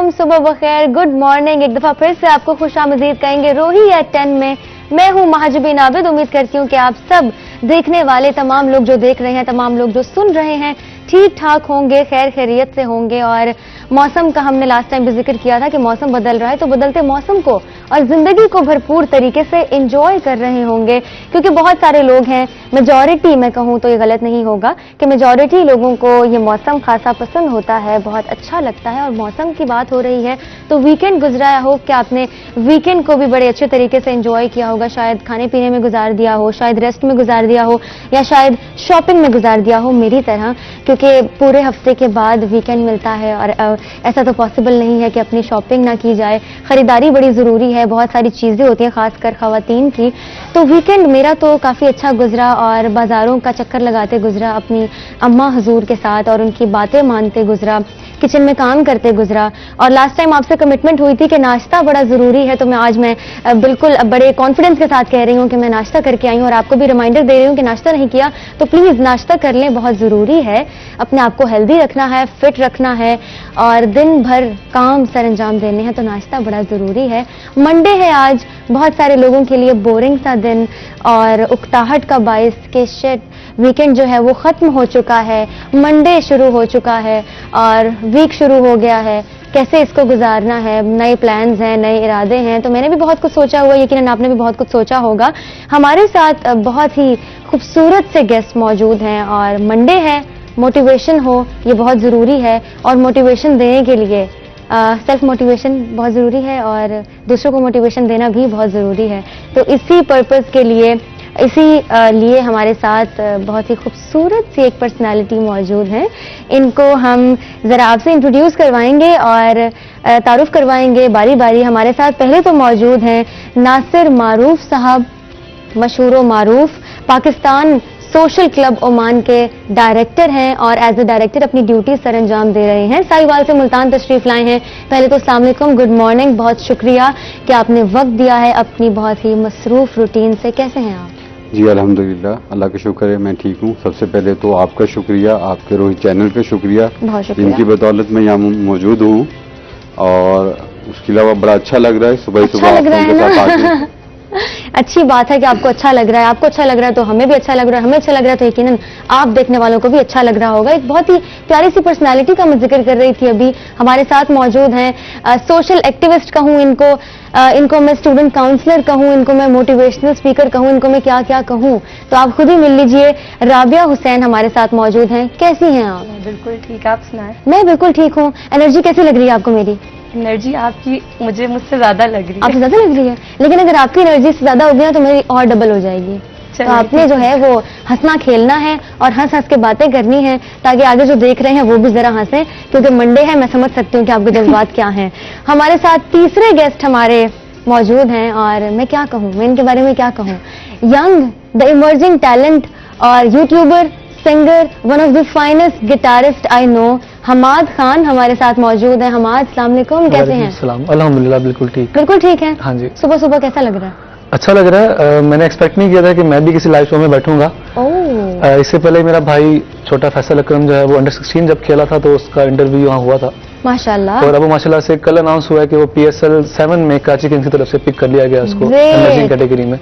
अलैकुम, सुबह बखैर, good morning. एक दफा फिर से आपको खुशामदीद कहेंगे रोही एट 10 में। मैं हूं महाजुबीन आबिद। उम्मीद करती हूं कि आप सब देखने वाले तमाम लोग जो देख रहे हैं, तमाम लोग जो सुन रहे हैं, ठीक ठाक होंगे, खैर खैरियत से होंगे। और मौसम का हमने लास्ट टाइम भी जिक्र किया था कि मौसम बदल रहा है, तो बदलते मौसम को और जिंदगी को भरपूर तरीके से एंजॉय कर रहे होंगे। क्योंकि बहुत सारे लोग हैं, मेजॉरिटी मैं कहूँ तो ये गलत नहीं होगा कि मेजॉरिटी लोगों को ये मौसम खासा पसंद होता है, बहुत अच्छा लगता है। और मौसम की बात हो रही है तो वीकेंड गुजरा हो कि आपने वीकेंड को भी बड़े अच्छे तरीके से एंजॉय किया होगा। शायद खाने पीने में गुजार दिया हो, शायद रेस्ट में गुजार दिया हो, या शायद शॉपिंग में गुजार दिया हो मेरी तरह। क्योंकि पूरे हफ्ते के बाद वीकेंड मिलता है और ऐसा तो पॉसिबल नहीं है कि अपनी शॉपिंग ना की जाए। खरीदारी बड़ी जरूरी है, बहुत सारी चीजें होती हैं खासकर खवातीन की। तो वीकेंड मेरा तो काफी अच्छा गुजरा और बाजारों का चक्कर लगाते गुजरा, अपनी अम्मा हुजूर के साथ और उनकी बातें मानते गुजरा, किचन में काम करते गुजरा। और लास्ट टाइम आपसे कमिटमेंट हुई थी कि नाश्ता बड़ा जरूरी है, तो आज मैं बिल्कुल बड़े कॉन्फिडेंस के साथ कह रही हूँ कि मैं नाश्ता करके आई हूँ। और आपको भी रिमाइंडर दे रही हूँ कि नाश्ता नहीं किया तो प्लीज नाश्ता कर लें, बहुत जरूरी है। अपने आप को हेल्दी रखना है, फिट रखना है और दिन भर काम सर अंजाम देने हैं, तो नाश्ता बड़ा जरूरी है। मंडे है आज, बहुत सारे लोगों के लिए बोरिंग सा दिन और उकताहट का बाइस के शिट वीकेंड जो है वो खत्म हो चुका है, मंडे शुरू हो चुका है और वीक शुरू हो गया है। कैसे इसको गुजारना है, नए प्लान्स हैं, नए इरादे हैं। तो मैंने भी बहुत कुछ सोचा हुआ, यकीनन आपने भी बहुत कुछ सोचा होगा। हमारे साथ बहुत ही खूबसूरत से गेस्ट मौजूद हैं और मंडे है, मोटिवेशन हो ये बहुत ज़रूरी है। और मोटिवेशन देने के लिए सेल्फ मोटिवेशन बहुत ज़रूरी है और दूसरों को मोटिवेशन देना भी बहुत ज़रूरी है। तो इसी पर्पज़ के लिए लिए हमारे साथ बहुत ही खूबसूरत सी एक पर्सनालिटी मौजूद हैं। इनको हम ज़रा आपसे इंट्रोड्यूस करवाएंगे और तारुफ करवाएंगे बारी बारी। हमारे साथ पहले तो मौजूद हैं नासिर मारूफ साहब, मशहूर मारूफ, पाकिस्तान सोशल क्लब ओमान के डायरेक्टर हैं और एज ए डायरेक्टर अपनी ड्यूटी सर अंजाम दे रहे हैं। साहिवाल से मुल्तान तशरीफ लाए हैं। पहले तो अस्सलाम वालेकुम, गुड मॉर्निंग, बहुत शुक्रिया कि आपने वक्त दिया है अपनी बहुत ही मसरूफ रूटीन से। कैसे हैं आप? जी अल्हम्दुलिल्लाह, अल्लाह का शुक्र है, मैं ठीक हूँ। सबसे पहले तो आपका शुक्रिया, आपके रोहित चैनल का शुक्रिया, जिनकी बदौलत मैं यहाँ मौजूद हूँ। और उसके अलावा बड़ा अच्छा लग रहा है सुबह सुबह आपके साथ आके। अच्छी बात है कि आपको अच्छा लग रहा है, आपको अच्छा लग रहा है तो हमें भी अच्छा लग रहा है, हमें अच्छा लग रहा है तो यकीनन आप देखने वालों को भी अच्छा लग रहा होगा। एक बहुत ही प्यारी सी पर्सनालिटी का मैं जिक्र कर रही थी अभी, हमारे साथ मौजूद हैं सोशल एक्टिविस्ट कहूँ इनको मैं स्टूडेंट काउंसलर कहूँ, इनको मैं मोटिवेशनल स्पीकर कहूँ, इनको मैं क्या क्या कहूँ, तो आप खुद ही मिल लीजिए। राबिया हुसैन हमारे साथ मौजूद हैं। कैसी हैं आप? बिल्कुल ठीक, आप सुनाएं? मैं बिल्कुल ठीक हूँ। एनर्जी कैसी लग रही है आपको मेरी? एनर्जी आपकी मुझसे ज्यादा लग रही है। आपसे ज्यादा लग रही है, लेकिन अगर आपकी एनर्जी से ज्यादा होगी ना तो मेरी और डबल हो जाएगी। तो आपने जो है वो हंसना खेलना है और हंस हंस के बातें करनी है ताकि आगे जो देख रहे हैं वो भी जरा हंसें, क्योंकि मंडे है, मैं समझ सकती हूँ कि आपके जज्बात क्या हैं। हमारे साथ तीसरे गेस्ट हमारे मौजूद हैं और मैं क्या कहूँ, मैं इनके बारे में क्या कहूँ। यंग द इमर्जिंग टैलेंट और YouTuber, singer, one of the finest guitarist I know, Hamad Khan हमारे साथ मौजूद हैं। हमाद अस्सलाम वालेकुम, कैसे हैं? सलाम, अल्हम्दुलिल्लाह बिल्कुल ठीक। बिल्कुल ठीक है। हाँ जी। सुबह सुबह कैसा लग रहा है? अच्छा लग रहा है। मैंने एक्सपेक्ट नहीं किया था कि मैं भी किसी लाइव शो में बैठूंगा। इससे पहले मेरा भाई छोटा फैसल अकरम जो है वो अंडर 16 जब खेला था तो उसका इंटरव्यू यहाँ हुआ था माशाल्लाह। और अब माशाल्लाह से कल अनाउंस हुआ है कि वो PSL 7 में कराची किंग्स की तरफ से पिक कर लिया गया उसको इमर्जिंग कैटेगरी में।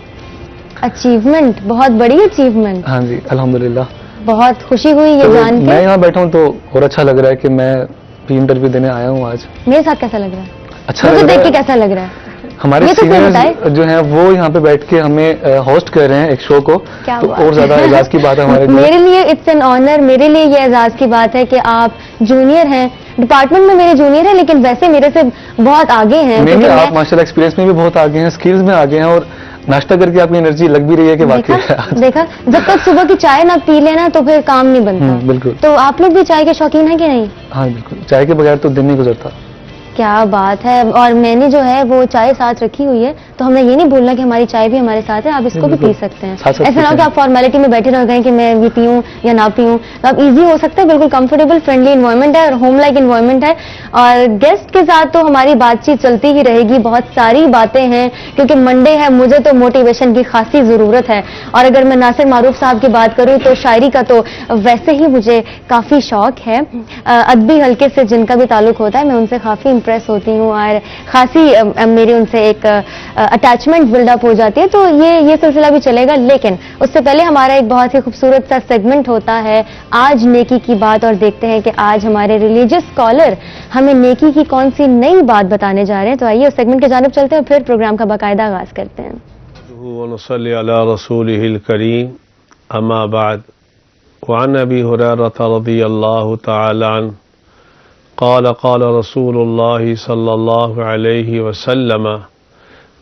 अचीवमेंट, बहुत बड़ी अचीवमेंट। हाँ जी अल्हम्दुलिल्लाह, बहुत खुशी हुई ये जान के। मैं यहाँ बैठा हूँ तो और अच्छा लग रहा है कि मैं भी इंटरव्यू देने आया हूँ आज। मेरे साथ कैसा लग रहा है? अच्छा लग रहा है। देख के कैसा लग रहा है? हमारे सीनियर्स जो हैं वो यहाँ पे बैठ के हमें होस्ट कर रहे हैं एक शो को, तो और ज्यादा एजाज की बात है हमारे लिए। मेरे लिए इट्स एन ऑनर, मेरे लिए ये एजाज की बात है कि आप जूनियर हैं, डिपार्टमेंट में मेरे जूनियर हैं, लेकिन वैसे मेरे से बहुत आगे हैं। नहीं, आप माशाल्लाह एक्सपीरियंस में भी बहुत आगे हैं, स्किल्स में आगे हैं और नाश्ता करके आपकी एनर्जी लग भी रही है कि वाकई देखा जब तक सुबह की चाय ना पी लेना तो फिर काम नहीं बनता। बिल्कुल। तो आप लोग भी चाय के शौकीन हैं कि नहीं? हाँ बिल्कुल, चाय के बगैर तो दिन नहीं गुजरता। क्या बात है। और मैंने जो है वो चाय साथ रखी हुई है, तो हमने ये नहीं बोलना कि हमारी चाय भी हमारे साथ है, आप इसको भी पी सकते हैं। ऐसा ना हो कि आप फॉर्मेलिटी में बैठे रह गए कि मैं भी पीऊं या ना पीऊं। तो आप इजी हो सकता है, बिल्कुल कंफर्टेबल फ्रेंडली इन्वायरमेंट है और होम लाइक इन्वायरमेंट है। और गेस्ट के साथ तो हमारी बातचीत चलती ही रहेगी, बहुत सारी बातें हैं क्योंकि मंडे है, मुझे तो मोटिवेशन की खासी जरूरत है। और अगर मैं नासिर मारूफ साहब की बात करूं तो शायरी का तो वैसे ही मुझे काफी शौक है, अदबी हल्के से जिनका भी ताल्लुक होता है मैं उनसे काफी इम्प्रेस होती हूँ और खासी मेरी उनसे एक अटैचमेंट बिल्डअप हो जाती है। तो ये सिलसिला भी चलेगा, लेकिन उससे पहले हमारा एक बहुत ही खूबसूरत सा सेगमेंट होता है आज नेकी की बात, और देखते हैं कि आज हमारे रिलीजियस स्कॉलर हमें नेकी की कौन सी नई बात बताने जा रहे हैं। तो आइए उस सेगमेंट की जानिब चलते हैं, फिर प्रोग्राम का बाकायदा आगाज करते हैं। वनसल्ली अला रसूलिहिल करीम, अम्मा बाद, वअन अबी हुरैरह रज़ियल्लाहु तआला अन्हु क़ाल क़ाल रसूलुल्लाह सल्लल्लाहु अलैहि वसल्लम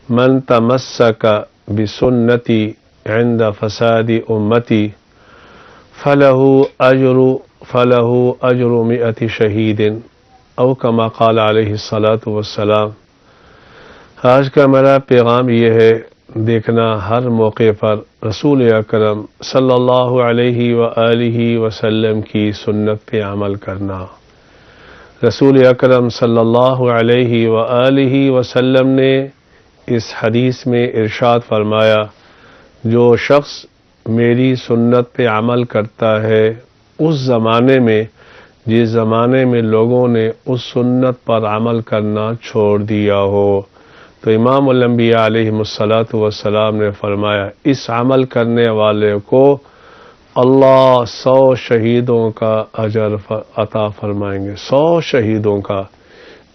मन तमस्सक बिसुन्नती इंद फसादी उम्मती फलहु अजरु मिअति शहीदिन औ कमा क़ाल अलैहि सलातु वस्सलाम। आज का मेरा पैगाम ये है, देखना हर मौके पर रसूल अकरम सल्लल्लाहु अलैहि व आलिहि वसल्लम की सुन्नत पे अमल करना। रसूल अकरम सल्लल्लाहु अलैहि व आलिहि वसल्लम ने इस हदीस में इरशाद फरमाया, जो शख्स मेरी सुन्नत पे अमल करता है उस ज़माने में जिस ज़माने में लोगों ने उस सुन्नत पर अमल करना छोड़ दिया हो, तो इमाम उल अंबिया अलैहिमुस्सलातु वस्सलाम ने फरमाया, इस अमल करने वाले को अल्लाह 100 शहीदों का अजर अता फरमाएंगे, 100 शहीदों का।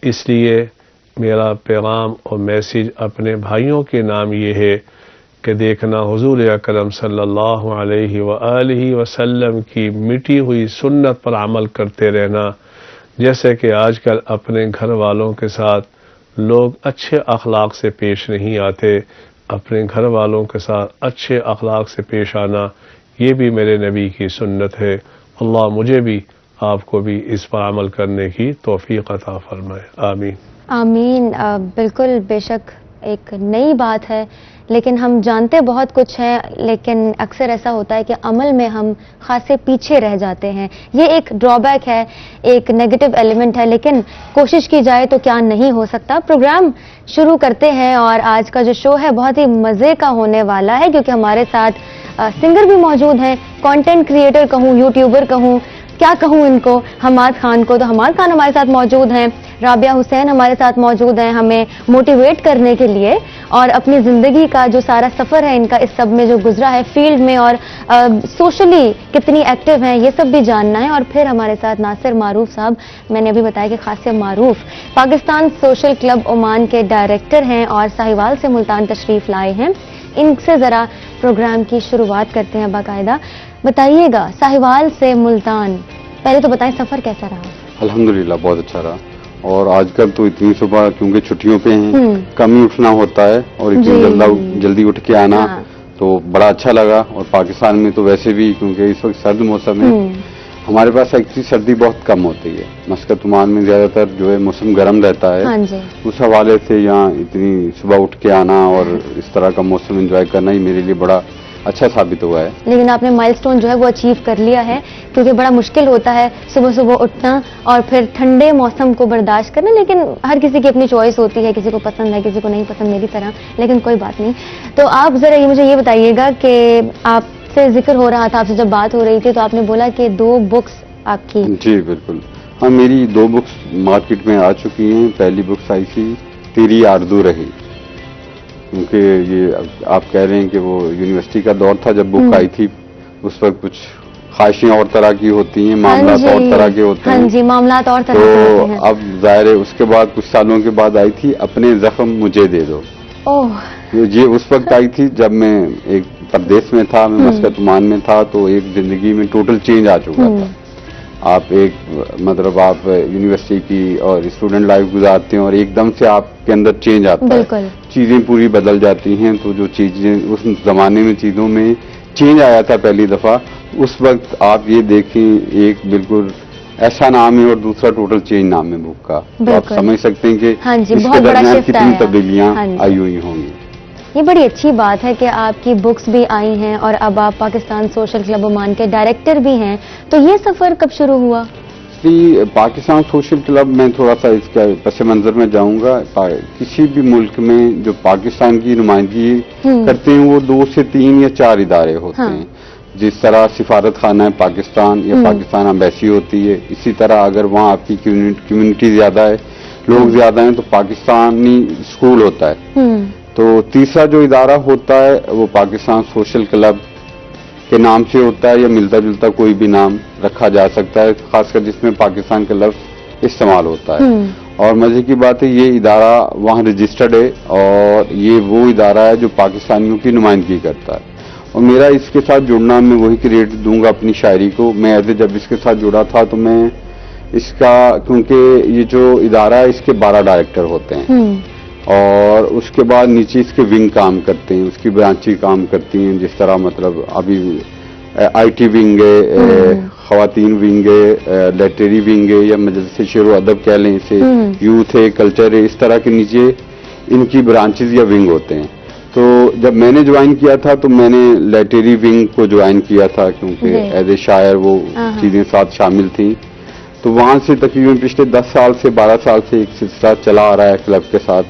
इसलिए मेरा पैगाम और मैसेज अपने भाइयों के नाम ये है कि देखना हुजूर अकरम सल्लल्लाहु अलैहि व आलिहि वसल्लम की मिटी हुई सुन्नत पर अमल करते रहना। जैसे कि आजकल अपने घर वालों के साथ लोग अच्छे अखलाक से पेश नहीं आते, अपने घर वालों के साथ अच्छे अखलाक से पेश आना, ये भी मेरे नबी की सुन्नत है। अल्लाह मुझे भी आपको भी इस पर अमल करने की तौफीक अता फरमाए। आमीन आमीन। बिल्कुल, बेशक एक नई बात है, लेकिन हम जानते बहुत कुछ है, लेकिन अक्सर ऐसा होता है कि अमल में हम खासे पीछे रह जाते हैं। ये एक ड्रॉबैक है, एक नेगेटिव एलिमेंट है, लेकिन कोशिश की जाए तो क्या नहीं हो सकता। प्रोग्राम शुरू करते हैं और आज का जो शो है बहुत ही मज़े का होने वाला है, क्योंकि हमारे साथ सिंगर भी मौजूद हैं, कंटेंट क्रिएटर कहूँ, यूट्यूबर कहूँ, क्या कहूँ इनको, हमाद खान को। तो हमाद खान हमारे साथ मौजूद हैं, राबिया हुसैन हमारे साथ मौजूद हैं हमें मोटिवेट करने के लिए, और अपनी ज़िंदगी का जो सारा सफ़र है इनका इस सब में जो गुजरा है फील्ड में, और सोशली कितनी एक्टिव हैं, ये सब भी जानना है। और फिर हमारे साथ नासिर मारूफ साहब, मैंने अभी बताया कि खासिर मारूफ पाकिस्तान सोशल क्लब ओमान के डायरेक्टर हैं और साहिवाल से मुल्तान तशरीफ़ लाए हैं। इनसे ज़रा प्रोग्राम की शुरुआत करते हैं बाकायदा। बताइएगा, साहिवाल से मुल्तान, पहले तो बताएं सफ़र कैसा रहा? अल्हम्दुलिल्लाह बहुत अच्छा रहा, और आजकल तो इतनी सुबह क्योंकि छुट्टियों पे हैं, कम ही उठना होता है और इतनी जल्दी उठ के आना, तो बड़ा अच्छा लगा। और पाकिस्तान में तो वैसे भी क्योंकि इस वक्त सर्द मौसम है, हमारे पास एक्चुअली सर्दी बहुत कम होती है। मस्कत ओमान में ज्यादातर जो है मौसम गर्म रहता है, उस हवाले से यहाँ इतनी सुबह उठ के आना और इस तरह का मौसम एंजॉय करना ही मेरे लिए बड़ा अच्छा साबित हुआ है। लेकिन आपने माइलस्टोन जो है वो अचीव कर लिया है, क्योंकि बड़ा मुश्किल होता है सुबह सुबह उठना और फिर ठंडे मौसम को बर्दाश्त करना। लेकिन हर किसी की अपनी चॉइस होती है, किसी को पसंद है, किसी को नहीं पसंद, मेरी तरह, लेकिन कोई बात नहीं। तो आप जरा ये मुझे ये बताइएगा कि आपसे जिक्र हो रहा था, आपसे जब बात हो रही थी तो आपने बोला कि 2 बुक्स आपकी। जी बिल्कुल, हाँ, मेरी 2 बुक्स मार्केट में आ चुकी हैं। पहली बुक्स आई थी तेरी आरज़ू रही, क्योंकि ये आप कह रहे हैं कि वो यूनिवर्सिटी का दौर था जब बुक आई थी, उस वक्त कुछ ख्वाहिशें और तरह की होती हैं, मामलात और तरह के होते हैं। हाँ जी, मामलात और तरह के होते हैं। तो अब जाहिर है उसके बाद कुछ सालों के बाद आई थी अपने जख्म मुझे दे दो। ओह, ये उस वक्त आई थी जब मैं एक प्रदेश में था, मैं मस्कत ओमान में था, तो एक जिंदगी में टोटल चेंज आ चुका था। आप एक मतलब आप यूनिवर्सिटी की और स्टूडेंट लाइफ गुजारते हैं और एकदम से आपके अंदर चेंज आता है, चीजें पूरी बदल जाती हैं। तो जो चीजें उस जमाने में चीजों में चेंज आया था पहली दफा, उस वक्त आप ये देखें एक बिल्कुल ऐसा नाम है और दूसरा टोटल चेंज नाम है बुक का, तो आप समझ सकते हैं कि इसके दरमियान कितनी तब्दीलियां आई हुई होंगी। ये बड़ी अच्छी बात है कि आपकी बुक्स भी आई हैं और अब आप पाकिस्तान सोशल क्लब ओमान के डायरेक्टर भी हैं। तो ये सफर कब शुरू हुआ? पाकिस्तान सोशल क्लब, मैं थोड़ा सा इसका पस मंजर में जाऊंगा। किसी भी मुल्क में जो पाकिस्तान की नुमाइंदगी करते हैं वो 2 से 3 या 4 इदारे होते हैं। जिस तरह सिफारत खाना है पाकिस्तान या पाकिस्तान एम्बेसी होती है, इसी तरह अगर वहाँ आपकी कम्युनिटी ज्यादा है लोग ज्यादा हैं तो पाकिस्तानी स्कूल होता है। तो तीसरा जो इदारा होता है वो पाकिस्तान सोशल क्लब के नाम से होता है, या मिलता जुलता कोई भी नाम रखा जा सकता है, खासकर जिसमें पाकिस्तान का लफ्ज इस्तेमाल होता है। और मजे की बात है ये इदारा वहाँ रजिस्टर्ड है और ये वो इदारा है जो पाकिस्तानियों की नुमाइंदगी करता है। और मेरा इसके साथ जुड़ना, मैं वही क्रेडिट दूंगा अपनी शायरी को। मैं जब इसके साथ जुड़ा था तो मैं इसका, क्योंकि ये जो इदारा है इसके 12 डायरेक्टर होते हैं और उसके बाद नीचे इसके विंग काम करते हैं, उसकी ब्रांची काम करती हैं। जिस तरह मतलब अभी IT विंग है, खवातीन विंग है, लिटरेरी विंग है, या मजलिस शेर अदब कह लें इसे, यूथ है, कल्चर है, इस तरह के नीचे इनकी ब्रांचेज या विंग होते हैं। तो जब मैंने ज्वाइन किया था तो मैंने लिटरेरी विंग को ज्वाइन किया था, क्योंकि एज ए शायर वो चीजें साथ शामिल थी। तो वहां से तकरीबन पिछले 10 साल से 12 साल से एक सिलसिला चला आ रहा है क्लब के साथ,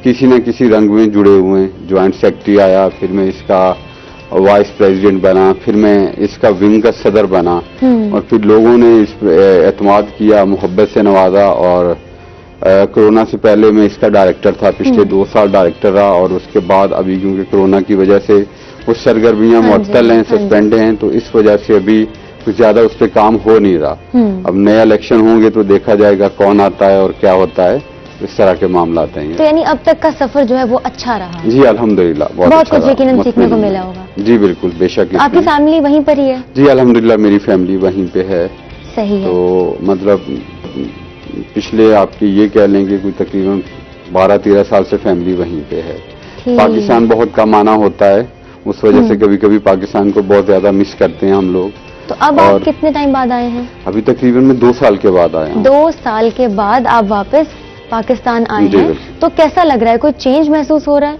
किसी न किसी रंग में जुड़े हुए हैं। ज्वाइंट सेक्रेटरी आया, फिर मैं इसका वाइस प्रेसिडेंट बना, फिर मैं इसका विंग का सदर बना, और फिर लोगों ने इस एतमाद किया, मोहब्बत से नवाजा। और कोरोना से पहले मैं इसका डायरेक्टर था, पिछले 2 साल डायरेक्टर रहा, और उसके बाद अभी क्योंकि कोरोना की वजह से कुछ सरगर्मियां मुअत्तल हैं, सस्पेंड हैं, तो इस वजह से अभी कुछ ज्यादा उस पर काम हो नहीं रहा। अब नया इलेक्शन होंगे तो देखा जाएगा कौन आता है और क्या होता है, इस तरह के मामला आते हैं। तो यानी अब तक का सफर जो है वो अच्छा रहा? जी अल्हम्दुलिल्लाह, बहुत कुछ यकीनन सीखने को मिला होगा। जी बिल्कुल, बेशक। आपकी फैमिली वहीं पर ही है? जी अल्हम्दुलिल्लाह, मेरी फैमिली वहीं पे है। सही है। तो मतलब पिछले आपकी ये कह लेंगे कोई तकरीबन 12-13 साल से फैमिली वहीं पे है। पाकिस्तान बहुत कम आना होता है, उस वजह से कभी कभी पाकिस्तान को बहुत ज्यादा मिस करते हैं हम लोग। तो अब आप कितने टाइम बाद आए हैं? अभी तकरीबन मैं 2 साल के बाद आया हूं। 2 साल के बाद आप वापस पाकिस्तान आए हैं, तो कैसा लग रहा है? कोई चेंज महसूस हो रहा है?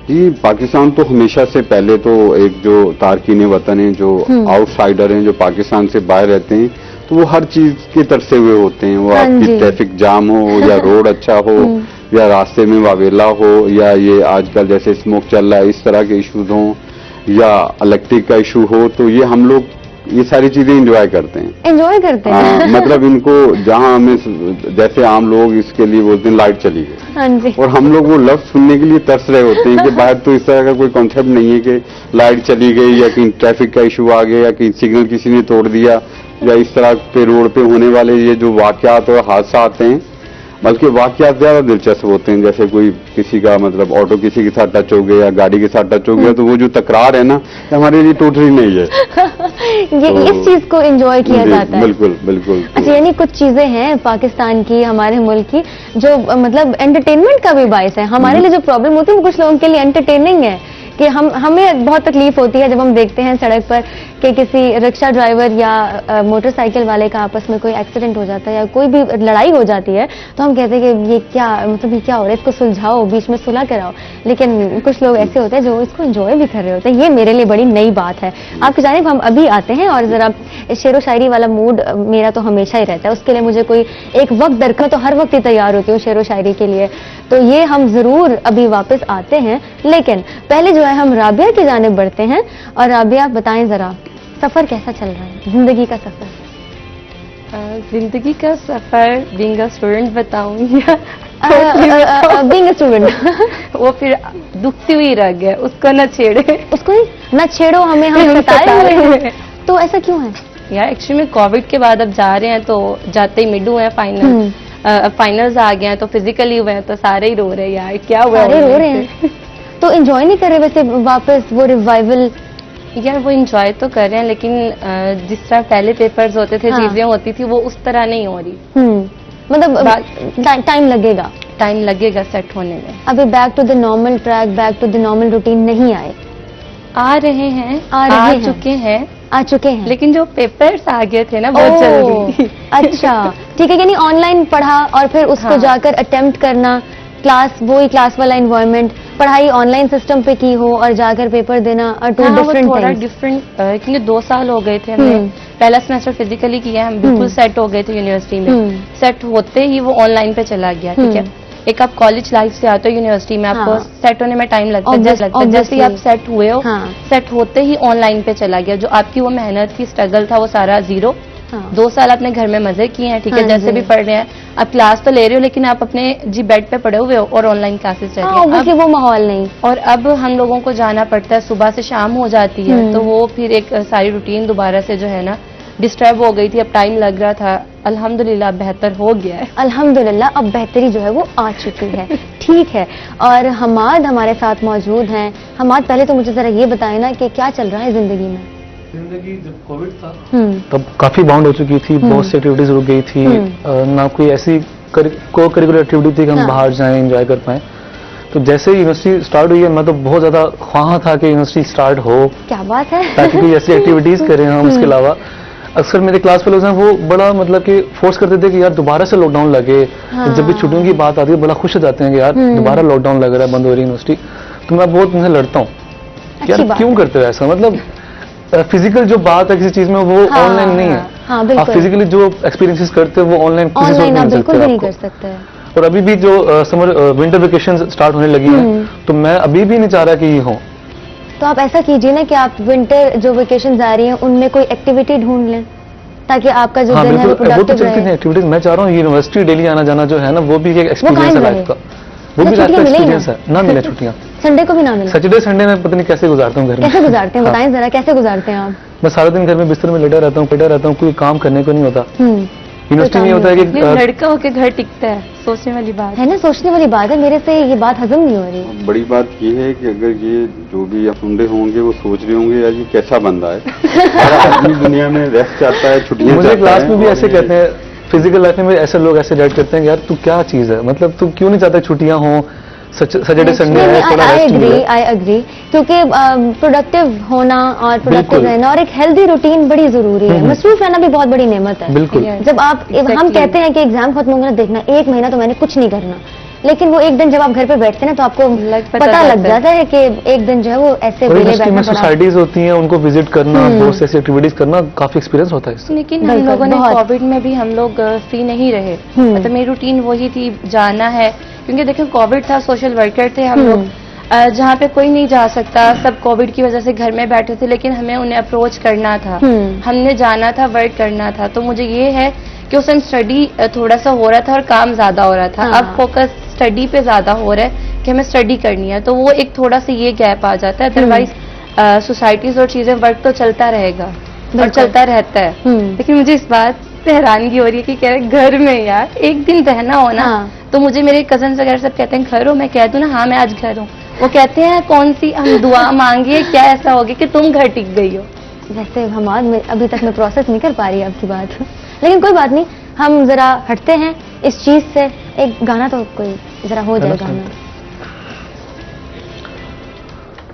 जी, पाकिस्तान तो हमेशा से पहले तो एक जो तारकीन वतन है, जो आउटसाइडर हैं, जो पाकिस्तान से बाहर रहते हैं, तो वो हर चीज के तरसे हुए होते हैं। वो आपकी ट्रैफिक जाम हो, या रोड अच्छा हो, या रास्ते में वावेला हो, या ये आजकल जैसे स्मोक चल रहा है इस तरह के इश्यूज हों, या इलेक्ट्रिक का इशू हो, तो ये हम लोग ये सारी चीजें एंजॉय करते हैं। एंजॉय करते हैं? मतलब इनको जहां हमें जैसे आम लोग इसके लिए बोलते हैं लाइट चली गई, हाँ जी, और हम लोग वो लफ्ज सुनने के लिए तरस रहे होते हैं कि बाहर तो इस तरह का कोई कॉन्सेप्ट नहीं है कि लाइट चली गई, या कहीं ट्रैफिक का इशू आ गया, या कहीं सिग्नल किसी ने तोड़ दिया, या इस तरह पे रोड पे होने वाले ये जो वाकयात और हादसा आते हैं, बल्कि वाकयात ज्यादा दिलचस्प होते हैं। जैसे कोई किसी का मतलब ऑटो किसी के साथ टच हो गया, या गाड़ी के साथ टच हो गया, तो वो जो तकरार है ना, हमारे लिए टोटली नहीं है। ये तो इस चीज को एंजॉय किया जाता है। बिल्कुल बिल्कुल। अच्छा, यानी कुछ चीजें हैं पाकिस्तान की, हमारे मुल्क की, जो मतलब एंटरटेनमेंट का भी बाइस है। हमारे लिए जो प्रॉब्लम होती है वो कुछ लोगों के लिए एंटरटेनिंग है, कि हमें बहुत तकलीफ होती है जब हम देखते हैं सड़क पर कि किसी रिक्शा ड्राइवर या मोटरसाइकिल वाले का आपस में कोई एक्सीडेंट हो जाता है, या कोई भी लड़ाई हो जाती है, तो हम कहते हैं कि ये क्या मतलब ये क्या हो रहा है, इसको सुलझाओ, बीच में सुलह कराओ। लेकिन कुछ लोग ऐसे होते हैं जो इसको एंजॉय भी कर रहे होते हैं। ये मेरे लिए बड़ी नई बात है। आपकी जानिब हम अभी आते हैं, और जरा शेरो शायरी वाला मूड मेरा तो हमेशा ही रहता है, उसके लिए मुझे कोई एक वक्त दरकार, तो हर वक्त ही तैयार होती हूँ शेरो शायरी के लिए, तो ये हम जरूर अभी वापस आते हैं। लेकिन पहले जो है हम राबिया की जानिब बढ़ते हैं। और राबिया, बताएं जरा, सफर कैसा चल रहा है, जिंदगी का सफर? जिंदगी का सफर बीइंग अ स्टूडेंट बताऊं या बीइंग अ स्टूडेंट? वो फिर दुखती हुई रह गया, उसको न छेड़े, उसको न छेड़ो, हमें हम सताए हुए हैं। तो ऐसा क्यों है यार? एक्चुअली में कोविड के बाद अब जा रहे हैं, तो जाते ही मिड हुए हैं फाइनल, अब फाइनल्स आ गए हैं, तो फिजिकली हुए हैं, तो सारे ही रो रहे हैं यार, क्या हुआ? सारे रो रहे हैं। तो एंजॉय नहीं कर रहे वैसे वापस वो रिवाइवल? यार वो एंजॉय तो कर रहे हैं, लेकिन जिस तरह पहले पेपर्स होते थे, चीजें होती थी, वो उस तरह नहीं हो रही। मतलब टाइम लगेगा सेट होने में। अभी back to the normal track, back to the normal routine नहीं आए? आ रहे हैं, आ चुके हैं, लेकिन जो पेपर्स आ गए थे ना बहुत जल्दी। अच्छा, ठीक है, यानी ऑनलाइन पढ़ा और फिर उसको जाकर अटेम्प्ट करना, क्लास वही क्लास वाला एनवायरनमेंट, पढ़ाई ऑनलाइन सिस्टम पे की हो और जाकर पेपर देना, टू डिफरेंट डिफरेंट, क्योंकि 2 साल हो गए थे हमें। पहला सेमेस्टर फिजिकली किया, हम बिल्कुल सेट हो गए थे यूनिवर्सिटी में, सेट होते ही वो ऑनलाइन पे चला गया। ठीक है, एक आप कॉलेज लाइफ से आते हो यूनिवर्सिटी में, आपको सेट होने में टाइम लगता है, जैसे ही आप सेट हुए हो, सेट होते ही ऑनलाइन पे चला गया, जो आपकी वो मेहनत थी, स्ट्रगल था, वो सारा जीरो हाँ। 2 साल आपने घर में मजे किए हैं, ठीक है, हाँ जैसे जी। भी पढ़ रहे हैं, आप क्लास तो ले रहे हो लेकिन आप अपने जी बेड पे पड़े हुए हो और ऑनलाइन क्लासेस चल रही हैं। ऑब्वियसली वो माहौल नहीं। और अब हम लोगों को जाना पड़ता है, सुबह से शाम हो जाती है, तो वो फिर एक सारी रूटीन दोबारा से जो है ना डिस्टर्ब हो गई थी। अब टाइम लग रहा था, अल्हम्दुलिल्लाह बेहतर हो गया है। अल्हम्दुलिल्लाह अब बेहतरी जो है वो आ चुकी है। ठीक है, और हमाद हमारे साथ मौजूद हैं। हमाद, पहले तो मुझे जरा ये बताएं ना कि क्या चल रहा है जिंदगी में। जिंदगी जब कोविड था तब काफी बाउंड हो चुकी थी, बहुत सी एक्टिविटीज रुक गई थी, ना कोई ऐसी को करिकुलर एक्टिविटी थी कि हम बाहर जाएं एंजॉय कर पाएं। तो जैसे ही यूनिवर्सिटी स्टार्ट हुई है, मैं तो बहुत ज्यादा ख्वाह था कि यूनिवर्सिटी स्टार्ट हो, क्या बात है। ताकि कोई ऐसी एक्टिविटीज करें हम। उसके अलावा अक्सर मेरे क्लास फेलोज हैं, वो बड़ा मतलब कि फोर्स करते थे कि यार दोबारा से लॉकडाउन लगे। तो जब भी छुट्टियों की बात आती है बड़ा खुश हो जाते हैं कि यार दोबारा लॉकडाउन लग रहा है, बंद हो रही है यूनिवर्सिटी। तो मैं बहुत उनसे लड़ता हूँ, यार क्यों करते हो ऐसा। मतलब फिजिकल जो बात है किसी चीज में वो ऑनलाइन नहीं है। आप फिजिकली जो एक्सपीरियंसेस करते हो वो ऑनलाइन बिल्कुल भी नहीं कर सकते। और अभी भी जो समर विंटर वेकेशन स्टार्ट होने लगी है, तो मैं अभी भी नहीं चाह रहा कि ये हो। तो आप ऐसा कीजिए ना कि आप विंटर जो वेकेशन आ रही हैं उनमें कोई एक्टिविटी ढूंढ लें ताकि आपका जो दिन है वो प्रोडक्टिव रहे। एक्टिविटीज मैं चाह रहा हूँ यूनिवर्सिटी डेली आना जाना जो है ना वो भी एक एक्सपीरियंस है लाइफ का, वो भी लाइफ का एक्सपीरियंस है। ना मिले छुट्टियां, संडे को भी ना मिले। सैटरडे संडे में पता नहीं कैसे गुजारता हूँ घर में। कैसे गुजारते हैं बताएं जरा, कैसे गुजारते हैं आप। मैं सारा दिन घर में बिस्तर में लेटा रहता हूँ, कोई काम करने को नहीं होता। यूनिवर्सिटी में होता है कि लड़का होकर घर टिकता है, सोचने वाली बात है ना, सोचने वाली बात है। मेरे से ये बात हजम नहीं हो रही। बड़ी बात ये है कि अगर ये जो भी अफुंडे होंगे वो सोच रहे होंगे यार ये कैसा बंदा है। हर आदमी दुनिया में रेस्ट चाहता है, छुट्टियां। मुझे क्लास में भी ऐसे कहते हैं, फिजिकल लाइफ में ऐसे लोग ऐसे जज करते हैं यार तू क्या चीज है, मतलब तू क्यों नहीं चाहता छुट्टियां हो, सैटरडे संडे है, थोड़ा रेस्ट मिले। आई एग्री, क्योंकि प्रोडक्टिव होना और प्रोडक्टिव रहना और एक हेल्दी रूटीन बड़ी जरूरी है। मसरूफ रहना भी बहुत बड़ी नेमत है। बिल्कुल। जब आप हम कहते हैं कि एग्जाम खत्म होगा ना, देखना 1 महीना तो मैंने कुछ नहीं करना, लेकिन वो एक दिन जब आप घर पे बैठते हैं ना तो आपको पता लग जाता है कि एक दिन जो है वो ऐसे वेले बैठना। सोसाइटीज होती हैं उनको विजिट करना, बहुत से ऐसी एक्टिविटीज करना, काफी एक्सपीरियंस होता है इससे। लेकिन हम लोगों ने कोविड में भी हम लोग फ्री नहीं रहे। मतलब मेरी रूटीन वही थी, जाना है, क्योंकि देखो कोविड था, सोशल वर्कर थे हम लोग, जहाँ पे कोई नहीं जा सकता, सब कोविड की वजह से घर में बैठे थे, लेकिन हमें उन्हें अप्रोच करना था, हमने जाना था, वर्क करना था। तो मुझे ये है कि उस टाइम स्टडी थोड़ा सा हो रहा था और काम ज्यादा हो रहा था। अब फोकस स्टडी पे ज्यादा हो रहा है कि हमें स्टडी करनी है, तो वो एक थोड़ा सा ये गैप आ जाता है। अदरवाइज सोसाइटीज और चीजें, वर्क तो चलता रहेगा और चलता रहता है। लेकिन मुझे इस बात पे हैरानगी हो रही है कि कह रहे घर में यार एक दिन रहना हो ना, तो मुझे मेरे कजन वगैरह सब कहते हैं घर हो, मैं कह दूं ना हाँ मैं आज घर हूँ, वो कहते हैं कौन सी हम दुआ मांगे, क्या ऐसा हो गया कि तुम घर टिक गई हो। वैसे हमारे अभी तक मैं प्रोसेस नहीं कर पा रही आपकी बात, लेकिन कोई बात नहीं, हम जरा हटते हैं इस चीज से। एक गाना तो कोई जरा हो जाए, गाना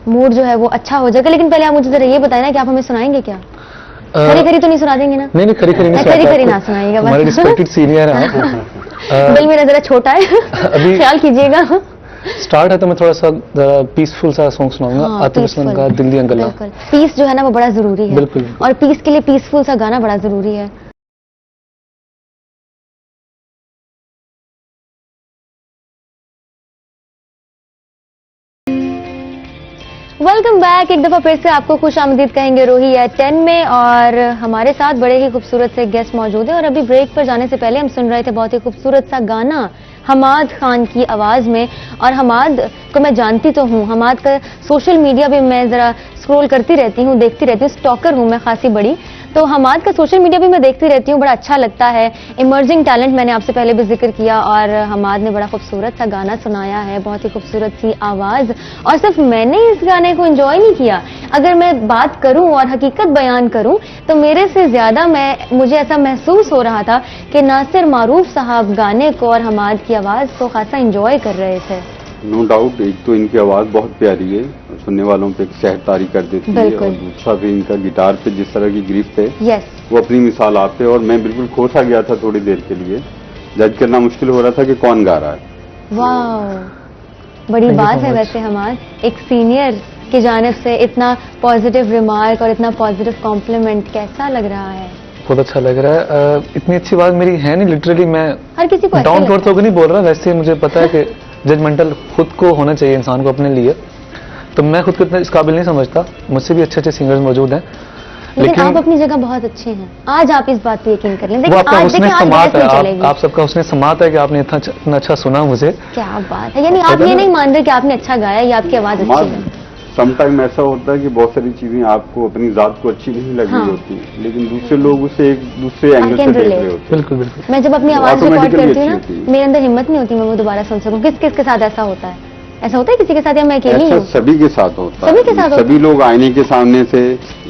मूड जो है वो अच्छा हो जाएगा। लेकिन पहले आप मुझे जरा ये बताएं ना कि आप हमें सुनाएंगे क्या? खरी खरी तो नहीं सुना देंगे ना? नहीं खरी खरी ना सुनाइएगा, हमारे रिस्पेक्टेड सीनियर हैं आप। दिल मेरा जरा छोटा है, अभी ख्याल कीजिएगा। स्टार्ट है तो मैं थोड़ा सा पीसफुल सा सॉन्ग सुनाऊंगा, आतिफ असलम का दिल दी अंगला। पीस जो है ना वो बड़ा जरूरी है। बिल्कुल। और पीस के लिए पीसफुल सा गाना बड़ा जरूरी है। Welcome back. एक दफा फिर से आपको खुश आमदीद कहेंगे रोही एट 10 में, और हमारे साथ बड़े ही खूबसूरत से गेस्ट मौजूद हैं। और अभी ब्रेक पर जाने से पहले हम सुन रहे थे बहुत ही खूबसूरत सा गाना हमाद खान की आवाज में। और हमाद को मैं जानती तो हूँ, हमाद का सोशल मीडिया भी मैं जरा स्क्रॉल करती रहती हूँ, देखती रहती हूँ, स्टॉकर हूँ मैं खासी बड़ी, तो हमाद का सोशल मीडिया भी मैं देखती रहती हूँ, बड़ा अच्छा लगता है। इमर्जिंग टैलेंट मैंने आपसे पहले भी जिक्र किया, और हमाद ने बड़ा खूबसूरत सा गाना सुनाया है, बहुत ही खूबसूरत सी आवाज। और सिर्फ मैंने इस गाने को एंजॉय नहीं किया, अगर मैं बात करूं और हकीकत बयान करूं तो मेरे से ज्यादा मुझे ऐसा महसूस हो रहा था कि नासिर मारूफ साहब गाने को और हमाद की आवाज को खासा एंजॉय कर रहे थे। नो डाउट, एक तो इनकी आवाज बहुत प्यारी है, सुनने वालों पे शहर तारी कर देती है, और दूसरा भी इनका गिटार पे जिस तरह की ग्रिप है वो अपनी मिसाल आप है। और मैं बिल्कुल खोसा गया था थोड़ी देर के लिए, जज करना मुश्किल हो रहा था कि कौन गा रहा है। वाह, बड़ी बात है। वैसे हमाद एक सीनियर की जानिब से इतना पॉजिटिव रिमार्क और इतना पॉजिटिव कॉम्प्लीमेंट, कैसा लग रहा है? बहुत अच्छा लग रहा है। इतनी अच्छी बात मेरी है नहीं, लिटरली मैं हर किसी को डाउन टू अर्थ होकर नहीं बोल रहा। वैसे मुझे पता है कि जजमेंटल खुद को होना चाहिए इंसान को अपने लिए, तो मैं खुद को इतना इस काबिल नहीं समझता, मुझसे भी अच्छे अच्छे सिंगर्स मौजूद हैं, लेकिन आप अपनी जगह बहुत अच्छे हैं, आज आप इस बात पे यकीन कर लें। वो आपका आज उसने आज समात बहस है, नहीं चलेगी। आप सबका उसने समात है कि आपने इतना अच्छा सुना मुझे। क्या बात है, यानी आप ये नहीं मान रहे कि आपने अच्छा गाया या आपकी आवाज अच्छी है? समटाइम ऐसा होता है कि बहुत सारी चीजें आपको अपनी जात को अच्छी नहीं लग रही होती, लेकिन दूसरे लोग उसे एक दूसरे एंगल से देख रहे होते हैं। बिल्कुल बिल्कुल। मैं जब अपनी आवाज रिकॉर्ड automatically करती हूँ अच्छी ना, होती है। मेरे अंदर हिम्मत नहीं होती मैं वो दोबारा सुन सकूं। किस किस के साथ ऐसा होता है? ऐसा होता है किसी के साथ या मैं अकेली ऐसा हूँ? सभी के साथ होता सभी है। के साथ होता सभी लोग आईने के सामने से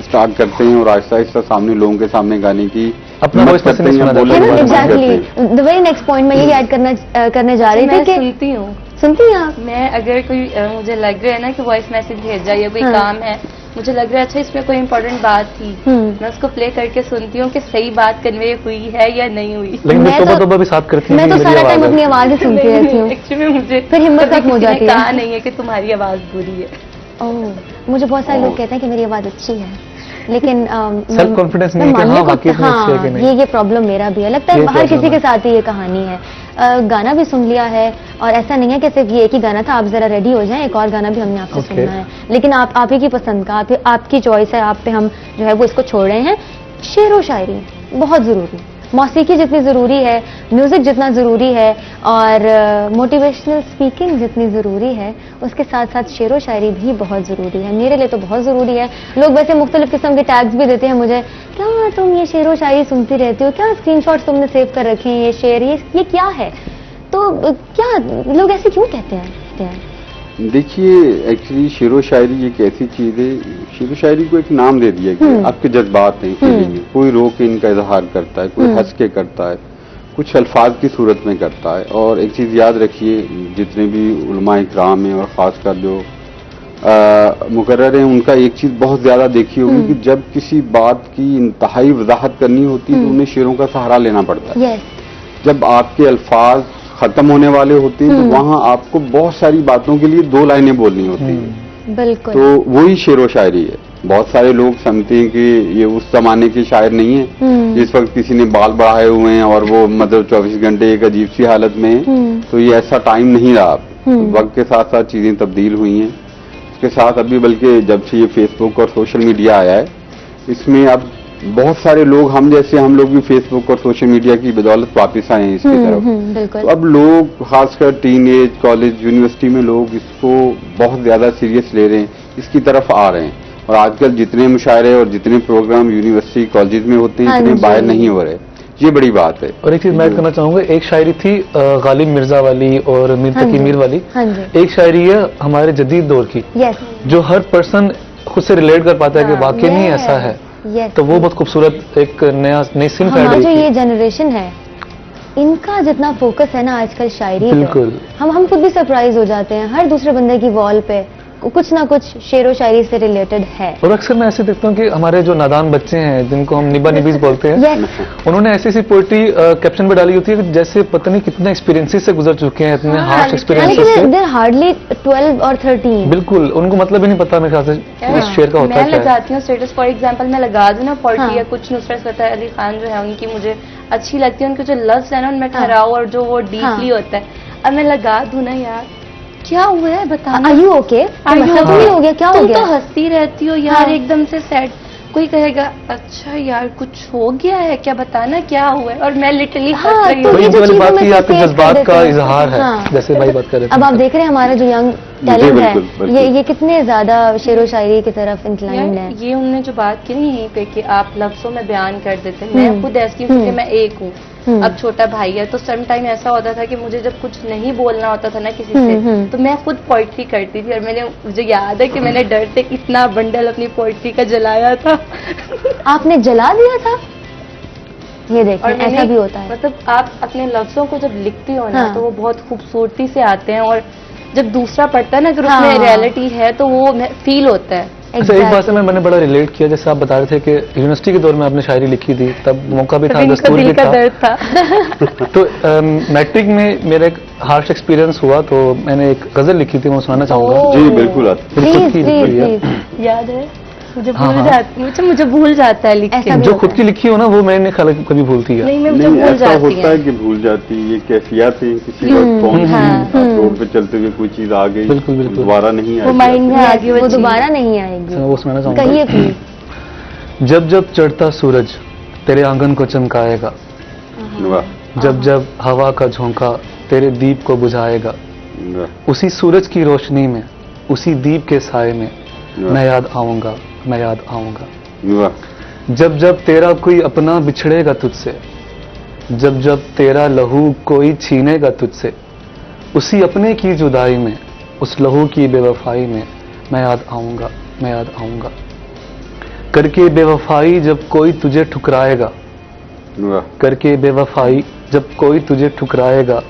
स्टार्ट करते हैं और आहिस्ता आहिस्ता सामने लोगों के सामने गाने की अपना हिम्मत voice करते नहीं हैं या सुना बोलने जाता। की है ना, हिम्मत करते हैं। Exactly. The very next point मैं यही ऐड करने जा रही थी मैं कि सुनती हूँ। सुनती हैं आप? मैं अगर कोई मुझे लग रहा है ना कि वॉइस मैसेज भेजा या कोई हाँ। काम है, मुझे लग रहा है अच्छा इसमें कोई इंपॉर्टेंट बात थी, मैं उसको प्ले करके सुनती हूँ कि सही बात कन्वे हुई है या नहीं हुई। लेकिन मैं तोबा तो- तोबा भी साथ करती है मैं कि तो मेरी सारा आवाज टाइम है। अपनी आवाज ही सुनती रहती हूँ। एक्चुअली मुझे फिर हिम्मत कभी खत्म हो किसी ने जाती है। कहा नहीं है कि तुम्हारी आवाज बुरी है। ओह, मुझे बहुत सारे लोग कहते हैं कि मेरी आवाज अच्छी है, लेकिन Self confidence नहीं है कि हाँ, वाकई में अच्छी है कि नहीं। ये प्रॉब्लम मेरा भी है, लगता ये है हर problem किसी के है। साथ ही ये कहानी है। गाना भी सुन लिया है और ऐसा नहीं है कि सिर्फ ये एक ही गाना था, आप जरा रेडी हो जाएं, एक और गाना भी हमने आपसे Okay. सुनना है, लेकिन आप ही की पसंद का, आपकी चॉइस है, आप पे हम जो है वो इसको छोड़ रहे हैं। शेर व शायरी बहुत जरूरी, मौसीकी जितनी ज़रूरी है, म्यूज़िक जितना ज़रूरी है और मोटिवेशनल स्पीकिंग जितनी ज़रूरी है, उसके साथ साथ शेर व शायरी भी बहुत ज़रूरी है। मेरे लिए तो बहुत ज़रूरी है। लोग वैसे मुख्तलिफ किस्म के टैग्स भी देते हैं मुझे, क्या तुम ये शेर व शायरी सुनती रहती हो, क्या स्क्रीनशॉट्स तुमने सेव कर रखे हैं, ये शेर ये क्या है? तो क्या लोग ऐसे क्यों कहते हैं? देखिए, एक्चुअली शेर व शायरी एक ऐसी चीज है, शेर व शायरी को एक नाम दे दिया कि आपके जज्बात हैं, फीलिंग है। कोई रो के इनका इजहार करता है, कोई हंस के करता है, कुछ अल्फाज की सूरत में करता है। और एक चीज याद रखिए, जितने भी उलमा इकराम हैं और खासकर जो मुकर्रर हैं, उनका एक चीज बहुत ज्यादा देखी होगी कि जब किसी बात की इंतहाई वजाहत करनी होती है तो उन्हें शेरों का सहारा लेना पड़ता है। जब आपके अल्फाज खत्म होने वाले होते हैं तो वहां आपको बहुत सारी बातों के लिए 2 लाइनें बोलनी होती हैं। बिल्कुल। तो वही शेर व शायरी है। बहुत सारे लोग समझते हैं कि ये उस जमाने के शायर नहीं है, जिस वक्त किसी ने बाल बढ़ाए हुए हैं और वो मतलब 24 घंटे एक अजीब सी हालत में है, तो ये ऐसा टाइम नहीं रहा। वक्त के साथ साथ चीजें तब्दील हुई हैं। उसके साथ अभी बल्कि जब से ये फेसबुक और सोशल मीडिया आया है, इसमें अब बहुत सारे लोग हम लोग भी फेसबुक और सोशल मीडिया की बदौलत वापस आए हैं इसकी तरफ। तो अब लोग खासकर टीनेज, कॉलेज, यूनिवर्सिटी में लोग इसको बहुत ज्यादा सीरियस ले रहे हैं, इसकी तरफ आ रहे हैं। और आजकल जितने मुशायरे और जितने प्रोग्राम यूनिवर्सिटी कॉलेज में होते हैं, इतने बाहर नहीं हो रहे। ये बड़ी बात है। और एक चीज मैं करना चाहूंगा, एक शायरी थी गालिब मिर्जा वाली और मीर तकी मीर वाली। एक शायरी है हमारे जदीद दौर की, जो हर पर्सन खुद से रिलेट कर पाता है कि वाकई नहीं ऐसा है। तो वो बहुत खूबसूरत एक नई सिंफ ऐड हुई जो थी। ये जनरेशन है, इनका जितना फोकस है ना आजकल शायरी पे, बिल्कुल। हम खुद भी सरप्राइज हो जाते हैं। हर दूसरे बंदे की वॉल पे कुछ ना कुछ शेर व शायरी से रिलेटेड है। और अक्सर मैं ऐसे देखता हूँ कि हमारे जो नादान बच्चे हैं, जिनको हम निबा निबीज बोलते हैं, उन्होंने ऐसी ऐसी पोइट्री कैप्शन में डाली होती है कि जैसे पता नहीं कितने एक्सपीरियंसेस से गुजर चुके हैं, इतने हार्श एक्सपीरियंसेस से। They're hardly 12 और 13। बिल्कुल, उनको मतलब ही नहीं पता मेरे ख्याल से इस शेर का होता है मैं लगाती हूँ स्टेटस, फॉर एग्जांपल मैं लगा दूँ ना पोइट्री या कुछ, नुसरत फतेह अली खान जो है उनकी मुझे अच्छी लगती है, उनके जो लफ्ज है ना उनमें ठहराव और जो वो डीपली होता है। अब मैं लगा दूँ ना, यार क्या हुआ है बताना। Are you okay? मतलब नहीं हो गया, क्या हो गया? तुम तो हंसती रहती हो यार, एकदम से सैड। कोई कहेगा अच्छा यार कुछ हो गया है क्या, बताना क्या हुआ है, और मैं लिटरली हंस रही हूँ। ये जो चीज़ों बात में की से आपके फेस कर जज्बात देते का हैं। इजहार है, जैसे भाई बात कर रहे थे। अब आप देख रहे हैं हमारा जो यंग टैलेंट है, बिल्कुल। ये कितने ज्यादा शेर व शायरी की तरफ इंक्लाइंड है। ये उन्होंने जो बात की ना यहीं पे कि आप लफ्जों में बयान कर देते हैं, मैं खुद ऐसी हूँ कि मैं एक हूँ, अब छोटा भाई है, तो सम टाइम ऐसा होता था कि मुझे जब कुछ नहीं बोलना होता था ना किसी से, तो मैं खुद पोइट्री करती थी। और मुझे याद है कि मैंने डर से इतना बंडल अपनी पोइट्री का जलाया था। आपने जला दिया था? ये देखिए, ऐसा भी होता है। मतलब आप अपने लफ्जों को जब लिखती हो ना, तो वो बहुत खूबसूरती से आते हैं, और जब दूसरा पढ़ता है ना अगर उसमें रियलिटी है तो वो फील होता है। अच्छा, एक बात से मैंने बड़ा रिलेट किया, जैसे आप बता रहे थे कि यूनिवर्सिटी के दौर में आपने शायरी लिखी थी, तब मौका भी था, दस्तूर भी था। तो मैट्रिक में मेरा एक हार्श एक्सपीरियंस हुआ, तो मैंने एक गजल लिखी थी, मैं सुनाना चाहूंगा। जी बिल्कुल। याद है? मुझे भूल जाता है लिख के। जो खुद की लिखी हो ना, वो मैंने कभी भूलती है। नहीं, मैं मुझे भूल जाती होता है कि भूल जाती है। ये कैफियत है, किसी वक्त फोन आप रोड पे चलते हुए कोई चीज आ गई, बिल्कुल। दोबारा नहीं आएगी, वो माइंड में आ गई, वो दोबारा नहीं आएगी। वो सुनाना चाहूंगा। कहिए प्लीज। जब जब चढ़ता सूरज तेरे आंगन को चमकाएगा, वाह जब जब हवा का झोंका तेरे दीप को बुझाएगा, वाह उसी सूरज की रोशनी में, उसी दीप के साए में मैं याद आऊंगा, मैं याद आऊंगा। वाह जब जब तेरा कोई अपना बिछड़ेगा तुझसे, जब जब तेरा लहू कोई छीनेगा तुझसे, उसी अपने की जुदाई में, उस लहू की बेवफाई में मैं याद आऊंगा, मैं याद आऊंगा। करके बेवफाई जब कोई तुझे ठुकराएगा, वाह करके बेवफाई जब कोई तुझे ठुकराएगा,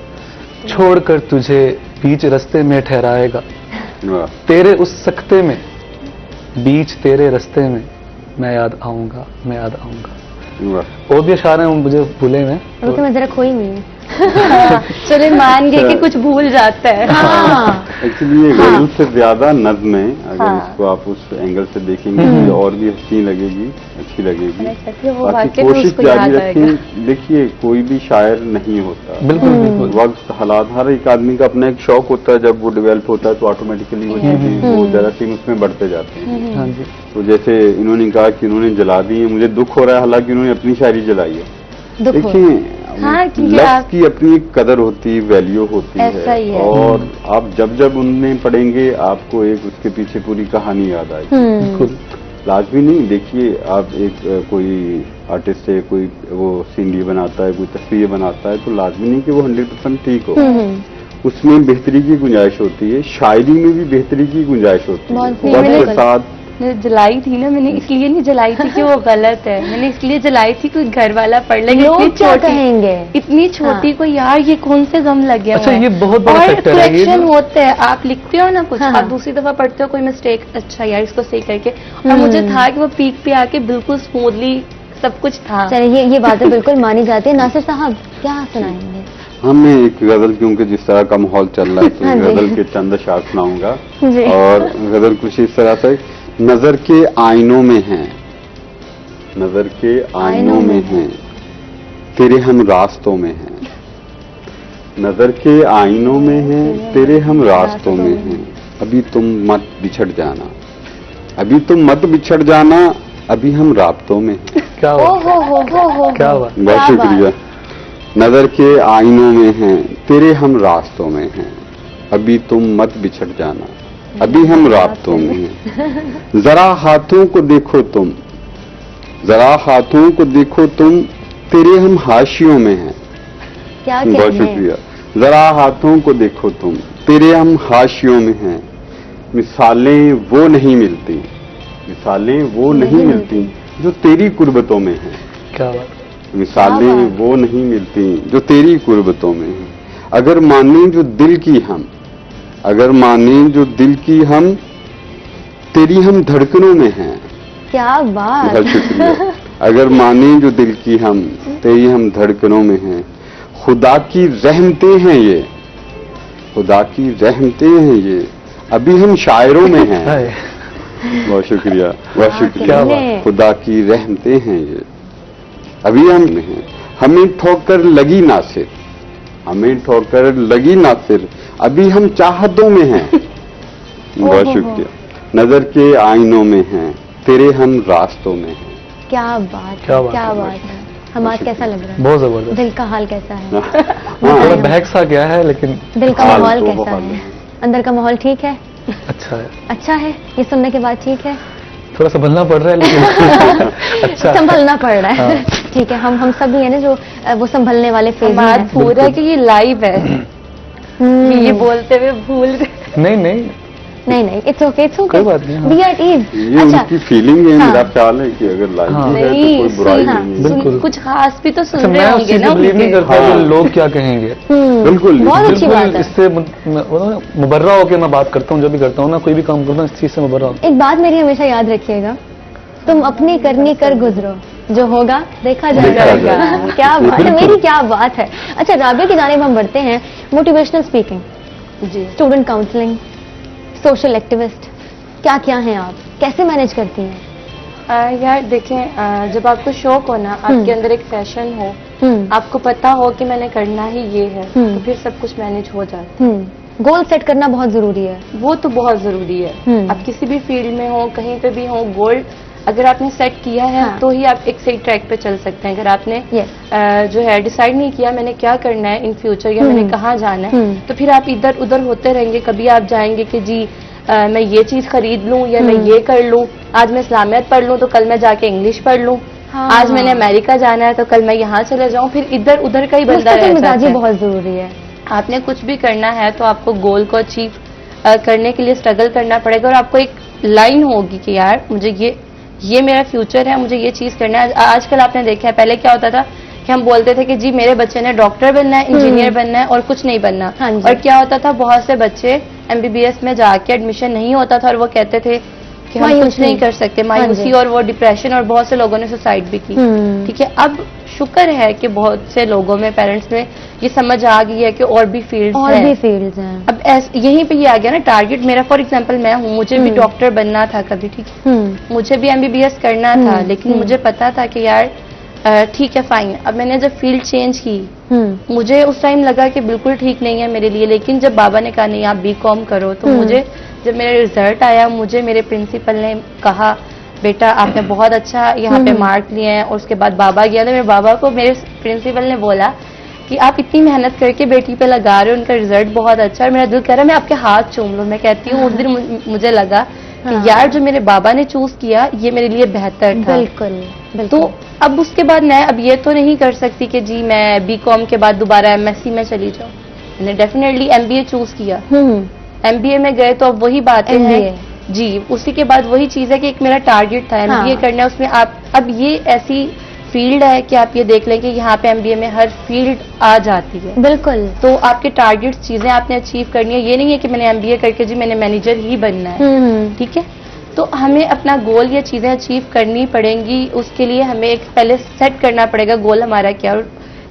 छोड़कर तुझे बीच रास्ते में ठहराएगा, वाह तेरे उस सकते में, बीच तेरे रास्ते में मैं याद आऊंगा, मैं याद आऊंगा। वाह और भी अशार हैं मुझे भूले में, रुके मैं जरा खोई हुई हूँ। चले मान गए कि कुछ भूल जाता है। हाँ एक्चुअली ये गजल से ज्यादा नज्म है। अगर हाँ। इसको आप उस एंगल से देखेंगे तो ये और भी हसीन लगेगी, अच्छी लगेगी। वो बाकी वाकई में कोशिश उसको जारी याद आएगा। रखें। देखिए कोई भी शायर नहीं होता, बिल्कुल बिल्कुल। वक्त हालात, हर एक आदमी का अपना एक शौक होता है। जब वो डेवलप होता है तो ऑटोमेटिकली वो चीजें वो जरासीम उसमें बढ़ते जाते हैं। हाँ जी, तो जैसे इन्होंने कहा कि इन्होंने जला दी है, मुझे दुख हो रहा है, हालांकि इन्होंने अपनी शायरी जलाई है। दुख हो देखिए हाँ, क्योंकि लफ्ज आप- की अपनी एक कदर होती, वैल्यू होती ऐसा ही है। और आप जब जब उनमें पढ़ेंगे आपको एक उसके पीछे पूरी कहानी याद आएगी। बिल्कुल। लाजमी नहीं, देखिए आप एक कोई आर्टिस्ट है, कोई वो सीनरी बनाता है, कोई तस्वीर बनाता है, तो लाजमी नहीं कि वो 100% ठीक हो। उसमें बेहतरी की गुंजाइश होती है, शायरी में भी बेहतरी की गुंजाइश होती है। बहुत वक्त मैंने- के साथ मैंने जलाई थी ना, मैंने इसलिए नहीं जलाई थी कि वो गलत है, मैंने इसलिए जलाई थी कोई घर वाला पढ़ लेगा। लोग इतनी क्या छोटी कहेंगे? इतनी छोटी हाँ। को यार ये कौन से गम लग गया अच्छा, हुआ है? ये बहुत बड़ा और फैक्टर है ये correction जो- होते हैं, आप लिखते हो ना कुछ, हाँ, आप हाँ। दूसरी दफा पढ़ते हो कोई मिस्टेक, अच्छा यार इसको सही करके, और मुझे था कि वो पीक पे आके बिल्कुल स्मूथली सब कुछ था। चलिए ये बातें बिल्कुल मानी जाती है। नासिर साहब क्या सुनाएंगे? हमने एक गजल, क्योंकि जिस तरह का माहौल चल रहा है तो हाँ जी। गजल के चंद अशार सुनाऊंगा। जी। और गजल कुछ इस तरह से, नजर के आईनों में हैं, नजर के आईनों में हैं, तेरे हम रास्तों में हैं। नजर के आईनों में हैं, तेरे हम रास्तों में हैं। अभी तुम मत बिछड़ जाना, अभी तुम मत बिछड़ जाना, अभी हम राब्तों में हैं। क्या ओ बात, हो क्या बात। बहुत क्या शुक्रिया। नजर के आईनों में हैं, तेरे हम रास्तों में हैं। अभी तुम मत बिछड़ जाना, अभी हम राब्तों में हैं। जरा हाथों को देखो तुम, जरा हाथों को देखो तुम, तेरे हम हाशियों में हैं। क्या बहुत कहने? शुक्रिया। जरा हाथों को देखो तुम, तेरे हम हाशियों में हैं। मिसालें वो नहीं मिलती, मिसालें वो नहीं मिलती जो तेरी कुर्बतों में हैं। क्या बात। मिसालें वो नहीं मिलती जो तेरी कुर्बतों में हैं। अगर माने जो दिल की हम, अगर माने जो दिल की हम, तेरी हम धड़कनों में हैं। क्या बात। बहुत शुक्रिया। अगर माने जो दिल की हम, तेरी हम धड़कनों में हैं। खुदा की रहमतें हैं ये, खुदा की रहमतें हैं ये, अभी हम शायरों में हैं। हाय, बहुत शुक्रिया, बहुत क्या शुक्रिया। कहने? खुदा की रहमतें हैं ये, अभी हम में हैं। हमें ठोकर लगी नासिर, हमें ठोकर लगी नासिर, अभी हम चाहतों में हैं। बहुत शुक्रिया। नजर के आईनों में हैं, तेरे हम रास्तों में हैं। क्या बात क्या है, बात क्या है, बात है। हमारा कैसा लग रहा है? बहुत जबरदस्त। दिल का हाल कैसा है? थोड़ा बहक सा गया है लेकिन दिल का हाल माहौल तो कैसा बहुत है? है। अंदर का माहौल ठीक है? अच्छा है। अच्छा है? ये सुनने के बाद ठीक है? थोड़ा संभलना पड़ रहा है लेकिन अच्छा है। संभलना पड़ रहा है। हाँ। ठीक है, हम सब भी है ना जो वो संभलने वाले फेज में हमारा हैं। पूरा कि ये लाइव है, हम्म, ये बोलते हुए भूल गए। नहीं नहीं, नहीं नहीं, इट्स ओके, इट्स ओके, कोई बात नहीं, हाँ। Be at ease. ये उनकी फीलिंग है। हाँ। मेरा ख्याल है कि अगर लाइव हाँ। भी है तो कोई बुराई हाँ, नहीं है। बिल्कुल। कुछ खास भी तो सुन अच्छा, रहे मैं उस होंगे चीज ना से बिलीव नहीं उनके। करता हाँ। कि लोग क्या कहेंगे। बिल्कुल। बहुत अच्छी बिल्कुल बात है। इससे मुबर्रा होकर मैं बात करता हूँ, जब भी करता हूँ ना, कोई भी काम करता हूँ, इस चीज से मुबर्रा होकर। एक बात मेरी हमेशा याद रखिएगा, तुम अपनी करनी कर गुजरो, जो होगा देखा देखा जाएगा। जाएगा। क्या बात है, बिल्कुल। मेरी क्या बात है। अच्छा, राबिया की जानिब हम बढ़ते हैं। मोटिवेशनल स्पीकिंग, जी, स्टूडेंट काउंसलिंग, सोशल एक्टिविस्ट, क्या क्या हैं आप, कैसे मैनेज करती हैं? यार देखें, जब आपको शौक हो ना, आपके अंदर एक पैशन हो, आपको पता हो कि मैंने करना ही ये है, तो फिर सब कुछ मैनेज हो जाता है। गोल सेट करना बहुत जरूरी है। वो तो बहुत जरूरी है। हम्म। आप किसी भी फील्ड में हो, कहीं पे भी हो, गोल अगर आपने सेट किया है हाँ। तो ही आप एक सही ट्रैक पे चल सकते हैं। अगर आपने जो है डिसाइड नहीं किया मैंने क्या करना है इन फ्यूचर या मैंने कहाँ जाना है, तो फिर आप इधर उधर होते रहेंगे। कभी आप जाएंगे कि जी मैं ये चीज खरीद लूं या मैं ये कर लूं, आज मैं इस्लामियत पढ़ लूं तो कल मैं जाके इंग्लिश पढ़ लूं, आज मैंने अमेरिका जाना है तो कल मैं यहाँ चले जाऊं, फिर इधर उधर का ही बंदा रहता है। बहुत जरूरी है। आपने कुछ भी करना है तो आपको गोल को अचीव करने के लिए स्ट्रगल करना पड़ेगा और आपको एक लाइन होगी कि यार मुझे ये मेरा फ्यूचर है, मुझे ये चीज करना है। आजकल आपने देखा है, पहले क्या होता था कि हम बोलते थे कि जी मेरे बच्चे ने डॉक्टर बनना है, इंजीनियर बनना है और कुछ नहीं बनना। और क्या होता था, बहुत से बच्चे MBBS में जाके एडमिशन नहीं होता था और वो कहते थे कि हम कुछ नहीं कर सकते, मायूसी और वो डिप्रेशन, और बहुत से लोगों ने सुसाइड भी की। ठीक है, अब शुक्र है कि बहुत से लोगों में, पेरेंट्स में ये समझ आ गई है कि और भी फील्ड्स हैं। अब यहीं पे ये आ गया ना टारगेट मेरा। फॉर एग्जांपल मैं हूँ, मुझे भी डॉक्टर बनना था कभी, ठीक है, मुझे भी MBBS करना था, लेकिन मुझे पता था कि यार ठीक है फाइन। अब मैंने जब फील्ड चेंज की, मुझे उस टाइम लगा कि बिल्कुल ठीक नहीं है मेरे लिए, लेकिन जब बाबा ने कहा नहीं आप BCom करो, तो मुझे जब मेरा रिजल्ट आया, मुझे मेरे प्रिंसिपल ने कहा बेटा आपने बहुत अच्छा यहाँ पे मार्क लिए हैं, और उसके बाद बाबा गया तो मेरे बाबा को मेरे प्रिंसिपल ने बोला कि आप इतनी मेहनत करके बेटी पे लगा रहे हो, उनका रिजल्ट बहुत अच्छा है, और मेरा दिल कह रहा है मैं आपके हाथ चूम लूं। मैं कहती हूँ उस दिन मुझे लगा कि यार जो मेरे बाबा ने चूज किया ये मेरे लिए बेहतर था। बिल्कुल। तो अब उसके बाद मैं अब ये तो नहीं कर सकती कि जी मैं BCom के बाद दोबारा MSc में चली जाऊँ। मैंने डेफिनेटली MBA चूज किया। MBA में गए तो अब वही बातें हैं जी, उसी के बाद वही चीज है कि एक मेरा टारगेट था MBA करना है। उसमें आप अब ये ऐसी फील्ड है कि आप ये देख लें कि यहाँ पे MBA में हर फील्ड आ जाती है। बिल्कुल। तो आपके टारगेट चीजें आपने अचीव करनी है। ये नहीं है कि मैंने MBA करके जी मैंने मैनेजर ही बनना है, ठीक है। तो हमें अपना गोल या चीजें अचीव करनी पड़ेंगी, उसके लिए हमें एक पहले सेट करना पड़ेगा गोल हमारा क्या, और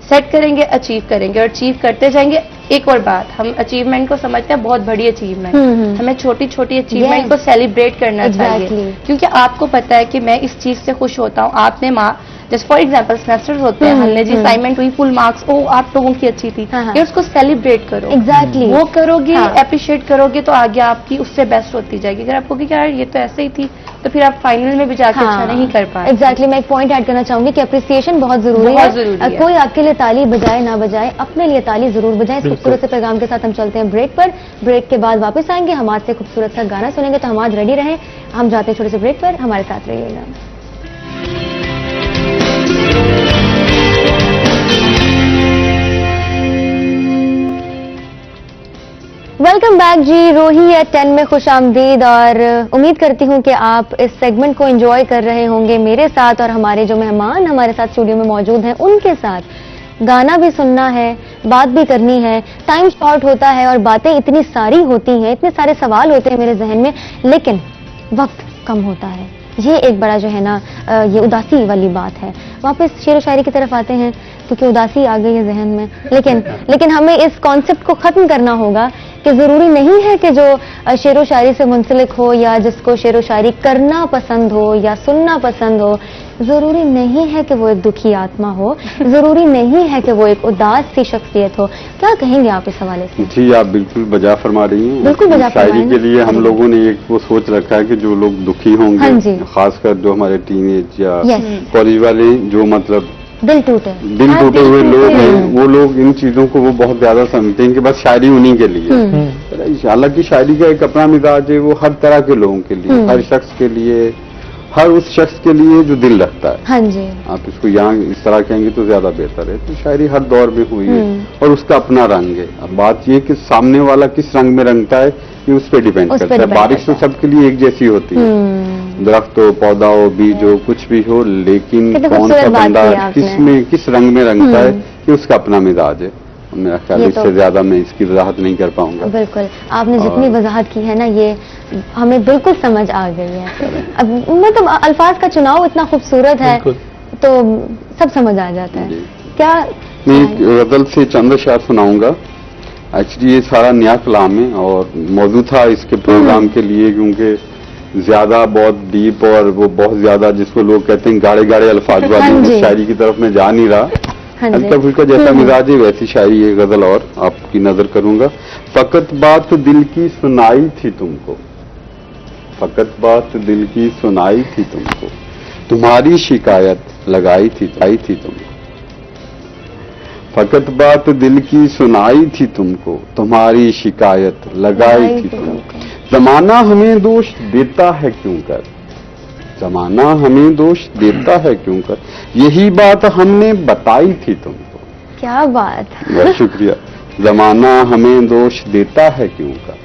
सेट करेंगे अचीव करेंगे और अचीव करते जाएंगे। एक और बात, हम अचीवमेंट को समझते हैं बहुत बड़ी अचीवमेंट, हमें छोटी छोटी अचीवमेंट को सेलिब्रेट करना चाहिए, क्योंकि आपको पता है कि मैं इस चीज से खुश होता हूँ। आपने जैसे फॉर एग्जांपल सेमेस्टर्स होते हैं, हमने जी असाइनमेंट हुई फुल मार्क्स, ओ आप लोगों की अच्छी थी, ये उसको सेलिब्रेट करो। एग्जैक्टली वो करोगे, अप्रिशिएट करोगे तो आगे आपकी उससे बेस्ट होती जाएगी। अगर आपको कि यार ये तो ऐसे ही थी, तो फिर आप फाइनल में भी जाके अच्छा नहीं कर पाए। एग्जैक्टली। मैं एक पॉइंट ऐड करना चाहूंगी कि अप्रिसिएशन बहुत जरूरी है। कोई आपके लिए ताली बजाए ना बजाए, अपने लिए ताली जरूर बजाए। इस खूबसूरत से पैगाम के साथ हम चलते हैं ब्रेक पर। ब्रेक के बाद वापस आएंगे, हम आज से खूबसूरत सा गाना सुनेंगे, तो हम आज रेडी रहें। हम जाते हैं छोटे से ब्रेक पर, हमारे साथ रहिएगा। वेलकम बैक जी, रोही एट 10 में खुश आमदीद। और उम्मीद करती हूँ कि आप इस सेगमेंट को एंजॉय कर रहे होंगे मेरे साथ, और हमारे जो मेहमान हमारे साथ स्टूडियो में मौजूद हैं उनके साथ। गाना भी सुनना है, बात भी करनी है, टाइम शॉर्ट होता है और बातें इतनी सारी होती हैं, इतने सारे सवाल होते हैं मेरे जहन में, लेकिन वक्त कम होता है। ये एक बड़ा जो है ना ये उदासी वाली बात है। वापस शेर व शायरी की तरफ आते हैं क्योंकि उदासी आ गई है जहन में, लेकिन हमें इस कॉन्सेप्ट को खत्म करना होगा कि जरूरी नहीं है कि जो शेर व शायरी से मुंसलिक हो या जिसको शेर व शायरी करना पसंद हो या सुनना पसंद हो, जरूरी नहीं है कि वो एक दुखी आत्मा हो, जरूरी नहीं है कि वो एक उदास सी शख्सियत हो। क्या कहेंगे आप इस हवाले से? जी आप बिल्कुल बजा फरमा रही हैं। बिल्कुल बजा फरमा रही हैं। शायरी के लिए हम लोगों ने एक वो सोच रखा है कि जो लोग दुखी होंगे, खासकर जो हमारे टीनेज या कॉलेज वाले, जो मतलब दिल टूटे हुए लोग हैं, वो लोग इन चीजों को वो बहुत ज्यादा समझते हैं कि बस शायरी उन्हीं के लिए। हालांकि शायरी का एक अपना मिजाज है, वो हर तरह के लोगों के लिए, हर शख्स के लिए, हर उस शख्स के लिए जो दिल रखता है। हाँ जी। आप इसको यहाँ इस तरह कहेंगे तो ज्यादा बेहतर है। तो शायरी हर दौर में हुई है और उसका अपना रंग है। अब बात ये कि सामने वाला किस रंग में रंगता है ये उस पर डिपेंड करता है। बारिश तो सबके लिए एक जैसी होती है, दरख्त हो, पौधा हो, बीज हो, कुछ भी हो, लेकिन कौन सा बंदा किस रंग में रंगता है ये उसका अपना मिजाज है। मेरा ख्याल इससे ज्यादा मैं इसकी वजाहत नहीं कर पाऊंगा। बिल्कुल, आपने जितनी वजाहत की है ना, ये हमें बिल्कुल समझ आ गई है। अब मतलब अल्फाज का चुनाव इतना खूबसूरत है तो सब समझ आ जाता है। क्या मैं गजल से चंद अशआर सुनाऊंगा। एक्चुअली ये सारा नया कलाम है और मौजूद था इसके प्रोग्राम के लिए, क्योंकि ज्यादा बहुत डीप और वो बहुत ज्यादा जिसको लोग कहते हैं गाढ़े गाढ़े अल्फाज वाली शायरी की तरफ मैं जा नहीं रहा। हल्का फुल्का जैसा मिजाज है वैसी शायरी है गजल और आपकी नजर करूंगा। फकत बात दिल की सुनाई थी तुमको, फकत बात दिल की सुनाई थी तुमको, तुम्हारी शिकायत लगाई थी तुमको, फकत बात दिल की सुनाई थी तुमको, तुम्हारी शिकायत लगाई थी तुमको। जमाना हमें दोष देता है क्यों कर, जमाना हमें दोष देता है क्यों कर, यही बात हमने बताई थी तुमको। क्या बात। बहुत शुक्रिया। जमाना हमें दोष देता है क्यों कर,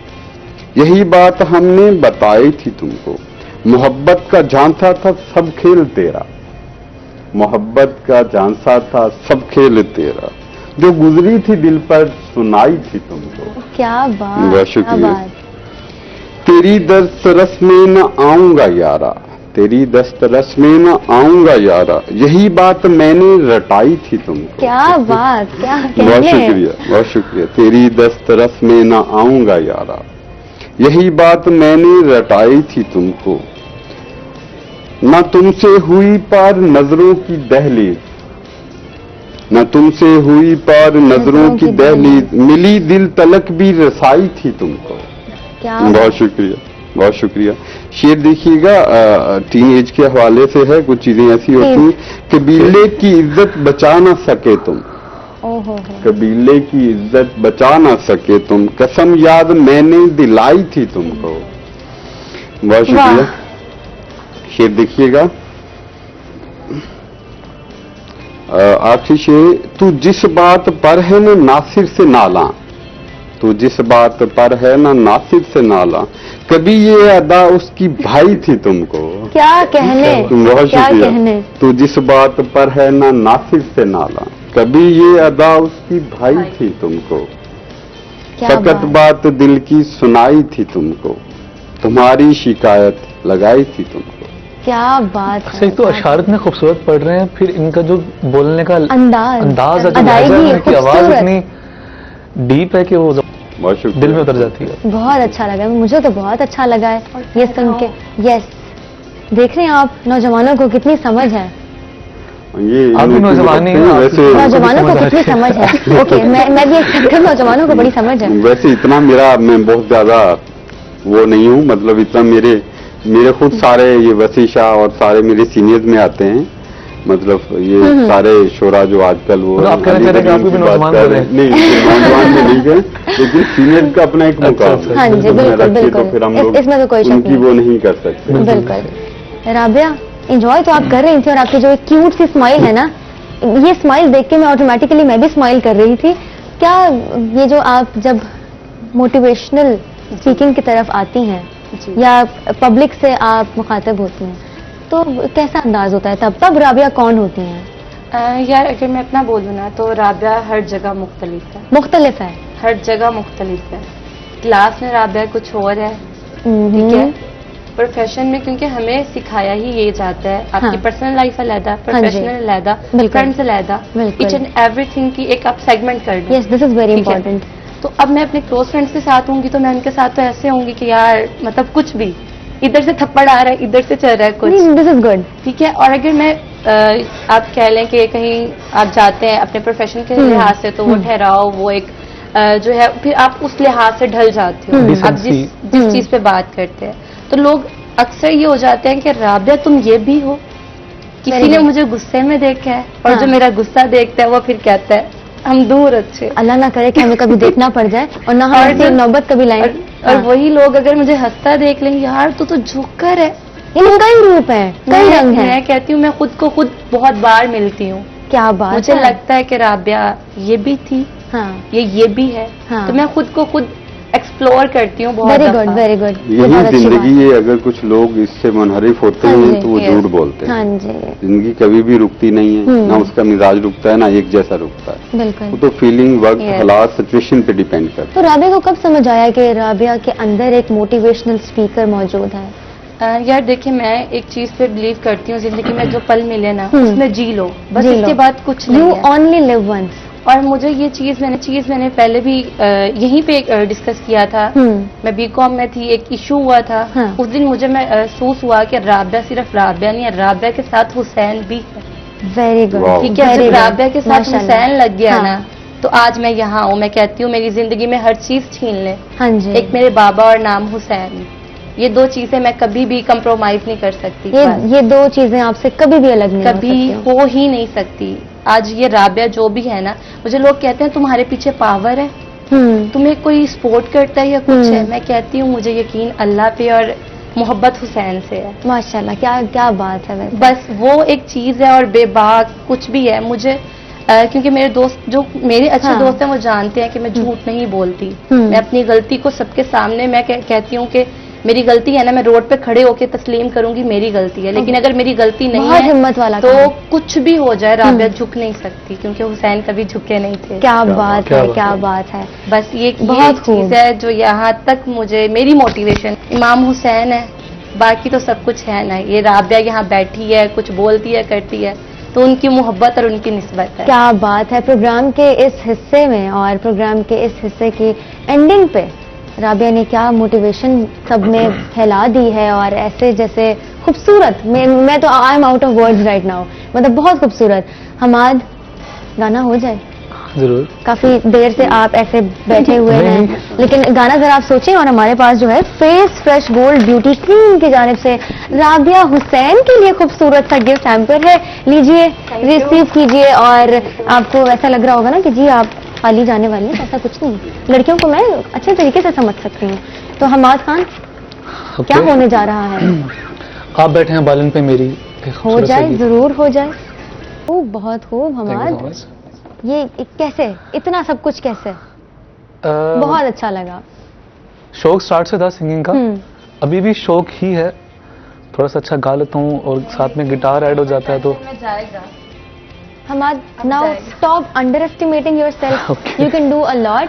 यही बात हमने बताई थी तुमको। मोहब्बत का झांसा था सब खेल तेरा, मोहब्बत का झांसा था सब खेल तेरा, जो गुजरी थी दिल पर सुनाई थी तुमको। क्या बात। बहुत शुक्रिया। तेरी दस्त रस में न आऊंगा यारा, तेरी दस्त रस में न आऊंगा यारा, यही बात मैंने रटाई थी तुमको। क्या बात, क्या कहने। बहुत शुक्रिया, बहुत शुक्रिया। तेरी दस्त रस में न आऊंगा यारा, यही बात मैंने रटाई थी तुमको। न तुमसे हुई पार नजरों की दहलीज, न तुमसे हुई पार नजरों की दहलीज, मिली दिल तलक भी रसाई थी तुमको। क्या। बहुत शुक्रिया, बहुत शुक्रिया। शेर देखिएगा, टीन एज के हवाले से है। कुछ चीजें ऐसी होती हैं, कबीले की इज्जत बचा ना सके तुम, कबीले की इज्जत बचा ना सके तुम, कसम याद मैंने दिलाई थी तुमको। बहुत शुक्रिया। शेर देखिएगा, आखिरी शेर, तू जिस बात पर है ना नासिर से नाला, तू जिस बात पर है ना नासिर से नाला, कभी ये अदा उसकी भाई थी तुमको। क्या कहने। बहुत क्या शुक्रिया। कहने। तू जिस बात पर है ना नासिर से नाला, कभी ये अदा उसकी भाई थी तुमको। फकत बात दिल की सुनाई थी तुमको, तुम्हारी शिकायत लगाई थी तुमको। क्या बात है। एक तो अशार इतने खूबसूरत पढ़ रहे हैं, फिर इनका जो बोलने का अंदाज अदायगी, की आवाज इतनी डीप है कि वो दिल में उतर जाती है। बहुत अच्छा लगा, मुझे तो बहुत अच्छा लगा है ये सुन के। यस, देख रहे हैं आप नौजवानों को कितनी समझ है। ये आप भी नौजवानी हैं, वैसे नौजवानों को कितनी समझ है। ओके, मैं भी एक्सेप्ट कर, नौजवानों को बड़ी समझ है। वैसे इतना मेरा, मैं बहुत ज्यादा वो नहीं हूँ, मतलब इतना मेरे खुद सारे ये वसीशा और सारे मेरे सीनियर्स में आते हैं, मतलब ये सारे शोरा जो आजकल वो आप कहना चाह रहे हैं कि आप भी नौजवान कर रहे हैं। नहीं, नौजवान में नहीं है, लेकिन सीनियर का अपना एक मुकाम है। हाँ जी, बिल्कुल बिल्कुल, तो फिर हम लोग इसमें तो कोई शक उनकी नहीं। वो नहीं कर सकते। बिल्कुल। राबिया, एंजॉय तो आप कर रही थी, और आपकी जो क्यूट सी स्माइल है ना, ये स्माइल देख के मैं ऑटोमेटिकली मैं भी स्माइल कर रही थी। क्या ये जो आप जब मोटिवेशनल स्पीकिंग की तरफ आती हैं या पब्लिक से आप मुखातब होती हैं, तो कैसा अंदाज होता है तब राबिया कौन होती हैं? यार अगर मैं अपना बोलूँ ना, तो राबिया हर जगह मुख्तलिफ है। मुख्तलिफ है, हर जगह मुख्तलिफ है। क्लास में राबिया कुछ और है, ठीक है, प्रोफेशन में क्योंकि हमें सिखाया ही ये जाता है, आपकी पर्सनल लाइफ अलहदा, प्रोफेशनल अलहदा, फ्रेंड्स अलहदा, ईच एंड एवरीथिंग की एक आप सेगमेंट कर दो। Yes, this is very important. तो अब मैं अपने क्लोज फ्रेंड्स के साथ होंगी तो मैं उनके साथ तो ऐसे होंगी कि यार मतलब कुछ भी, इधर से थप्पड़ आ रहा है, इधर से चल रहा है कुछ, दिस इज गुड, ठीक है। और अगर मैं आप कह लें कि कहीं आप जाते हैं अपने प्रोफेशन के लिहाज से, तो वो ठहराओ, वो एक जो है, फिर आप उस लिहाज से ढल जाते हो। आप जिस चीज पे बात करते हैं, तो लोग अक्सर ये हो जाते हैं कि राबिया तुम ये भी हो। किसी ने मुझे गुस्से में देखा है, और जो मेरा गुस्सा देखता है वो फिर कहता है हम दूर अच्छे। अल्लाह ना करे कि हमें कभी देखना पड़ जाए और ना हम नौबत कभी लाएं। और वही लोग अगर मुझे हंसता देख लें, यार तू तो जोकर है। ये कई रूप है, कई रंग है। मैं कहती हूँ, मैं खुद को खुद बहुत बार मिलती हूँ। क्या बात। मुझे लगता है कि राबिया ये भी थी, ये भी है। तो मैं खुद को खुद एक्सप्लोर करती हूँ बहुत। Very good, very good. यही जिंदगी है। अगर कुछ लोग इससे मुनहरिफ होते हैं तो वो झूठ बोलते हैं। हाँ जी। जिंदगी कभी भी रुकती नहीं है, ना उसका मिजाज रुकता है, ना एक जैसा रुकता है। बिल्कुल। वो तो फीलिंग, वक्त, हालात, सिचुएशन पे डिपेंड करता है। तो राबिया को कब समझ आया कि राबिया के अंदर एक मोटिवेशनल स्पीकर मौजूद है? यार देखिए, मैं एक चीज पे बिलीव करती हूँ, जिंदगी में जो पल मिले ना उसमें जी लो, बस इसके बाद कुछ नहीं है। You only live once। और मुझे ये चीज मैंने पहले भी यहीं पे डिस्कस किया था। मैं बीकॉम में थी, एक इशू हुआ था। उस दिन मुझे महसूस हुआ कि राबिया सिर्फ राबिया नहीं है, राबिया के साथ हुसैन भी है। वेरी गुड, ठीक है। जब राबिया के साथ हुसैन लग गया ना, तो आज मैं यहाँ हूँ। मैं कहती हूँ मेरी जिंदगी में हर चीज छीन ले। हाँ जी। एक मेरे बाबा और नाम हुसैन, ये दो चीजें मैं कभी भी कंप्रोमाइज नहीं कर सकती। ये दो चीजें आपसे कभी भी अलग नहीं कभी हो ही नहीं सकती। आज ये राबिया जो भी है ना, मुझे लोग कहते हैं तुम्हारे पीछे पावर है, तुम्हें कोई सपोर्ट करता है या कुछ है। मैं कहती हूँ मुझे यकीन अल्लाह पे और मोहब्बत हुसैन से है। माशाल्लाह, क्या क्या बात है वैसे। बस वो एक चीज है और बेबाक कुछ भी है। मुझे क्योंकि मेरे दोस्त जो मेरे अच्छे दोस्त हैं वो जानते हैं कि मैं झूठ नहीं बोलती। मैं अपनी गलती को सबके सामने मैं कहती हूँ कि मेरी गलती है ना, मैं रोड पे खड़े होकर तस्लीम करूंगी मेरी गलती है, लेकिन अगर मेरी गलती नहीं है हिम्मत वाला तो कुछ भी हो जाए राबिया झुक नहीं सकती, क्योंकि हुसैन कभी झुके नहीं थे। क्या बात है, क्या बात है। बस ये बहुत चीज है जो यहाँ तक मुझे मेरी मोटिवेशन इमाम हुसैन है, बाकी तो सब कुछ है ना। ये राबिया यहाँ बैठी है, कुछ बोलती है करती है, तो उनकी मोहब्बत और उनकी निस्बत है। क्या बात है। प्रोग्राम के इस हिस्से में और प्रोग्राम के इस हिस्से की एंडिंग पे राबिया ने क्या मोटिवेशन सब में फैला दी है, और ऐसे जैसे खूबसूरत, मैं तो I am out of words right now, मतलब बहुत खूबसूरत। हमाद, गाना हो जाए? जरूर। काफी देर से आप ऐसे बैठे हुए हैं, लेकिन गाना जरा आप सोचें। और हमारे पास जो है face fresh gold beauty cream की जानिब से राबिया हुसैन के लिए खूबसूरत सा गिफ्ट हैम्पर है, लीजिए, रिसीव कीजिए। और आपको ऐसा लग रहा होगा ना कि जी आप खाली जाने वाली हैं, ऐसा कुछ नहीं। लड़कियों को मैं अच्छे तरीके से समझ सकती हूँ। तो हमाद खान, क्या होने जा रहा है? आप बैठे हैं बालन पे मेरी, हो जाए, जरूर हो जाए। खूब, बहुत खूब हमाद। ये कैसे, इतना सब कुछ कैसे? बहुत अच्छा लगा। शौक स्टार्ट से था सिंगिंग का, अभी भी शौक ही है। थोड़ा सा अच्छा गा लेता हूँ और साथ में गिटार ऐड हो जाता है तो Hamad, now stop underestimating yourself, you can do a lot.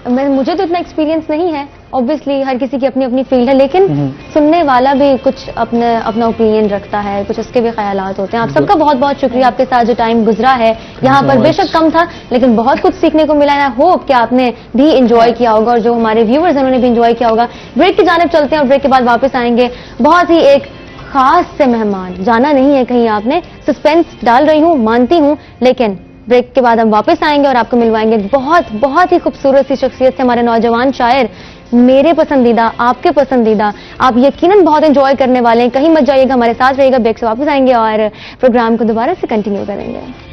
मुझे तो इतना एक्सपीरियंस नहीं है, ऑब्वियसली हर किसी की अपनी अपनी फील्ड है, लेकिन सुनने वाला भी कुछ अपना ओपिनियन रखता है, कुछ उसके भी ख्यालात होते हैं। आप सबका बहुत बहुत शुक्रिया, आपके साथ जो टाइम गुजरा है यहाँ पर बेशक कम था, लेकिन बहुत कुछ सीखने को मिला है। होप कि आपने भी इंजॉय किया होगा और जो हमारे व्यूअर्स हैं उन्होंने भी इंजॉय किया होगा। ब्रेक की जानिब चलते हैं और ब्रेक के बाद वापस आएंगे। बहुत ही एक खास से मेहमान, जाना नहीं है कहीं आपने, सस्पेंस डाल रही हूँ मानती हूँ, लेकिन ब्रेक के बाद हम वापस आएंगे और आपको मिलवाएंगे बहुत ही खूबसूरत सी शख्सियत से हमारे नौजवान शायर, मेरे पसंदीदा, आपके पसंदीदा, आप यकीनन बहुत एंजॉय करने वाले हैं। कहीं मत जाइएगा, हमारे साथ रहिएगा। ब्रेक से वापस आएंगे और प्रोग्राम को दोबारा से कंटिन्यू करेंगे।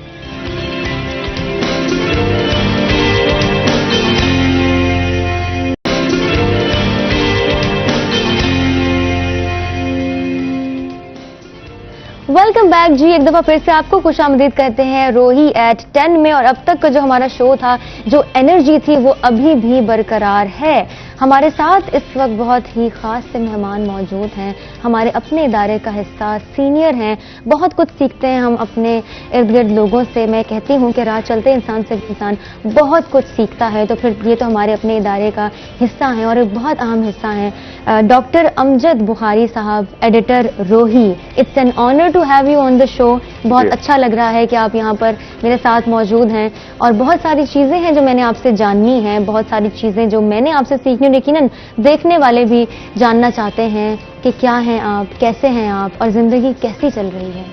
वेलकम बैक जी, एक दफा फिर से आपको खुशामदीद कहते हैं रोही एट 10 में। और अब तक का जो हमारा शो था, जो एनर्जी थी, वो अभी भी बरकरार है। हमारे साथ इस वक्त बहुत ही खास से मेहमान मौजूद हैं, हमारे अपने इदारे का हिस्सा, सीनियर हैं, बहुत कुछ सीखते हैं हम अपने इर्द गिर्द लोगों से। मैं कहती हूँ कि राह चलते इंसान से इंसान बहुत कुछ सीखता है, तो फिर ये तो हमारे अपने इदारे का हिस्सा है और एक बहुत अहम हिस्सा है। Doctor Amjad Bukhari sahab, editor Rohi, it's an honour to have you on the show. बहुत अच्छा लग रहा है कि आप यहाँ पर मेरे साथ मौजूद हैं और बहुत सारी चीज़ें हैं जो मैंने आपसे जाननी है, बहुत सारी चीज़ें जो मैंने आपसे सीखनी, यकीनन देखने वाले भी जानना चाहते हैं कि क्या हैं आप, कैसे हैं आप और ज़िंदगी कैसी चल रही है।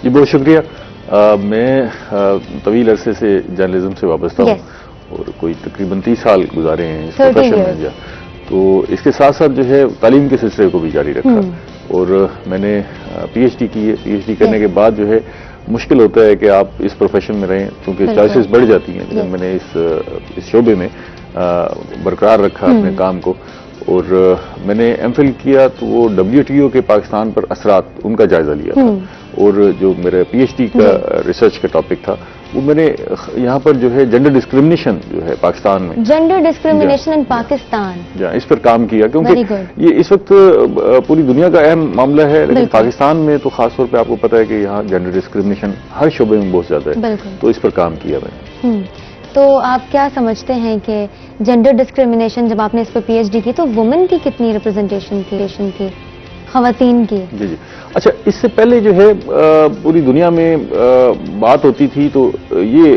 जी बहुत शुक्रिया। मैं तवील अरसे से जर्नलिज्म से वाबस्ता हूँ और कोई तकरीबन 30 साल गुजारे हैं इस प्रोफेशन में। तो इसके साथ साथ जो है तालीम के सिलसिले को भी जारी रखा और मैंने पीएचडी की है। पीएचडी करने के बाद जो है मुश्किल होता है कि आप इस प्रोफेशन में रहें, क्योंकि चॉइसेस बढ़ जाती हैं। लेकिन मैंने इस शोबे में बरकरार रखा अपने काम को और मैंने एमफिल किया तो वो WTO के पाकिस्तान पर असरात, उनका जायजा लिया था। और जो मेरा पीएचडी का रिसर्च का टॉपिक था वो मैंने यहाँ पर जो है जेंडर डिस्क्रिमिनेशन जो है पाकिस्तान में, जेंडर डिस्क्रिमिनेशन इन पाकिस्तान, इस पर काम किया, क्योंकि ये इस वक्त पूरी दुनिया का अहम मामला है, लेकिन पाकिस्तान में तो खासतौर पे आपको पता है कि यहाँ जेंडर डिस्क्रिमिनेशन हर शोबे में बहुत ज्यादा है, तो इस पर काम किया मैंने। तो आप क्या समझते हैं कि जेंडर डिस्क्रिमिनेशन, जब आपने इस पर पीएचडी की तो वुमेन की कितनी रिप्रेजेंटेशन थी, खवातीन की? जी जी। अच्छा, इससे पहले जो है पूरी दुनिया में बात होती थी तो ये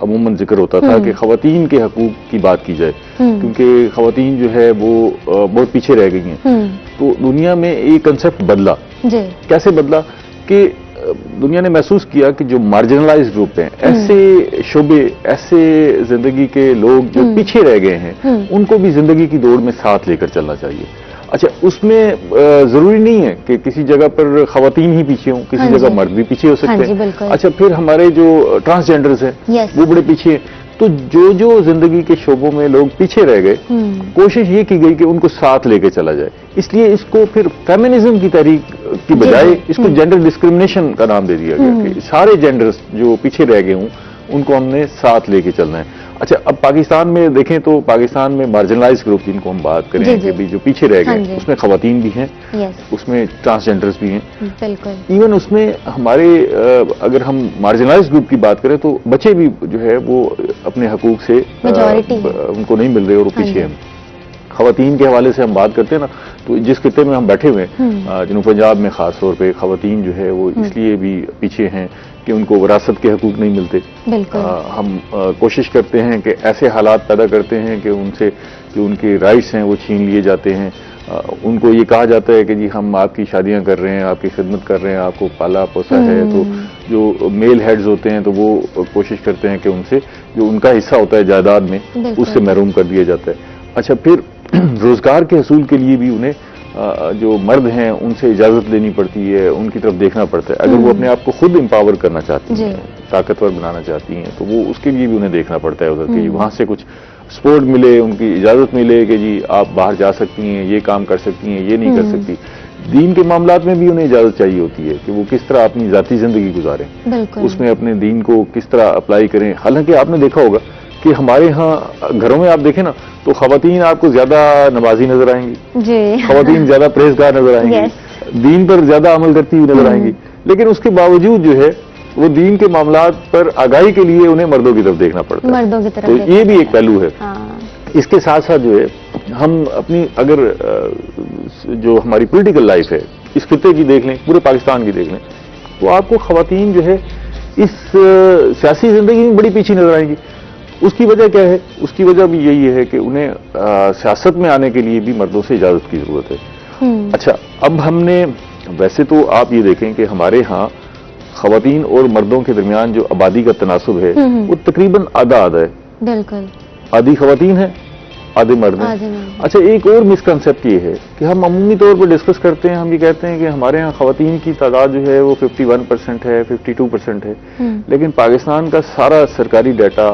अमूमन जिक्र होता था कि खवातीन के हकूक की बात की जाए, क्योंकि खवातीन जो है वो बहुत पीछे रह गई हैं। तो दुनिया में ये कंसेप्ट बदला। कैसे बदला कि दुनिया ने महसूस किया कि जो मार्जिनलाइज्ड ग्रुप हैं, ऐसे शोबे, ऐसे जिंदगी के लोग जो पीछे रह गए हैं, उनको भी जिंदगी की दौड़ में साथ लेकर चलना चाहिए। अच्छा, उसमें जरूरी नहीं है कि किसी जगह पर खवातीन ही पीछे हों, किसी जगह मर्द भी पीछे हो सकते हैं। अच्छा, फिर हमारे जो ट्रांसजेंडर्स हैं वो बड़े पीछे हैं। तो जो जो जिंदगी के शोबों में लोग पीछे रह गए, कोशिश ये की गई कि उनको साथ लेके चला जाए। इसलिए इसको फिर फेमिनिज्म की तहरीक की बजाय इसको जेंडर डिस्क्रिमिनेशन का नाम दे दिया गया कि सारे जेंडर्स जो पीछे रह गए हों उनको हमने साथ लेके चलना है। अच्छा, अब पाकिस्तान में देखें तो पाकिस्तान में मार्जिनलाइज ग्रुप जिनको हम बात करें कि भी जो पीछे रह गए, उसमें खवातीन भी हैं, उसमें ट्रांसजेंडर्स भी हैं, बिल्कुल। इवन उसमें हमारे अगर हम मार्जिनलाइज ग्रुप की बात करें तो बच्चे भी जो है वो अपने हकूक से उनको नहीं मिल रहे और वो पीछे हैं। खवातीन के हवाले से हम बात करते हैं ना, तो जिस खिते में हम बैठे हुए हैं जनूब पंजाब में खास तौर पे खवातीन जो है वो इसलिए भी पीछे हैं कि उनको विरासत के हकूक नहीं मिलते। हम कोशिश करते हैं कि ऐसे हालात पैदा करते हैं कि उनसे जो उनके राइट्स हैं वो छीन लिए जाते हैं। उनको ये कहा जाता है कि जी हम आपकी शादियां कर रहे हैं, आपकी खिदमत कर रहे हैं, आपको पाला पोसा है। तो जो मेल हेड्स होते हैं तो वो कोशिश करते हैं कि उनसे जो उनका हिस्सा होता है जायदाद में उससे महरूम कर दिया जाता है। अच्छा, फिर रोजगार के हसूल के लिए भी उन्हें जो मर्द हैं उनसे इजाजत लेनी पड़ती है, उनकी तरफ देखना पड़ता है। अगर वो अपने आप को खुद एम्पावर करना चाहती हैं, ताकतवर बनाना चाहती हैं, तो वो उसके लिए भी उन्हें देखना पड़ता है उधर के, वहां से कुछ सपोर्ट मिले, उनकी इजाजत मिले कि जी आप बाहर जा सकती हैं, ये काम कर सकती हैं, ये नहीं कर सकती। दीन के मामलात में भी उन्हें इजाजत चाहिए होती है कि वो किस तरह अपनी जाती जिंदगी गुजारें, उसमें अपने दीन को किस तरह अप्लाई करें। हालांकि आपने देखा होगा कि हमारे यहाँ घरों में आप देखें ना तो खवातीन आपको ज्यादा नमाजी नजर आएंगी, खवातीन ज्यादा परहेजगार नजर आएंगी, दीन पर ज्यादा अमल करती हुई नजर आएंगी। लेकिन उसके बावजूद जो है वो दीन के मामलात पर आगाही के लिए उन्हें मर्दों की तरफ देखना पड़ता है, मर्दों की तरफ। तो ये भी एक पहलू है। इसके साथ साथ जो है हम अपनी अगर जो हमारी पॉलिटिकल लाइफ है इस खिते की देख लें, पूरे पाकिस्तान की देख लें, तो आपको खवातीन जो है इस सियासी जिंदगी में बड़ी पीछे नजर आएंगी। उसकी वजह क्या है? उसकी वजह भी यही है कि उन्हें सियासत में आने के लिए भी मर्दों से इजाजत की जरूरत है। अच्छा, अब हमने वैसे तो आप ये देखें कि हमारे यहाँ खवातीन और मर्दों के दरमियान जो आबादी का तनासुब है वो तकरीबन आधा आधा है। बिल्कुल, आधी खवातीन है, आधे मर्द हैं। अच्छा, एक और मिसकंसेप्ट ये है कि हम अमूमी तौर पर डिस्कस करते हैं, हम ये कहते हैं कि हमारे यहाँ खवातीन की तादाद जो है वो 51% है, 52% है। लेकिन पाकिस्तान का सारा सरकारी डाटा,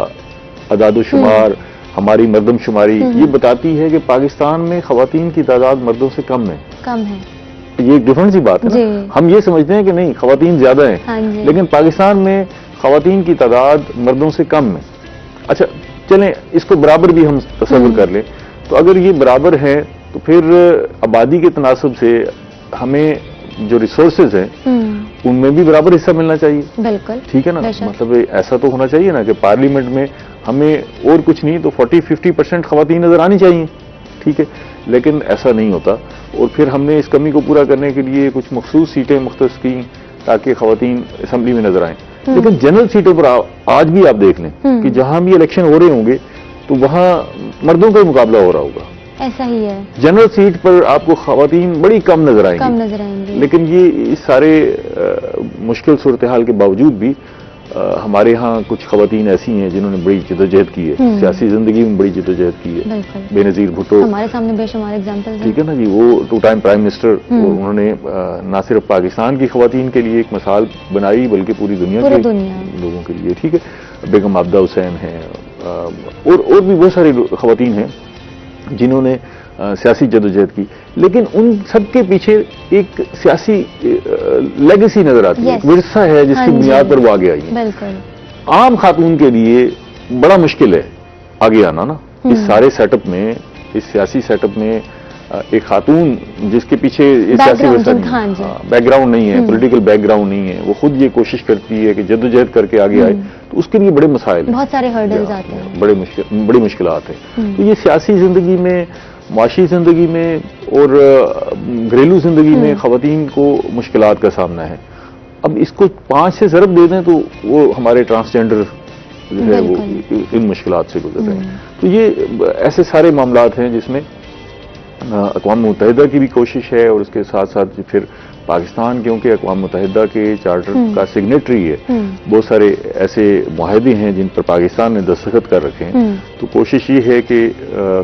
अदादुशुमार, हमारी मर्दमशुमारी ये बताती है कि पाकिस्तान में खवातीन की तादाद मर्दों से कम है। ये एक डिफरेंट सी बात है ना। हम ये समझते हैं कि नहीं खवातीन ज्यादा हैं, लेकिन पाकिस्तान में खवातीन की तादाद मर्दों से कम है। अच्छा, चलें इसको बराबर भी हम तसव्वुर कर लें, तो अगर ये बराबर है तो फिर आबादी के तनासब से हमें जो रिसोर्सेज हैं उनमें भी बराबर हिस्सा मिलना चाहिए। बिल्कुल, ठीक है ना। मतलब ऐसा तो होना चाहिए ना कि पार्लियामेंट में हमें और कुछ नहीं तो 40-50% खवातीन नजर आनी चाहिए, ठीक है। लेकिन ऐसा नहीं होता, और फिर हमने इस कमी को पूरा करने के लिए कुछ मखसूस सीटें मुख्तस की ताकि खवातीन असम्बली में नजर आएं। लेकिन जनरल सीटों पर आज भी आप देख लें कि जहां भी इलेक्शन हो रहे होंगे तो वहां मर्दों का ही मुकाबला हो रहा होगा। ऐसा ही है। जनरल सीट पर आपको खवातीन बड़ी कम नजर आएंगी। लेकिन ये इस सारे मुश्किल सूरत हाल के बावजूद भी हमारे यहाँ कुछ खवातीन ऐसी हैं जिन्होंने बड़ी जद्दोजहद की है, सियासी जिंदगी में बड़ी जद्दोजहद की है। बेनजीर भुट्टो हमारे सामने बेशुमार एग्जाम्पल, ठीक है ना जी। वो 2 टाइम प्राइम मिनिस्टर, उन्होंने न सिर्फ पाकिस्तान की खवातीन के लिए एक मिसाल बनाई बल्कि पूरी दुनिया के लोगों के लिए, ठीक है। बेगम आबदा हुसैन है और भी बहुत सारी खवातीन हैं जिन्होंने सियासी जदोजहद की। लेकिन उन सबके पीछे एक सियासी लेगेसी नजर आती है, विरसा है जिसकी बुनियाद पर वो आगे आई है। आम खातून के लिए बड़ा मुश्किल है आगे आना ना इस सारे सेटअप में, इस सियासी सेटअप में। एक खातून जिसके पीछे सियासी बैकग्राउंड नहीं है, पॉलिटिकल बैकग्राउंड नहीं है, वो खुद ये कोशिश करती है कि जद्दोजहद करके आगे आए, तो उसके लिए बड़े मसाइल, बहुत सारे हर्डल्स आते हैं, बड़ी मुश्किलात है। तो ये सियासी जिंदगी में, माशी जिंदगी में और घरेलू जिंदगी में खवातीन को मुश्किलात का सामना है। अब इसको 5 से ज़रब दे दें तो वो हमारे ट्रांसजेंडर जो है वो इन मुश्किलात से गुजर रहे हैं। तो ये ऐसे सारे मामलात हैं जिसमें अक़वाम मुत्तहिदा की भी कोशिश है और उसके साथ साथ फिर पाकिस्तान, क्योंकि अक़वाम मुत्तहिदा के चार्टर का सिग्नेटरी है, बहुत सारे ऐसे मुआहदे हैं जिन पर पाकिस्तान ने दस्तखत कर रखे हैं। तो कोशिश ये है कि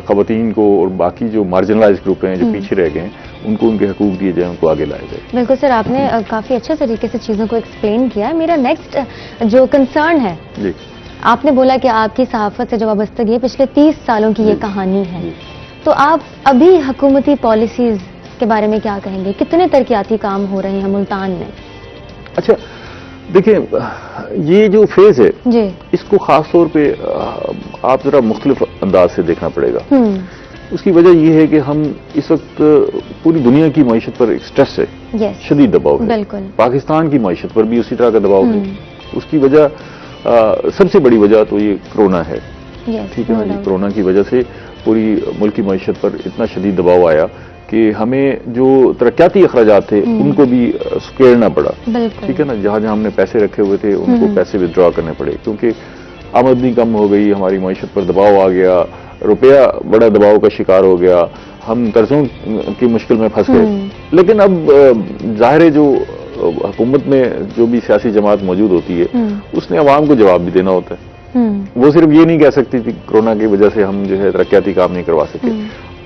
ख़वातीन को और बाकी जो मार्जिनलाइज ग्रुप हैं, जो पीछे रह गए हैं, उनको उनके हकूक दिए जाए, उनको आगे लाया जाए। बिल्कुल सर, आपने काफ़ी अच्छे तरीके से चीज़ों को एक्सप्लेन किया है। मेरा नेक्स्ट जो कंसर्न है, जी, आपने बोला कि आपकी सहाफ़त से जो वाबस्तगी है पिछले 30 सालों की ये कहानी है, तो आप अभी हुकूमती पॉलिसीज़ के बारे में क्या कहेंगे? कितने तरक्याती काम हो रहे हैं मुल्तान में? अच्छा देखिए, ये जो फेज है जी, इसको खास तौर पे आप जरा मुख्तलिफ अंदाज से देखना पड़ेगा। उसकी वजह यह है कि हम इस वक्त पूरी दुनिया की मईशत पर एक स्ट्रेस है, शदीद दबाव है। बिल्कुल। पाकिस्तान की मईशत पर भी उसी तरह का दबाव है। उसकी वजह सबसे बड़ी वजह तो ये कोरोना है, ठीक है ना जी। कोरोना की वजह से पूरी मुल्क की मईशत पर इतना शदीद दबाव आया कि हमें जो तरक्याती अखराजात थे उनको भी सुकेड़ना पड़ा, ठीक है ना। जहां जहां हमने पैसे रखे हुए थे उनको पैसे विथड्रॉ करने पड़े, क्योंकि आमदनी कम हो गई, हमारी मईशत पर दबाव आ गया, रुपया बड़ा दबाव का शिकार हो गया, हम कर्जों की मुश्किल में फंस गए। लेकिन अब जाहिर है जो हुकूमत में जो भी सियासी जमात मौजूद होती है उसने अवाम को जवाब भी देना होता है। वो सिर्फ ये नहीं कह सकती थी कोरोना की वजह से हम जो है तरक्याती काम नहीं करवा सके।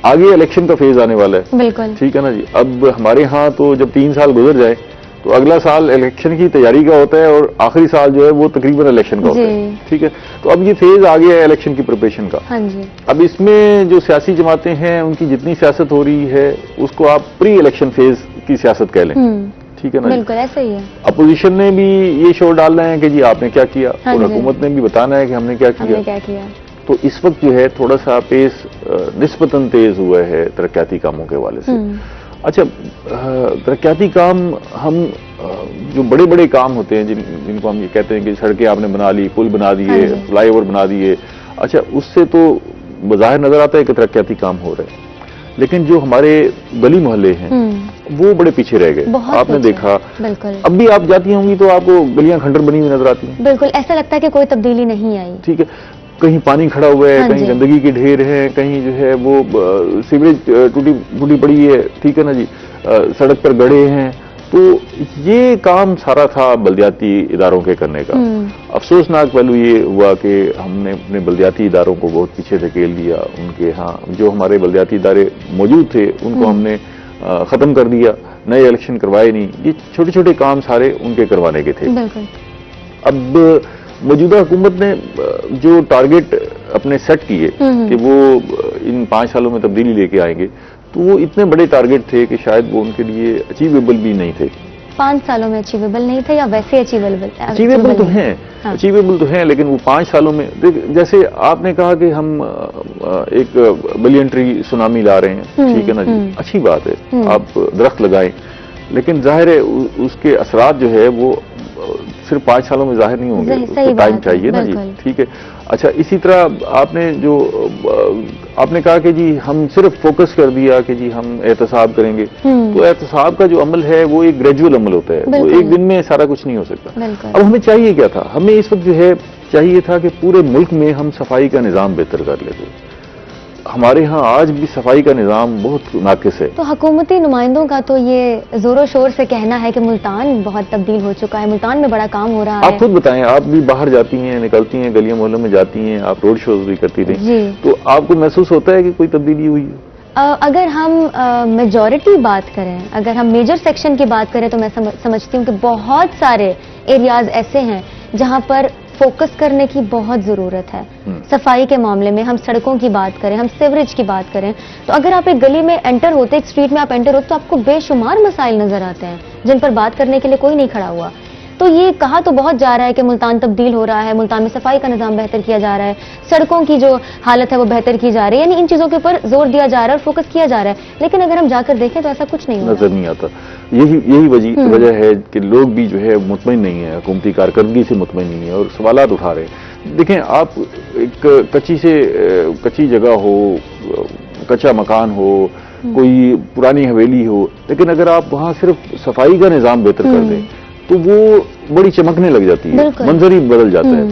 आगे इलेक्शन का फेज आने वाला है, बिल्कुल, ठीक है ना जी। अब हमारे यहाँ तो जब 3 साल गुजर जाए तो अगला साल इलेक्शन की तैयारी का होता है और आखिरी साल जो है वो तकरीबन इलेक्शन का होता है, ठीक है। तो अब ये फेज आ गया है इलेक्शन की प्रिपरेशन का। हाँ जी। अब इसमें जो सियासी जमातें हैं उनकी जितनी सियासत हो रही है उसको आप प्री इलेक्शन फेज की सियासत कह लें, ठीक है ना। बिल्कुल ऐसा ही है। अपोजिशन ने भी ये शोर डालना है कि जी आपने क्या किया, और हुकूमत ने भी बताना है कि हमने क्या किया। तो इस वक्त जो है थोड़ा सा पेस निस्बतन तेज हुआ है तरक्याती कामों के हवाले से। अच्छा, तरक्याती काम हम जो बड़े बड़े काम होते हैं जिनको हम ये कहते हैं कि सड़कें आपने बना ली, पुल बना दिए, फ्लाईओवर बना दिए, अच्छा उससे तो बज़ाहिर नजर आता है कि तरक्याती काम हो रहे हैं, लेकिन जो हमारे गली मोहल्ले हैं वो बड़े पीछे रह गए। आपने देखा, बिल्कुल, अब भी आप जाती होंगी तो आपको गलियां खंडर बनी हुई नजर आती हैं। बिल्कुल ऐसा लगता है कि कोई तब्दीली नहीं आई, ठीक है। कहीं पानी खड़ा हुआ है, कहीं गंदगी के ढेर हैं, कहीं जो है वो सीवरेज टूटी पड़ी है, ठीक है ना जी, सड़क पर गड्ढे हैं। तो ये काम सारा था बल्दियाती इदारों के करने का। अफसोसनाक पहलू ये हुआ कि हमने अपने बल्दियाती इदारों को बहुत पीछे धकेल दिया। उनके यहाँ जो हमारे बल्दियाती इदारे मौजूद थे उनको हमने खत्म कर दिया, नए इलेक्शन करवाए नहीं। ये छोटे छोटे काम सारे उनके करवाने के थे। अब मौजूदा हुकूमत ने जो टारगेट अपने सेट किए कि वो इन 5 सालों में तब्दीली लेके आएंगे, तो वो इतने बड़े टारगेट थे कि शायद वो उनके लिए अचीवेबल भी नहीं थे। 5 सालों में अचीवेबल नहीं थे या वैसे अचीवेबल तो हैं, अचीवेबल तो हैं, लेकिन वो 5 सालों में, जैसे आपने कहा कि हम एक बिलियन ट्री सुनामी ला रहे हैं, ठीक है ना जी, अच्छी बात है, आप दरख्त लगाएं, लेकिन जाहिर है उसके असरात जो है वो सिर्फ 5 सालों में जाहिर नहीं होंगे, उसको टाइम चाहिए ना जी, ठीक है। अच्छा, इसी तरह आपने कहा कि जी हम सिर्फ फोकस कर दिया कि जी हम एहतसाब करेंगे, तो एहतसाब का जो अमल है वो एक ग्रेजुअल अमल होता है, वो एक दिन में सारा कुछ नहीं हो सकता। अब हमें चाहिए क्या था? हमें इस वक्त जो है चाहिए था कि पूरे मुल्क में हम सफाई का निज़ाम बेहतर कर लेते। हमारे यहाँ आज भी सफाई का निज़ाम बहुत नाकिस है। तो हुकूमती नुमाइंदों का तो ये जोरों शोर से कहना है कि मुल्तान बहुत तब्दील हो चुका है, मुल्तान में बड़ा काम हो रहा है। आप खुद बताएं, आप भी बाहर जाती हैं, निकलती हैं, गलियों मोहल्लों में जाती हैं, आप रोड शोज भी करती रही, तो आपको महसूस होता है कि कोई तब्दीली हुई है? अगर हम मेजॉरिटी बात करें, अगर हम मेजर सेक्शन की बात करें, तो मैं समझती हूँ कि बहुत सारे एरियाज ऐसे हैं जहाँ पर फोकस करने की बहुत जरूरत है। सफाई के मामले में हम सड़कों की बात करें, हम सीवरेज की बात करें, तो अगर आप एक गली में एंटर होते, एक स्ट्रीट में आप एंटर होते, तो आपको बेशुमार मसाइल नजर आते हैं जिन पर बात करने के लिए कोई नहीं खड़ा हुआ। तो ये कहा तो बहुत जा रहा है कि मुल्तान तब्दील हो रहा है, मुल्तान में सफाई का निजाम बेहतर किया जा रहा है, सड़कों की जो हालत है वो बेहतर की जा रही है, यानी इन चीजों के ऊपर जोर दिया जा रहा है और फोकस किया जा रहा है, लेकिन अगर हम जाकर देखें तो ऐसा कुछ नहीं नजर नहीं आता। यही वजह है कि लोग भी जो है मुतमईन नहीं है, हुकूमती कारकर्दगी से मुतमईन नहीं है और सवालात उठा रहे हैं। देखें, आप एक कच्ची जगह हो, कच्चा मकान हो, कोई पुरानी हवेली हो, लेकिन अगर आप वहां सिर्फ सफाई का निजाम बेहतर कर दें तो वो बड़ी चमकने लग जाती है, मंजर ही बदल जाता है।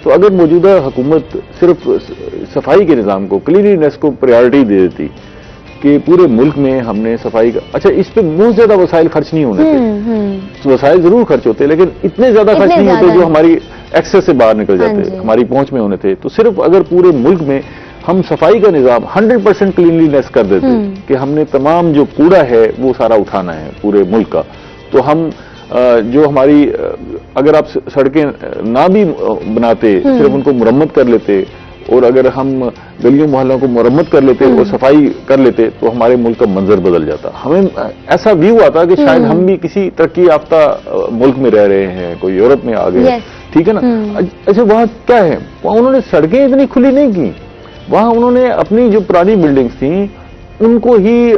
तो अगर मौजूदा हुकूमत सिर्फ सफाई के निजाम को, क्लीनिनेस को प्रायोरिटी दे देती, कि पूरे मुल्क में हमने सफाई का, अच्छा इस पे बहुत ज्यादा वसाइल खर्च नहीं होने थे, तो वसाइल जरूर खर्च होते लेकिन इतने ज्यादा खर्च नहीं होते जो हमारी एक्सेस से बाहर निकल जाते, हमारी पहुंच में होने थे। तो सिर्फ अगर पूरे मुल्क में हम सफाई का निजाम 100% क्लीनलीनेस कर देते कि हमने तमाम जो कूड़ा है वो सारा उठाना है पूरे मुल्क का, तो हम जो हमारी अगर आप सड़कें ना भी बनाते, सिर्फ उनको मुरम्मत कर लेते, और अगर हम गलियों मोहल्लों को मुरम्मत कर लेते और सफाई कर लेते, तो हमारे मुल्क का मंजर बदल जाता। हमें ऐसा व्यू आता कि शायद हम भी किसी तरक्की याफ्ता मुल्क में रह रहे हैं, कोई यूरोप में आ गए, ठीक है ना। अच्छा वहाँ क्या है, वहाँ उन्होंने सड़कें इतनी खुली नहीं की, वहाँ उन्होंने अपनी जो पुरानी बिल्डिंग्स थी उनको ही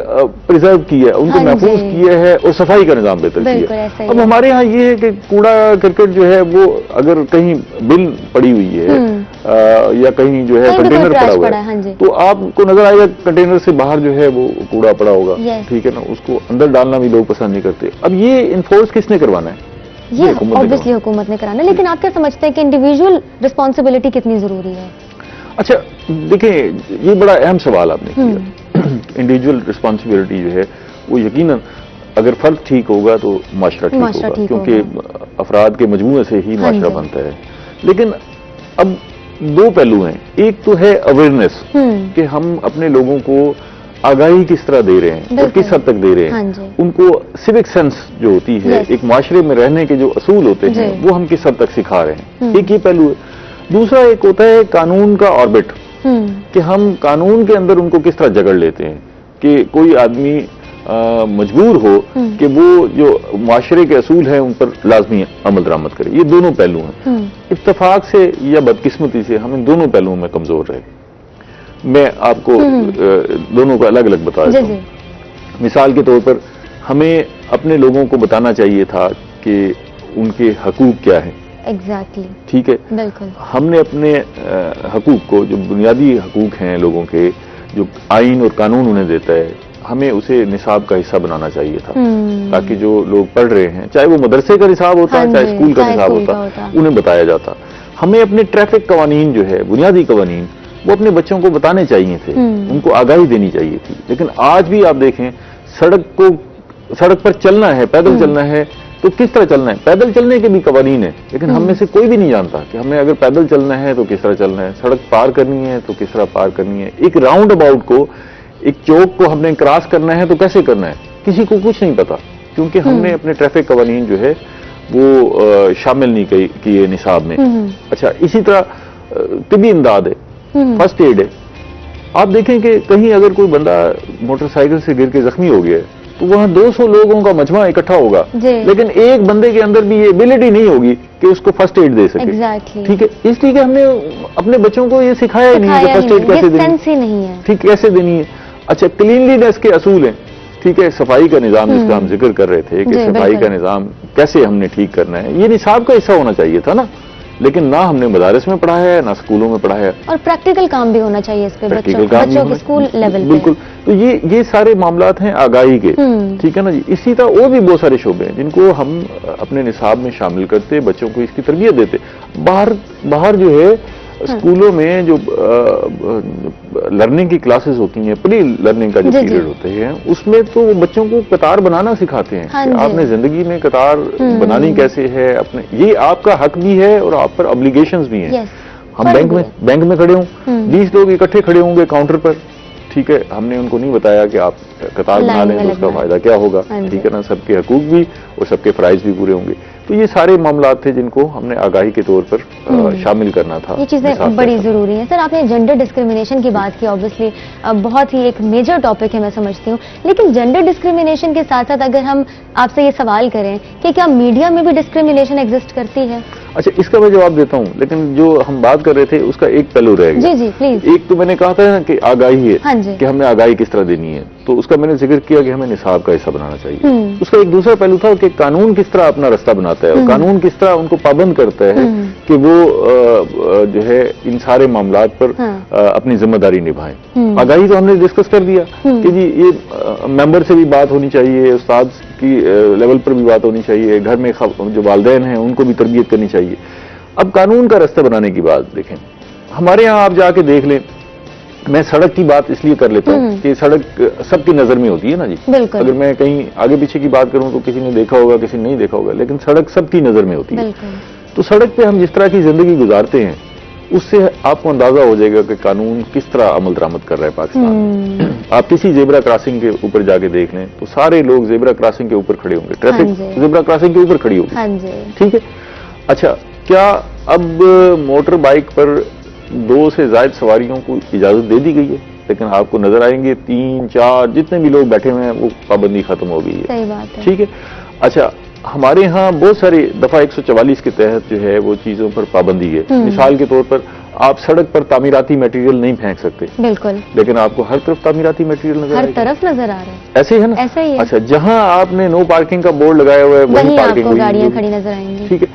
प्रिजर्व किया, उनको महफूज किया है और सफाई का निजाम बेहतर किया। अब हमारे यहाँ ये है कि कूड़ा करकट जो है वो अगर कहीं बिल पड़ी हुई है या कहीं जो है कंटेनर पड़ा हुआ है, तो आपको नजर आएगा कंटेनर से बाहर जो है वो कूड़ा पड़ा होगा, ठीक है ना, उसको अंदर डालना भी लोग पसंद नहीं करते। अब ये इन्फोर्स किसने करवाना है? ये ऑब्वियसली हुकूमत ने कराना, लेकिन आप क्या समझते हैं कि इंडिविजुअल रिस्पॉन्सिबिलिटी कितनी जरूरी है? अच्छा देखिए, ये बड़ा अहम सवाल आपने किया। इंडिविजुअल रिस्पॉन्सिबिलिटी जो है वो यकीनन अगर फर्द ठीक होगा तो माशरा ठीक होगा, क्योंकि अफराद के मजमूए से ही माशरा बनता है। लेकिन अब दो पहलू हैं, एक तो है अवेयरनेस कि हम अपने लोगों को आगाही किस तरह दे रहे हैं और किस हद तक दे रहे हैं, उनको सिविक सेंस जो होती है, एक माशरे में रहने के जो असूल होते हैं वो हम किस हद तक सिखा रहे हैं, एक ये पहलू है। दूसरा एक होता है कानून का ऑर्बिट, कि हम कानून के अंदर उनको किस तरह जगड़ लेते हैं कि कोई आदमी मजबूर हो कि वो जो माशरे के असूल हैं उन पर लाजमी अमल दरामद करे। ये दोनों पहलू हैं। इत्तेफाक से या बदकिस्मती से हम इन दोनों पहलुओं में कमजोर रहे। मैं आपको दोनों को अलग अलग बता देता हूँ। मिसाल के तौर पर हमें अपने लोगों को बताना चाहिए था कि उनके हकूक क्या है। एग्जैक्टली ठीक है, बिल्कुल। हमने अपने हकूक को, जो बुनियादी हकूक हैं लोगों के, जो आइन और कानून उन्हें देता है, हमें उसे निसाब का हिस्सा बनाना चाहिए था, ताकि जो लोग पढ़ रहे हैं, चाहे वो मदरसे का निसाब होता, चाहे स्कूल का निसाब होता, उन्हें बताया जाता। हमें अपने ट्रैफिक कवानीन जो है, बुनियादी कवानीन, वो अपने बच्चों को बताने चाहिए थे, उनको आगाही देनी चाहिए थी। लेकिन आज भी आप देखें, सड़क पर चलना है, पैदल चलना है, तो किस तरह चलना है? पैदल चलने के भी कवानीन है, लेकिन हम में से कोई भी नहीं जानता कि हमें अगर पैदल चलना है तो किस तरह चलना है, सड़क पार करनी है तो किस तरह पार करनी है, एक राउंड अबाउट को, एक चौक को हमने क्रॉस करना है तो कैसे करना है, किसी को कुछ नहीं पता, क्योंकि हमने अपने ट्रैफिक कवानीन जो है वो शामिल नहीं किए निसाब में। अच्छा, इसी तरह तिबी इमदाद है, फर्स्ट एड है। आप देखें कि कहीं अगर कोई बंदा मोटरसाइकिल से गिर के जख्मी हो गया है, तो वहां 200 लोगों का मजमा इकट्ठा होगा, लेकिन एक बंदे के अंदर भी ये एबिलिटी नहीं होगी कि उसको फर्स्ट एड दे सके। ठीक है, इसलिए कि हमने अपने बच्चों को ये सिखाया ही नहीं कि फर्स्ट एड कैसे देनी है, ठीक कैसे देनी है। अच्छा, क्लीनलीनेस के असूल हैं, ठीक है, सफाई का निजाम जिसका हम जिक्र कर रहे थे कि सफाई का निजाम कैसे हमने ठीक करना है, ये निसाब का हिस्सा होना चाहिए था ना, लेकिन ना हमने मदारस में पढ़ाया है, ना स्कूलों में पढ़ाया है। और प्रैक्टिकल काम भी होना चाहिए इस पे, बच्चों के स्कूल लेवल पे। बिल्कुल, तो ये सारे मामलात हैं आगाही के, ठीक है ना जी। इसी तरह और भी बहुत सारे शोबे हैं जिनको हम अपने निसाब में शामिल करते, बच्चों को इसकी तरबियत देते। बाहर जो है स्कूलों में जो लर्निंग की क्लासेस होती हैं, प्री लर्निंग का जो पीरियड होते हैं, उसमें तो बच्चों को कतार बनाना सिखाते हैं कि आपने जिंदगी में कतार बनानी कैसे है, अपने ये आपका हक भी है और आप पर ऑब्लिगेशंस भी हैं। हम बैंक में खड़े हों, 20 लोग इकट्ठे खड़े होंगे काउंटर पर, ठीक है, हमने उनको नहीं बताया कि आप कतार बना लें तो उसका फायदा क्या होगा, ठीक है ना, सबके हकूक भी और सबके फराइज भी पूरे होंगे। तो ये सारे मामलात थे जिनको हमने आगाही के तौर पर शामिल करना था। ये चीजें बड़ी जरूरी हैं। सर, आपने जेंडर डिस्क्रिमिनेशन की बात की, ऑब्वियसली बहुत ही एक मेजर टॉपिक है, मैं समझती हूँ, लेकिन जेंडर डिस्क्रिमिनेशन के साथ साथ अगर हम आपसे ये सवाल करें कि क्या मीडिया में भी डिस्क्रिमिनेशन एग्जिस्ट करती है? अच्छा, इसका मैं जवाब देता हूँ, लेकिन जो हम बात कर रहे थे उसका एक पहलू रह गया। जी प्लीज। एक तो मैंने कहा था कि आगाही है, कि हमने आगाही किस तरह देनी है, तो उसका मैंने जिक्र किया कि हमें निसाब का हिस्सा बनाना चाहिए। उसका एक दूसरा पहलू था कि कानून किस तरह अपना रास्ता बनाता है और कानून किस तरह उनको पाबंद करता है कि वो जो है इन सारे मामलात पर अपनी जिम्मेदारी निभाएं। आगाही तो हमने डिस्कस कर दिया कि जी ये मेंबर से भी बात होनी चाहिए, उस्ताद की लेवल पर भी बात होनी चाहिए, घर में जो वालिदैन हैं उनको भी तरबियत करनी चाहिए। अब कानून का रास्ता बनाने की बात देखें, हमारे यहाँ आप जाके देख लें मैं सड़क की बात इसलिए कर लेता हूँ कि सड़क सबकी नजर में होती है ना जी। बिल्कुल। अगर मैं कहीं आगे पीछे की बात करूं तो किसी ने देखा होगा, किसी ने नहीं देखा होगा, लेकिन सड़क सबकी नजर में होती है। तो सड़क पे हम जिस तरह की जिंदगी गुजारते हैं उससे आपको अंदाजा हो जाएगा कि कानून किस तरह अमल दरामद कर रहा है पाकिस्तान में। आप किसी जेब्रा क्रॉसिंग के ऊपर जाके देख लें तो सारे लोग जेब्रा क्रॉसिंग के ऊपर खड़े होंगे, ट्रैफिक जेब्रा क्रॉसिंग के ऊपर खड़ी होगी। ठीक है। अच्छा, क्या अब मोटर बाइक पर 2 से ज्यादा सवारियों को इजाजत दे दी गई है? लेकिन आपको नजर आएंगे 3, 4 जितने भी लोग बैठे हुए हैं वो पाबंदी खत्म हो गई है। सही बात है। ठीक है। अच्छा, हमारे यहाँ बहुत सारी दफा 144 के तहत जो है वो चीजों पर पाबंदी है। मिसाल के तौर पर आप सड़क पर तामीराती मटेरियल नहीं फेंक सकते। बिल्कुल। लेकिन आपको हर तरफ तामीराती मटेरियल नजर हर तरफ नजर आ रहा है। ऐसे ही है ना? ऐसा ही है। अच्छा, जहां आपने नो पार्किंग का बोर्ड लगाया हुआ है वहीं पार्किंग आपको गाड़ियां खड़ी नजर आएंगी। ठीक है।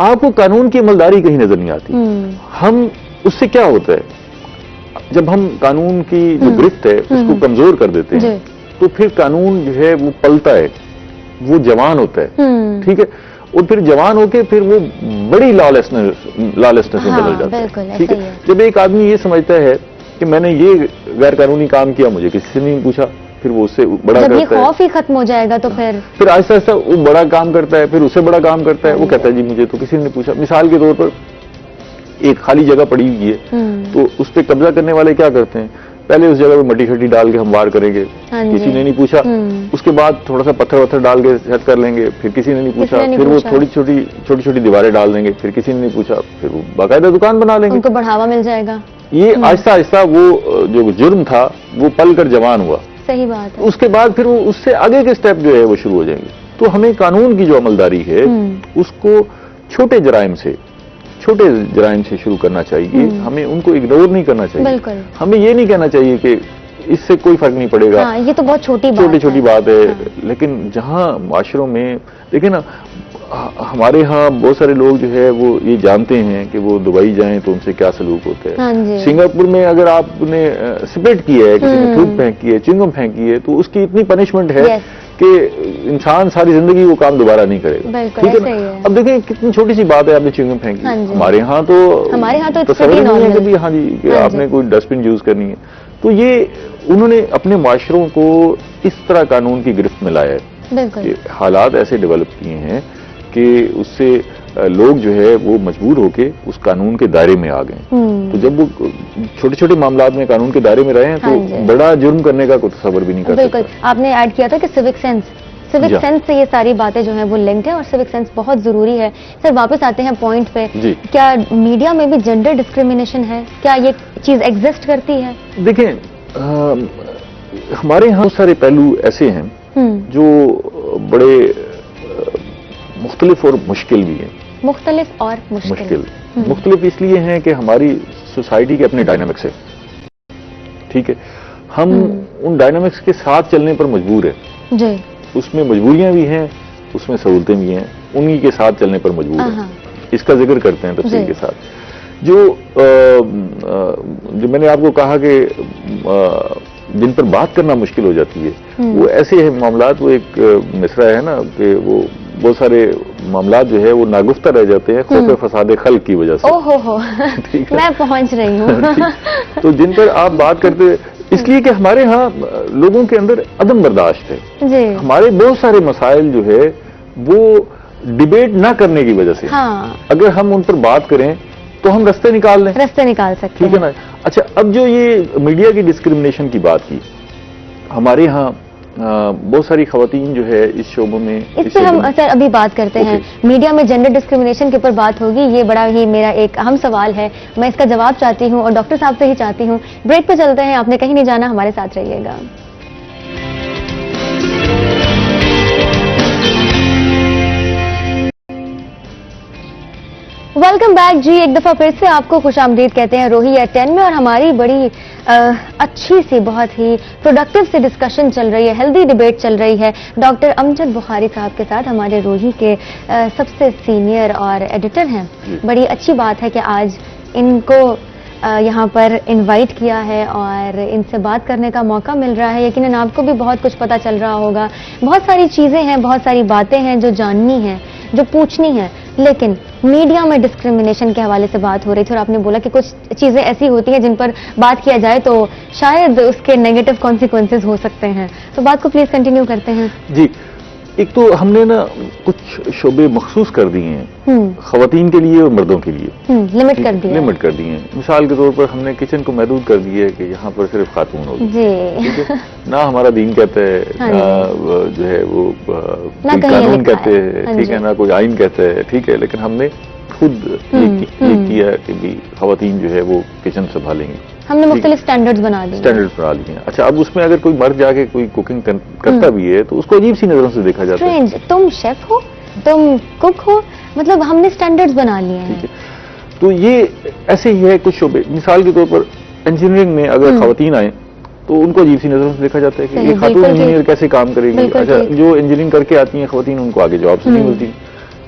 आपको कानून की अमलदारी कहीं नजर नहीं आती। हम उससे क्या होता है, जब हम कानून की जो गिरफ्त है उसको कमजोर कर देते हैं तो फिर कानून जो है वो पलता है, वो जवान होता है। ठीक है। और फिर जवान होके फिर वो बड़ी लॉलेसनेस में बदल जाता है। ठीक है। जब एक आदमी ये समझता है कि मैंने ये गैर कानूनी काम किया, मुझे किसी से नहीं पूछा, फिर वो उससे बड़ा जब करता ये खौफ ही खत्म हो जाएगा तो फिर आहिस्ता आहिस्ता वो बड़ा काम करता है, फिर उससे बड़ा काम करता है। वो कहता है जी मुझे तो किसी ने नहीं पूछा। मिसाल के तौर पर एक खाली जगह पड़ी हुई है तो उस पर कब्जा करने वाले क्या करते हैं, पहले उस जगह पे मट्टी शट्टी डाल के हम वार करेंगे, किसी ने नहीं पूछा। उसके बाद थोड़ा सा पत्थर वत्थर डाल के सेट कर लेंगे, फिर किसी ने नहीं पूछा। फिर वो छोटी छोटी दीवारें डाल देंगे, फिर किसी ने नहीं पूछा। फिर वो बाकायदा दुकान बना लेंगे, उनको बढ़ावा मिल जाएगा। ये आहिस्ता आहिस्ता वो जो जुर्म था वो पल कर जवान हुआ। सही बात है। उसके बाद फिर वो उससे आगे के स्टेप जो है वो शुरू हो जाएंगे। तो हमें कानून की जो अमलदारी है उसको छोटे जराइम से शुरू करना चाहिए। हमें उनको इग्नोर नहीं करना चाहिए। बिल्कुल। हमें ये नहीं कहना चाहिए कि इससे कोई फर्क नहीं पड़ेगा। हाँ, ये तो बहुत छोटी बात है। हाँ। लेकिन जहां माशरों में देखिए ना, हमारे यहाँ बहुत सारे लोग जो है वो ये जानते हैं कि वो दुबई जाएं तो उनसे क्या सलूक होता है। हाँ, सिंगापुर में अगर आपने स्पिट किया है, किसी ने थूक फेंकी है, च्युइंगम फेंकी है, तो उसकी इतनी पनिशमेंट है कि इंसान सारी जिंदगी वो काम दोबारा नहीं करेगा। ठीक है ना? अब देखिए कितनी छोटी सी बात है, आपने च्युइंगम फेंकी। हमारे यहाँ तो समझ नहीं है कि हाँ जी कि आपने कोई डस्टबिन यूज करनी है। तो ये उन्होंने अपने माशरों को इस तरह कानून की गिरफ्त में लाया है। हालात ऐसे डेवलप किए हैं कि उससे लोग जो है वो मजबूर होके उस कानून के दायरे में आ गए। तो जब वो छोटे छोटे मामलात में कानून के दायरे में रहे हैं तो बड़ा जुर्म करने का कोई तसव्वुर भी नहीं कर सकता। आपने ऐड किया था कि सिविक सेंस से ये सारी बातें जो है वो लिंक्ड है और सिविक सेंस बहुत जरूरी है। सर वापस आते हैं पॉइंट पे, क्या मीडिया में भी जेंडर डिस्क्रिमिनेशन है? क्या ये चीज एग्जिस्ट करती है? देखिए, हमारे यहाँ बहुत सारे पहलू ऐसे हैं जो बड़े मुख्तलिफ और मुश्किल भी हैं। मुख्तलिफ और मुश्किल मुख्तलिफ इसलिए हैं कि हमारी सोसाइटी के अपने डायनामिक्स है। ठीक है। हम उन डायनामिक्स के साथ चलने पर मजबूर है जी। उसमें मजबूरियां भी हैं, उसमें सहूलतें भी हैं, उन्हीं के साथ चलने पर मजबूर है। इसका जिक्र करते हैं तफसील के साथ। जो मैंने आपको कहा कि जिन पर बात करना मुश्किल हो जाती है वो ऐसे है मामलात। वो एक मिसरा है ना कि वो बहुत सारे मामलात जो है वो नागुफ्ता रह जाते हैं खौफ फसाद खल्क की वजह से। ओहो मैं पहुंच रही हूँ। तो जिन पर आप बात करते इसलिए कि हमारे यहाँ लोगों के अंदर अदम बर्दाश्त है जी। हमारे बहुत सारे मसाइल जो है वो डिबेट ना करने की वजह से। हाँ। अगर हम उन पर बात करें तो हम रास्ते निकाल सकते हैं। ठीक है ना? अच्छा, अब जो ये मीडिया की डिस्क्रिमिनेशन की बात की, हमारे यहाँ बहुत सारी खवातीन जो है इस शोबों में, इस पे हम सर अभी बात करते हैं। मीडिया में जेंडर डिस्क्रिमिनेशन के ऊपर बात होगी। ये बड़ा ही मेरा एक अहम सवाल है, मैं इसका जवाब चाहती हूँ और डॉक्टर साहब से ही चाहती हूँ। ब्रेक पे चलते हैं, आपने कहीं नहीं जाना, हमारे साथ रहिएगा। वेलकम बैक जी। एक दफा फिर से आपको खुशामदीद कहते हैं रोही एट 10 में। और हमारी बड़ी अच्छी सी, बहुत ही प्रोडक्टिव सी डिस्कशन चल रही है, हेल्दी डिबेट चल रही है डॉक्टर अमजद बुखारी साहब के साथ, हमारे रोही के सबसे सीनियर और एडिटर हैं। बड़ी अच्छी बात है कि आज इनको यहाँ पर इनवाइट किया है और इनसे बात करने का मौका मिल रहा है। यकीनन आपको भी बहुत कुछ पता चल रहा होगा। बहुत सारी चीजें हैं, बहुत सारी बातें हैं जो जाननी है, जो पूछनी है, लेकिन मीडिया में डिस्क्रिमिनेशन के हवाले से बात हो रही थी और आपने बोला कि कुछ चीजें ऐसी होती हैं जिन पर बात किया जाए तो शायद उसके नेगेटिव कॉन्सिक्वेंसेज हो सकते हैं, तो बात को प्लीज कंटिन्यू करते हैं। जी, एक तो हमने ना कुछ शोबे मखसूस कर दिए हैं खवातीन के लिए और मर्दों के लिए, लिमिट कर दिए, लिमिट कर दिए हैं। मिसाल के तौर पर हमने किचन को महदूद कर दिया है कि यहाँ पर सिर्फ खातून होगी, ठीक है ना, हमारा दीन कहता है ना जो है वो कानून कहते हैं, ठीक है ना, कोई आइन कहता है, ठीक है, लेकिन हमने खुद ये किया कि भी खवातीन जो है वो किचन संभालेंगी, हमने मुख्तलिफ स्टैंडर्ड्स बना दिए, स्टैंडर्ड्स बना लिए हैं। अच्छा, अब उसमें अगर कोई मर्द जाके कोई कुकिंग करता भी है तो उसको अजीब सी नजरों से देखा जाता है। तुम शेफ हो, तुम कुक हो, मतलब हमने स्टैंडर्ड्स बना लिए हैं। तो ये ऐसे ही है कुछ शोबे, मिसाल के तौर पर इंजीनियरिंग में अगर खवातीन आए तो उनको अजीब सी नजरों से देखा जाता है कि ये खातून इंजीनियर कैसे काम करेगी। अच्छा, जो इंजीनियरिंग करके आती हैं खवातीन उनको आगे जॉब्स नहीं मिलती।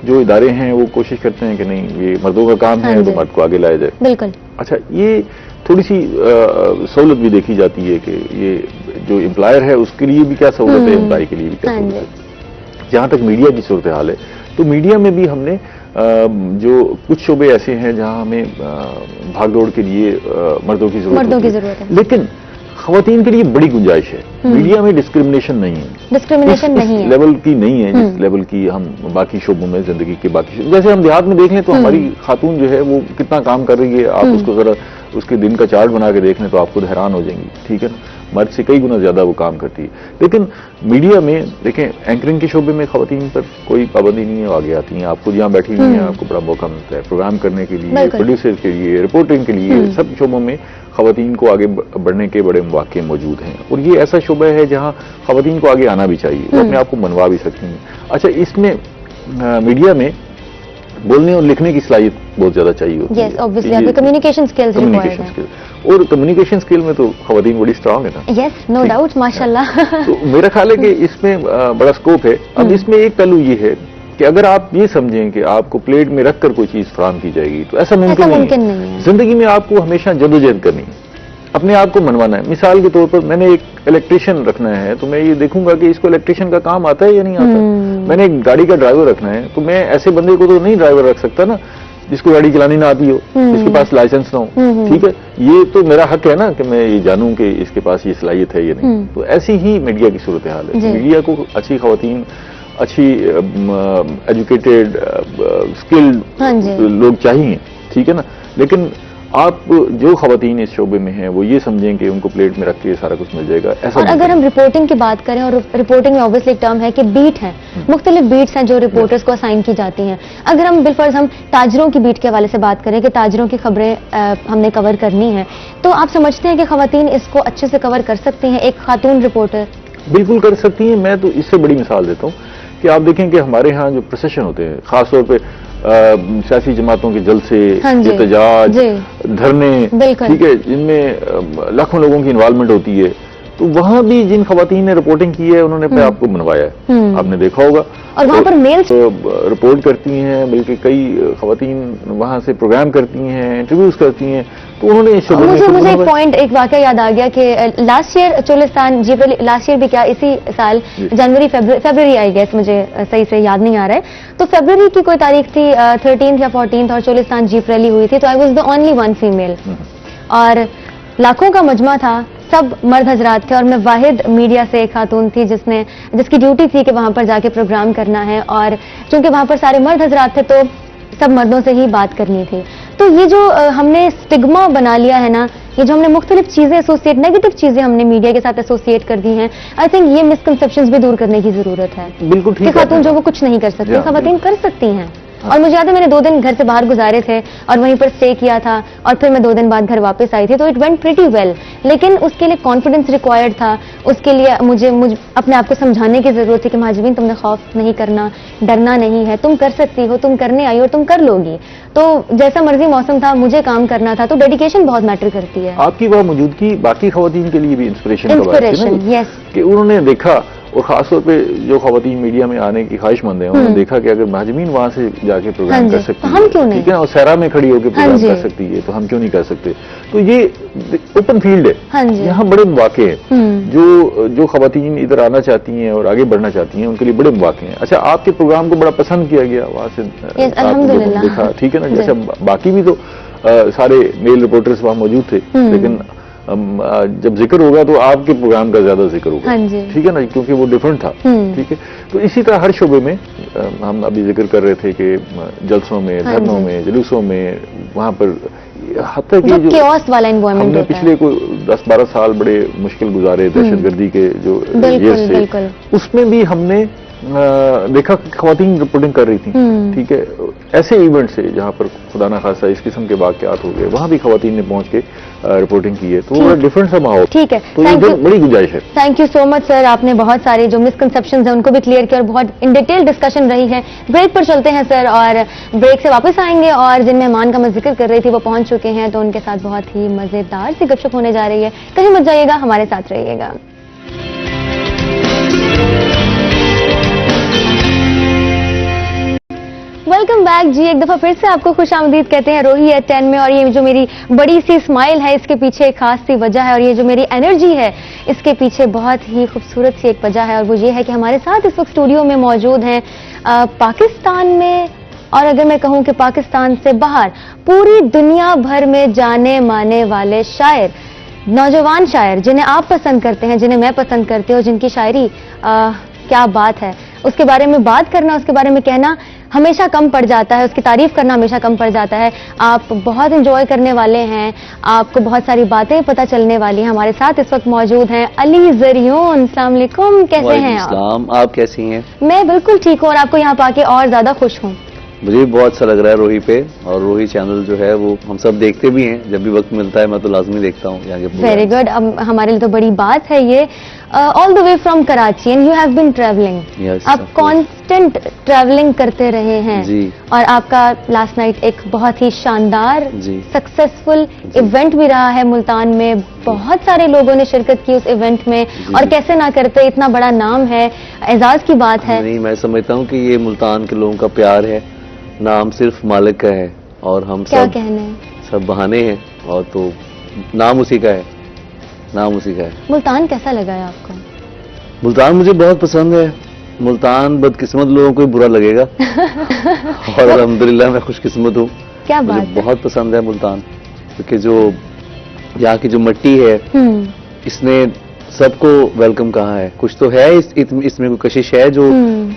जो इदारे हैं वो कोशिश करते हैं कि नहीं ये मर्दों का काम है तो मर्द को आगे लाया जाए। बिल्कुल। अच्छा, ये थोड़ी सी सहूलत भी देखी जाती है कि ये जो एम्प्लॉयर है उसके लिए भी क्या सहूलत है, एम्प्लॉय के लिए भी क्या सहूलत है। जहां तक मीडिया की सूरत हाल है तो मीडिया में भी हमने जो कुछ शोबे ऐसे हैं जहां हमें भागदौड़ के लिए मर्दों की जरूरत है, लेकिन खवातीन के लिए बड़ी गुंजाइश है। मीडिया में डिस्क्रिमिनेशन नहीं है, डिस्क्रिमिनेशन नहीं है, लेवल की नहीं है जिस लेवल की हम बाकी शोबों में जिंदगी के बाकी जैसे हम देहात में देख लें तो हमारी खातून जो है वो कितना काम कर रही है, आप उसको जरा उसके दिन का चार्ट बना के देख लें तो आप खुद हैरान हो जाएंगी, ठीक है ना, मर्द से कई गुना ज्यादा वो काम करती है। लेकिन मीडिया में देखें, एंकरिंग के शोबे में खवातीन पर कोई पाबंदी नहीं है, वो आगे आती हैं, आप खुद यहाँ बैठी हुई हैं, आपको बड़ा मौका मिलता है प्रोग्राम करने के लिए, प्रोड्यूसर के लिए, रिपोर्टिंग के लिए, सब शोबों में खवातीन को आगे बढ़ने के बड़े मौके मौजूद हैं। और ये ऐसा शोबा है जहाँ खवातीन को आगे आना भी चाहिए, वो अपने आप को मनवा भी सकती हैं। अच्छा, इसमें मीडिया में बोलने और लिखने की सलाहियत बहुत ज्यादा चाहिए होती है। ऑब्वियसली आपके कम्युनिकेशन स्किल्स और कम्युनिकेशन स्किल में तो खवातीन बड़ी स्ट्रांग है ना। यस, नो डाउट, माशाल्लाह। तो मेरा ख्याल है कि इसमें बड़ा स्कोप है। अब इसमें एक पहलू ये है कि अगर आप ये समझें कि आपको प्लेट में रखकर कोई चीज फराहम की जाएगी तो ऐसा मुमकिन नहीं है। जिंदगी में आपको हमेशा जद्दोजहद करनी है, अपने आप को मनवाना है। मिसाल के तौर पर मैंने एक इलेक्ट्रिशियन रखना है तो मैं ये देखूंगा कि इसको इलेक्ट्रिशियन का काम आता है या नहीं आता। मैंने एक गाड़ी का ड्राइवर रखना है तो मैं ऐसे बंदे को तो नहीं ड्राइवर रख सकता ना जिसको गाड़ी चलानी ना आती हो, जिसके पास लाइसेंस ना हो, ठीक है। ये तो मेरा हक है ना कि मैं ये जानूं कि इसके पास ये सलाहियत है या नहीं। तो ऐसी ही मीडिया की सूरत हाल है। मीडिया को अच्छी खवातीन, अच्छी एजुकेटेड स्किल्ड लोग चाहिए, ठीक है ना। लेकिन आप जो खवातीन इस शोबे में हैं वो ये समझें कि उनको प्लेट में रख के सारा कुछ मिल जाएगा, ऐसा। और अगर हम रिपोर्टिंग की बात करें, और रिपोर्टिंग में ऑब्वियसली एक टर्म है कि बीट है, मुख्तलिफ बीट्स हैं जो रिपोर्टर्स को असाइन की जाती हैं। अगर हम बिलफर्ज हम ताजरों की बीट के हवाले से बात करें कि ताजरों की खबरें हमने कवर करनी है, तो आप समझते हैं कि खवातीन इसको अच्छे से कवर कर सकती हैं, एक खातून रिपोर्टर? बिल्कुल कर सकती हैं। मैं तो इससे बड़ी मिसाल देता हूँ कि आप देखें कि हमारे यहाँ जो प्रोसेशन होते हैं, खासतौर पे सियासी जमातों के जलसे, एहतजाज, धरने, ठीक है, जिनमें लाखों लोगों की इन्वॉल्वमेंट होती है, तो वहां भी जिन खवातीन ने रिपोर्टिंग की है उन्होंने अपने आप को मनवाया है, आपने देखा होगा। और वहां पर मेल रिपोर्ट करती हैं, बल्कि कई खवातीन वहां से प्रोग्राम करती हैं, इंटरव्यूज करती हैं। तो उन्होंने मुझे एक पॉइंट, एक वाकया याद आ गया कि last year Cholistan jeep rally, last year भी क्या इसी साल जनवरी फरवरी आई गैस, मुझे सही से याद नहीं आ रहा है, तो फरवरी की कोई तारीख थी 13 या 14 और चोलिस्तान जीप रैली हुई थी, तो I was the only one female और लाखों का मजमा था, सब मर्द हजरात थे और मैं वाहिद मीडिया से एक खातून थी जिसकी ड्यूटी थी कि वहां पर जाके प्रोग्राम करना है, और चूंकि वहां पर सारे मर्द हजरात थे तो सब मर्दों से ही बात करनी थी। तो ये जो हमने स्टिग्मा बना लिया है ना, ये जो हमने मुख्तलिफ चीजें एसोसिएट, नेगेटिव चीजें हमने मीडिया के साथ एसोसिएट कर दी हैं, आई थिंक ये मिसकंसेप्शंस भी दूर करने की जरूरत है। बिल्कुल ठीक है। खातून जो वो कुछ नहीं कर सकती, खवातीन कर सकती हैं। और मुझे याद है मैंने 2 दिन घर से बाहर गुजारे थे और वहीं पर स्टे किया था और फिर मैं 2 दिन बाद घर वापस आई थी, तो इट वेंट प्रीटी वेल। लेकिन उसके लिए कॉन्फिडेंस रिक्वायर्ड था, उसके लिए मुझे अपने आप को समझाने की जरूरत थी कि महाजबीन तुमने खौफ नहीं करना, डरना नहीं है, तुम कर सकती हो, तुम करने आई और तुम कर लोगी। तो जैसा मर्जी मौसम था, मुझे काम करना था, तो डेडिकेशन बहुत मैटर करती है। आपकी वह मौजूदगी बाकी खवातीन के लिए भी इंस्पिरेशन, यस, कि उन्होंने देखा, और खासतौर पे जो खवातीन मीडिया में आने की ख्वाहिशमंद है, उन्होंने देखा कि अगर महाजमीन वहां से जाके प्रोग्राम कर सकती है, हम क्यों नहीं, ठीक है ना, और सहरा में खड़ी होकर प्रोग्राम कर सकती है, तो हम क्यों नहीं कर सकते। तो ये ओपन फील्ड है, यहाँ बड़े मौके हैं जो खवातीन इधर आना चाहती हैं और आगे बढ़ना चाहती हैं उनके लिए बड़े मौके हैं। अच्छा, आपके प्रोग्राम को बड़ा पसंद किया गया वहाँ से, अल्हम्दुलिल्लाह देखा, ठीक है ना। जैसे बाकी भी तो सारे मेल रिपोर्टर्स वहाँ मौजूद थे, लेकिन जब जिक्र होगा तो आपके प्रोग्राम का ज्यादा जिक्र होगा, ठीक है ना, क्योंकि वो डिफरेंट था, ठीक है। तो इसी तरह हर शोबे में हम अभी जिक्र कर रहे थे कि जलसों में, धरनों में, जुलूसों में, वहाँ पर हत्या की जो chaos वाला एनवायरनमेंट हमने पिछले कोई 10-12 साल बड़े मुश्किल गुजारे दहशतगर्दी के जो years से, उसमें भी हमने देखा खवातीन रिपोर्टिंग कर रही थी, ठीक है। ऐसे इवेंट से जहाँ पर खुदा ना खासा इस किस्म के वाकयात हो गए, वहाँ भी खवातीन ने पहुंच के रिपोर्टिंग की है, तो वो डिफरेंट सा माहौल, ठीक है। तो ये बड़ी गुंजाइश है। Thank you so much sir, आपने बहुत सारे जो मिसकंसेप्शंस हैं उनको भी क्लियर किया और बहुत इन डिटेल डिस्कशन रही है। ब्रेक पर चलते हैं सर, और ब्रेक से वापस आएंगे और जिन मेहमान का मैं जिक्र कर रही थी वो पहुंच चुके हैं, तो उनके साथ बहुत ही मजेदार सी गपशप होने जा रही है। कहीं मत जाइएगा, हमारे साथ रहिएगा। वेलकम बैक जी, एक दफा फिर से आपको खुशामदीद कहते हैं रोही एट 10 में। और ये जो मेरी बड़ी सी स्माइल है इसके पीछे एक खास सी वजह है, और ये जो मेरी एनर्जी है इसके पीछे बहुत ही खूबसूरत सी एक वजह है, और वो ये है कि हमारे साथ इस वक्त स्टूडियो में मौजूद हैं पाकिस्तान में, और अगर मैं कहूं कि पाकिस्तान से बाहर पूरी दुनिया भर में जाने माने वाले शायर, नौजवान शायर जिन्हें आप पसंद करते हैं, जिन्हें मैं पसंद करती हूँ, जिनकी शायरी क्या बात है, उसके बारे में बात करना, उसके बारे में कहना हमेशा कम पड़ जाता है, उसकी तारीफ करना हमेशा कम पड़ जाता है। आप बहुत एंजॉय करने वाले हैं, आपको बहुत सारी बातें पता चलने वाली हैं। हमारे साथ इस वक्त मौजूद हैं अली ज़रियोन। अस्सलाम वालेकुम, कैसे हैं आप कैसी हैं? मैं बिल्कुल ठीक हूँ और आपको यहाँ पाके और ज्यादा खुश हूँ। मुझे भी बहुत अच्छा लग रहा है रोही पे, और रोही चैनल जो है वो हम सब देखते भी हैं, जब भी वक्त मिलता है मैं तो लाजमी देखता हूँ यहाँ के। वेरी गुड, अब हमारे लिए तो बड़ी बात है ये। All the way from Karachi and you have been travelling, आप कांस्टेंट ट्रैवलिंग करते रहे हैं जी। और आपका लास्ट नाइट एक बहुत ही शानदार सक्सेसफुल इवेंट भी रहा है मुल्तान में, बहुत सारे लोगों ने शिरकत की उस इवेंट में, और कैसे ना करते, इतना बड़ा नाम है, एजाज की बात है। नहीं, मैं समझता हूँ कि ये मुल्तान के लोगों का प्यार है, नाम सिर्फ मालिक का है और हम क्या सब कहने सब बहाने हैं, और तो नाम उसी का है, नाम उसी का है। मुल्तान कैसा लगा है आपको? मुल्तान मुझे बहुत पसंद है। मुल्तान बदकिस्मत लोगों को बुरा लगेगा और अल्हम्दुलिल्लाह मैं खुशकिस्मत हूँ। क्या बात मुझे बहुत पसंद है मुल्तान, क्योंकि जो यहाँ की जो मिट्टी है इसने सबको वेलकम कहा है। कुछ तो है इसमें कोई कशिश है, जो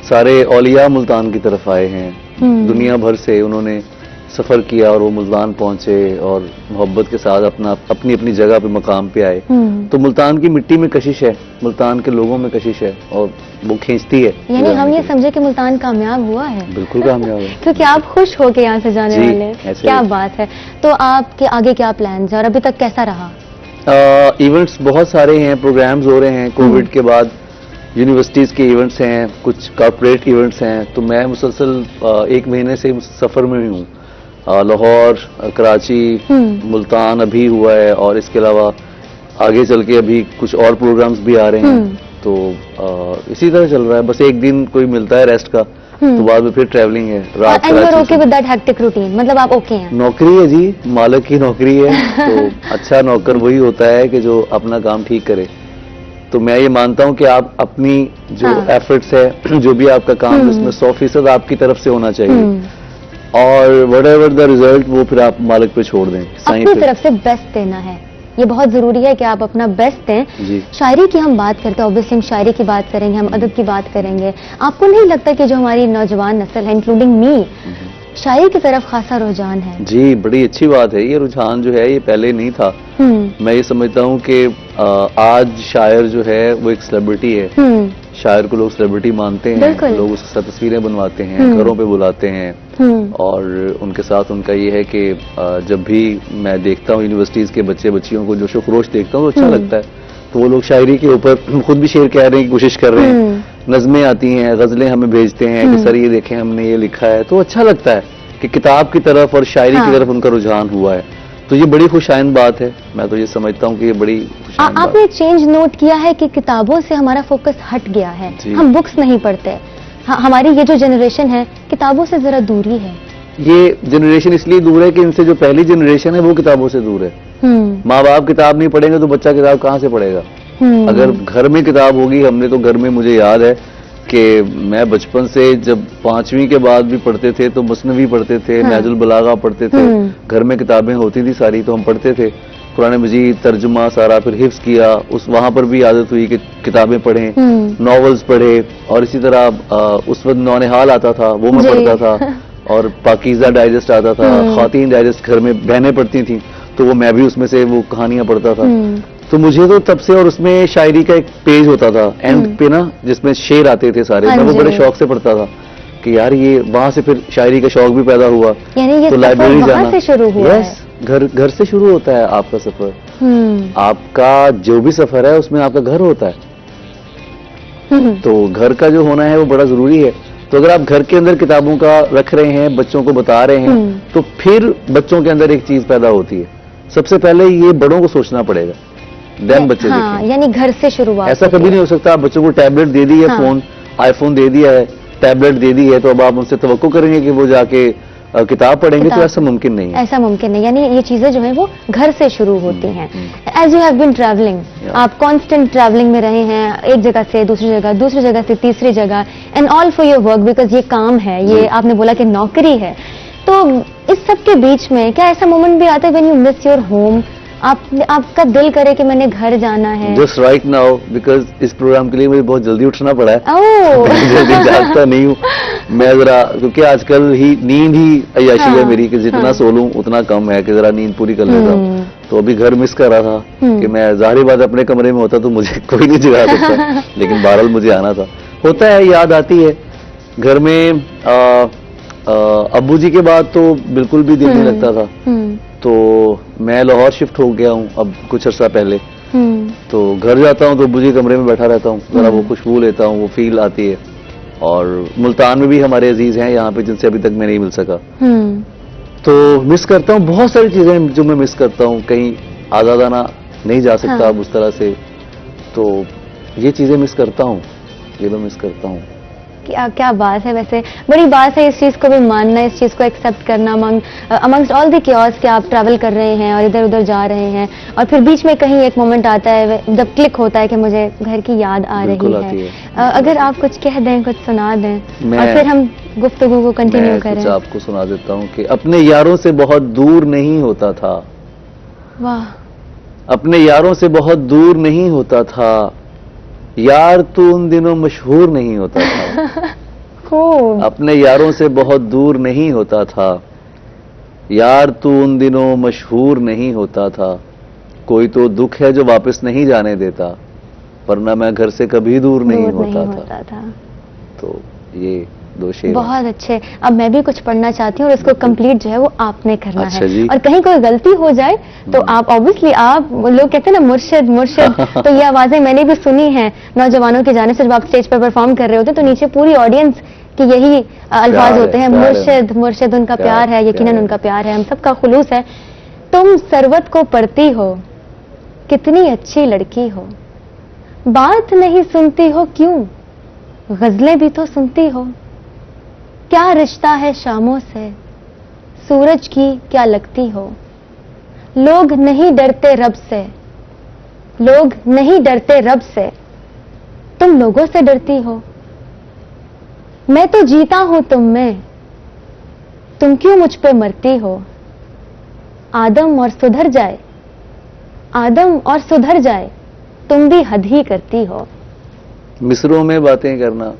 सारे औलिया मुल्तान की तरफ आए हैं, दुनिया भर से उन्होंने सफर किया और वो मुल्तान पहुंचे और मोहब्बत के साथ अपनी अपनी जगह पे मकाम पे आए। तो मुल्तान की मिट्टी में कशिश है, मुल्तान के लोगों में कशिश है और वो खींचती है। यानी हम ये समझे कि मुल्तान कामयाब हुआ है। बिल्कुल कामयाब है क्योंकि आप खुश होके यहाँ से जाने वाले हैं। क्या बात है। तो आपके आगे क्या प्लान्स है और अभी तक कैसा रहा? इवेंट्स बहुत सारे हैं, प्रोग्राम्स हो रहे हैं। कोविड के बाद यूनिवर्सिटीज के इवेंट्स हैं, कुछ कॉर्पोरेट इवेंट्स हैं, तो मैं मुसलसल 1 महीने से सफर में ही हूँ। लाहौर, कराची, मुल्तान अभी हुआ है, और इसके अलावा आगे चल के अभी कुछ और प्रोग्राम्स भी आ रहे हैं। तो इसी तरह चल रहा है, बस एक दिन कोई मिलता है रेस्ट का, तो बाद में फिर ट्रैवलिंग है। रात okay with that hectic routine, मतलब आप ओके हैं? नौकरी है जी, मालिक की नौकरी है, तो अच्छा नौकर वही होता है कि जो अपना काम ठीक करे। तो मैं ये मानता हूँ कि आप अपनी जो एफर्ट्स है, जो भी आपका काम है, उसमें 100% आपकी तरफ से होना चाहिए, और व्हाटएवर द रिजल्ट वो फिर आप मालिक पे छोड़ दें। अपनी तरफ से बेस्ट देना है, ये बहुत जरूरी है कि आप अपना बेस्ट दें। शायरी की हम बात करते हैं, ऑब्वियसली हम शायरी की बात करेंगे, हम अदब की बात करेंगे। आपको नहीं लगता कि जो हमारी नौजवान नस्ल है, इंक्लूडिंग मी, शायरी की तरफ खासा रुझान है? जी, बड़ी अच्छी बात है। ये रुझान जो है ये पहले नहीं था। मैं ये समझता हूँ कि आज शायर जो है वो एक सेलिब्रिटी है। शायर को लोग सेलिब्रिटी मानते हैं, लोग उसके साथ तस्वीरें बनवाते हैं, घरों पे बुलाते हैं, और उनके साथ उनका ये है कि जब भी मैं देखता हूँ यूनिवर्सिटीज के बच्चे बच्चियों को जोशो खरोश देखता हूँ तो अच्छा लगता है। तो वो लोग शायरी के ऊपर खुद भी शेर कहने की कोशिश कर रहे हैं, नज़में आती हैं, गजलें हमें भेजते हैं कि सर ये देखें हमने ये लिखा है। तो अच्छा लगता है कि किताब की तरफ और शायरी की तरफ उनका रुझान हुआ है। तो ये बड़ी खुशाइन बात है। मैं तो ये समझता हूँ कि ये बड़ी खुशाइन बात है। आपने चेंज नोट किया है कि किताबों से हमारा फोकस हट गया है, हम बुक्स नहीं पढ़ते। हमारी ये जो जनरेशन है किताबों से जरा दूरी है। ये जनरेशन इसलिए दूर है कि इनसे जो पहली जनरेशन है वो किताबों से दूर है। माँ बाप किताब नहीं पढ़ेंगे तो बच्चा किताब कहाँ से पढ़ेगा? अगर घर में किताब होगी, हमने तो घर में, मुझे याद है कि मैं बचपन से जब 5वीं के बाद भी पढ़ते थे तो मसनवी पढ़ते थे, नाजुल बलागा पढ़ते थे, घर में किताबें होती थी सारी, तो हम पढ़ते थे कुरान मजीद, तर्जुमा सारा, फिर हिफ्ज किया, उस वहां पर भी आदत हुई कि किताबें पढ़ें, नॉवेल्स पढ़े, और इसी तरह उस वक्त नौनिहाल आता था वो मैं पढ़ता था, और पाकीज़ा डाइजेस्ट आता था, खातीन डाइजेस्ट घर में बहनें पढ़ती थी, तो वो मैं भी उसमें से वो कहानियां पढ़ता था। तो मुझे तो तब से, और उसमें शायरी का एक पेज होता था एंड पे ना, जिसमें शेर आते थे सारे, मैं वो बड़े शौक से पढ़ता था कि यार ये, वहां से फिर शायरी का शौक भी पैदा हुआ। तो लाइब्रेरी जाना से शुरू हुआ है। घर से शुरू होता है आपका सफर। आपका जो भी सफर है उसमें आपका घर होता है, तो घर का जो होना है वो बड़ा जरूरी है। तो अगर आप घर के अंदर किताबों का रख रहे हैं, बच्चों को बता रहे हैं, तो फिर बच्चों के अंदर एक चीज पैदा होती है। सबसे पहले ये बड़ों को सोचना पड़ेगा, देन बच्चे देखें। यानी घर से शुरुआत। ऐसा कभी नहीं हो सकता आप बच्चों को टैबलेट दे दी है, फोन आईफोन दे दिया है, टैबलेट दे दी है, तो अब आप उनसे तवक्को करेंगे कि वो जाके किताब पढ़ेंगे, तो ऐसा मुमकिन नहीं है। ऐसा मुमकिन नहीं, यानी ये चीजें जो है वो घर से शुरू होती हैं। As you have been travelling, आप कांस्टेंट ट्रैवलिंग में रहे हैं, एक जगह से दूसरी जगह से तीसरी जगह, and all for your work, because ये काम है, ये आपने बोला कि नौकरी है। तो इस सब के बीच में क्या ऐसा मोमेंट भी आता है when you miss your home, आपका दिल करे कि मैंने घर जाना है? जस्ट राइट नाउ, बिकॉज इस प्रोग्राम के लिए मुझे बहुत जल्दी उठना पड़ा है। मैं जल्दी जागता नहीं हूँ मैं, जरा, क्योंकि आजकल ही नींद ही अय्याशी है मेरी, कि जितना सो लूं उतना कम है, कि जरा नींद पूरी कर लेता हूँ। तो अभी घर मिस कर रहा था कि मैं, जाहिर बात अपने कमरे में होता तो मुझे कोई नहीं जगा सकता, लेकिन बहरहाल मुझे आना था। होता है, याद आती है। घर में अब्बू जी के बाद तो बिल्कुल भी दिल नहीं लगता था, तो मैं लाहौर शिफ्ट हो गया हूँ अब कुछ अर्सा पहले। तो घर जाता हूँ तो अब्बू जी कमरे में बैठा रहता हूँ, जरा वो खुशबू लेता हूँ, वो फील आती है। और मुल्तान में भी हमारे अजीज हैं यहाँ पे जिनसे अभी तक मैं नहीं मिल सका, तो मिस करता हूँ। बहुत सारी चीजें जो मैं मिस करता हूँ, कहीं आजादाना नहीं जा सकता अब उस तरह से, तो ये चीजें मिस करता हूँ, ये मैं मिस करता हूँ। क्या बात है, वैसे बड़ी बात है इस चीज को भी मानना, इस चीज को एक्सेप्ट करना अमंग्स्ट ऑल द chaos कि आप ट्रैवल कर रहे हैं और इधर उधर जा रहे हैं, और फिर बीच में कहीं एक मोमेंट आता है जब क्लिक होता है कि मुझे घर की याद आ रही है। अगर आप कुछ कह दें, कुछ सुना दें, और फिर हम गुफ्तगू को कंटिन्यू करें। मैं आपको सुना देता हूँ कि अपने यारों से बहुत दूर नहीं होता था। वाह। अपने यारों से बहुत दूर नहीं होता था, यार तू उन दिनों मशहूर नहीं होता था। अपने यारों से बहुत दूर नहीं होता था, यार तू उन दिनों मशहूर नहीं होता था। कोई तो दुख है जो वापस नहीं जाने देता, वरना मैं घर से कभी दूर नहीं होता था। तो ये दो शेर बहुत अच्छे। अब मैं भी कुछ पढ़ना चाहती हूँ और इसको कंप्लीट जो है वो आपने करना है, जी? और कहीं कोई गलती हो जाए तो आप ऑब्वियसली, आप लोग कहते हैं ना मुर्शिद मुर्शिद, तो ये आवाजें मैंने भी सुनी हैं नौजवानों की जाने से। जब आप स्टेज पर परफॉर्म कर रहे होते हैं तो नीचे पूरी ऑडियंस के यही अल्फाज होते हैं, मुर्शिद मुर्शिद, उनका प्यार है, यकीनन उनका प्यार है, हम सबका खुलूस है। तुम सरवत को पढ़ती हो, कितनी अच्छी लड़की हो, बात नहीं सुनती हो क्यों, गजलें भी तो सुनती हो। क्या रिश्ता है शामों से, सूरज की क्या लगती हो। लोग नहीं डरते रब से, लोग नहीं डरते रब से, तुम लोगों से डरती हो। मैं तो जीता हूं तुम में, तुम क्यों मुझ पे मरती हो। आदम और सुधर जाए, आदम और सुधर जाए, तुम भी हद ही करती हो। मिस्रों में बातें करना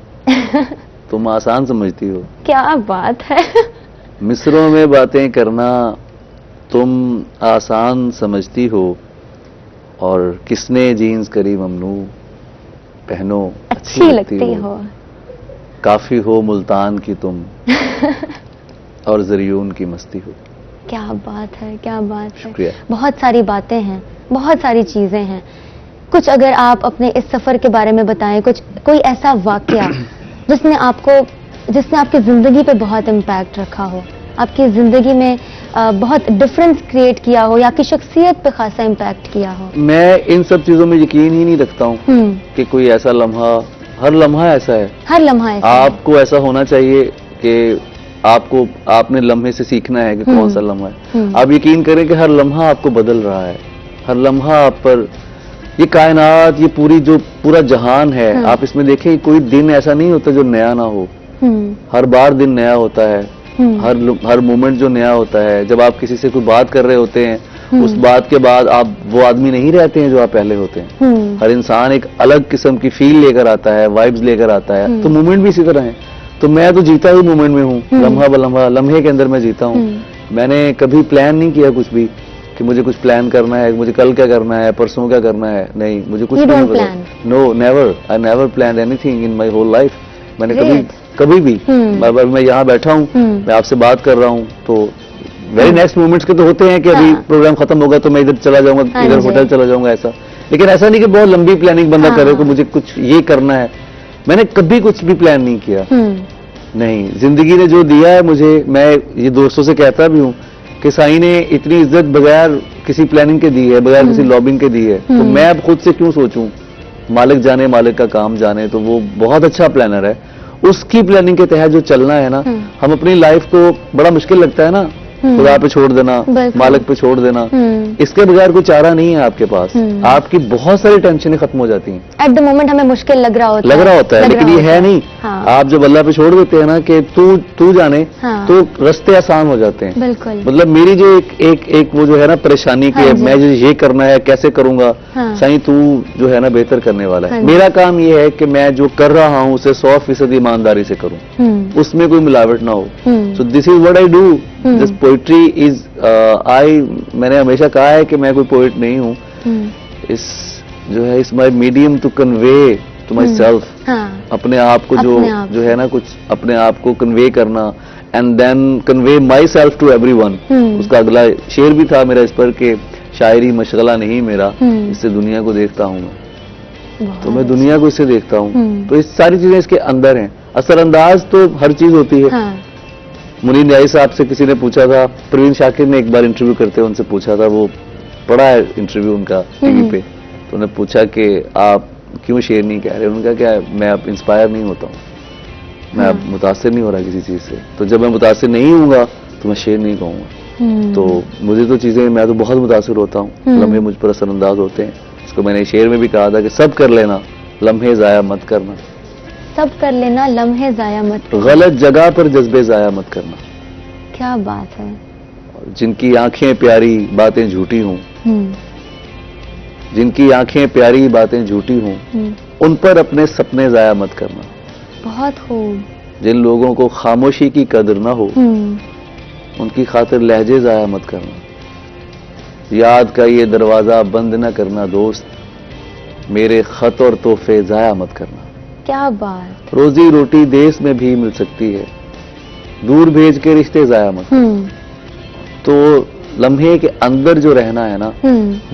तुम आसान समझती हो। क्या बात है। मिस्रों में बातें करना तुम आसान समझती हो, और किसने जीन्स करी ममनू, पहनो अच्छी लगती हो। काफी हो मुल्तान की तुम और जरियून की मस्ती हो। क्या बात है, क्या बात है। शुक्रिया। बहुत सारी बातें हैं, बहुत सारी चीजें हैं। कुछ अगर आप अपने इस सफर के बारे में बताएं, कोई ऐसा वाकया जिसने आपकी जिंदगी पे बहुत इम्पैक्ट रखा हो, आपकी जिंदगी में बहुत डिफरेंस क्रिएट किया हो, या आपकी शख्सियत पे खासा इम्पैक्ट किया हो। मैं इन सब चीजों में यकीन ही नहीं रखता हूँ कि कोई ऐसा लम्हा, हर लम्हा ऐसा है, हर लम्हा ऐसा आपको ऐसा होना चाहिए कि आपने लम्हे से सीखना है कि कौन सा लम्हा है। आप यकीन करें कि हर लम्हा आपको बदल रहा है, हर लम्हा आप पर ये कायनात, ये पूरा जहान है, आप इसमें देखें कोई दिन ऐसा नहीं होता जो नया ना हो। हर बार दिन नया होता है, हर मोमेंट जो नया होता है। जब आप किसी से कोई बात कर रहे होते हैं, उस बात के बाद आप वो आदमी नहीं रहते हैं जो आप पहले होते हैं। हर इंसान एक अलग किस्म की फील लेकर आता है, वाइब्स लेकर आता है। तो मोमेंट भी इसी तरह है। तो मैं तो जीता ही मोमेंट में हूँ, लम्हा ब लम्हा, लम्हे के अंदर मैं जीता हूँ। मैंने कभी प्लान नहीं किया कुछ भी कि मुझे कुछ प्लान करना है, मुझे कल क्या करना है, परसों क्या करना है। नहीं, मुझे कुछ नहीं पता। No, never, I never plan anything in my whole life. मैंने कभी भी मैं यहाँ बैठा हूँ, मैं आपसे बात कर रहा हूँ, तो वेरी नेक्स्ट मोमेंट्स के तो होते हैं कि अभी प्रोग्राम खत्म होगा तो मैं इधर चला जाऊंगा, इधर होटल चला जाऊंगा, ऐसा। लेकिन ऐसा नहीं कि बहुत लंबी प्लानिंग बंदा करे कि मुझे कुछ ये करना है। मैंने कभी कुछ भी प्लान नहीं किया। नहीं, जिंदगी ने जो दिया है मुझे, मैं ये दोस्तों से कहता भी हूँ कि साईं ने इतनी इज्जत बगैर किसी प्लानिंग के दी है, बगैर किसी लॉबिंग के दी है, तो मैं अब खुद से क्यों सोचूं? मालिक जाने, मालिक का काम जाने। तो वो बहुत अच्छा प्लानर है। उसकी प्लानिंग के तहत जो चलना है ना, हम अपनी लाइफ को, बड़ा मुश्किल लगता है ना, खुदा पे छोड़ देना, मालिक पे छोड़ देना, इसके बगैर कोई चारा नहीं है आपके पास। आपकी बहुत सारी टेंशनें खत्म हो जाती हैं। एट द मोमेंट हमें मुश्किल लग रहा होता है, लेकिन ये है नहीं। आप जब अल्लाह पे छोड़ देते हैं ना कि तू जाने, तो रास्ते आसान हो जाते हैं। बिल्कुल। मतलब मेरी जो एक वो जो है ना परेशानी की, मैं जो ये करना है, कैसे करूंगा, साईं तू जो है ना बेहतर करने वाला है। मेरा काम ये है कि मैं जो कर रहा हूँ उसे 100% ईमानदारी से करूँ, उसमें कोई मिलावट ना हो। So this is what I do. This poetry is मैंने हमेशा कहा है कि मैं कोई पोइट नहीं हूँ। इस जो है, इस my medium to convey to myself. अपने आप को जो है ना, कुछ अपने आप को कन्वे करना, and then convey myself to everyone. उसका अगला शेर भी था मेरा इस पर कि शायरी मशगला नहीं मेरा, इससे दुनिया को देखता हूँ मैं। तो मैं दुनिया को इससे देखता हूँ। तो इस सारी चीजें इसके अंदर हैं। असरअंदाज तो हर चीज होती है। मुनीर न्याई साहब से किसी ने पूछा था, प्रवीण शाकिर ने एक बार इंटरव्यू करते हुए उनसे पूछा था, वो पढ़ा है इंटरव्यू उनका टीवी पे, तो उन्हें पूछा कि आप क्यों शेर नहीं कह रहे? उन्होंने कहा क्या, मैं अब इंस्पायर नहीं होता हूँ, मैं अब मुतासिर नहीं हो रहा किसी चीज से। तो जब मैं मुतासिर नहीं हूँगा तो मैं शेर नहीं कहूँगा। तो मुझे तो चीजें, मैं तो बहुत मुतासिर होता हूँ, लम्हे मुझ पर असरअंदाज होते हैं। इसको मैंने शेर में भी कहा था कि सब कर लेना, लम्हे जाया मत करना। सब कर लेना, लम्हे जाया मत करना। गलत जगह पर जज्बे जाया मत करना। क्या बात है। जिनकी आंखें प्यारी बातें झूठी हों, जिनकी आंखें प्यारी बातें झूठी हों, उन पर अपने सपने जाया मत करना। बहुत खूब। जिन लोगों को खामोशी की कदर ना हो, उनकी खातिर लहजे जाया मत करना। याद का ये दरवाजा बंद न करना दोस्त, मेरे खत और तोहफे जाया मत करना। क्या बात। रोजी रोटी देश में भी मिल सकती है, दूर भेज के रिश्ते जाया मत। तो लम्हे के अंदर जो रहना है ना,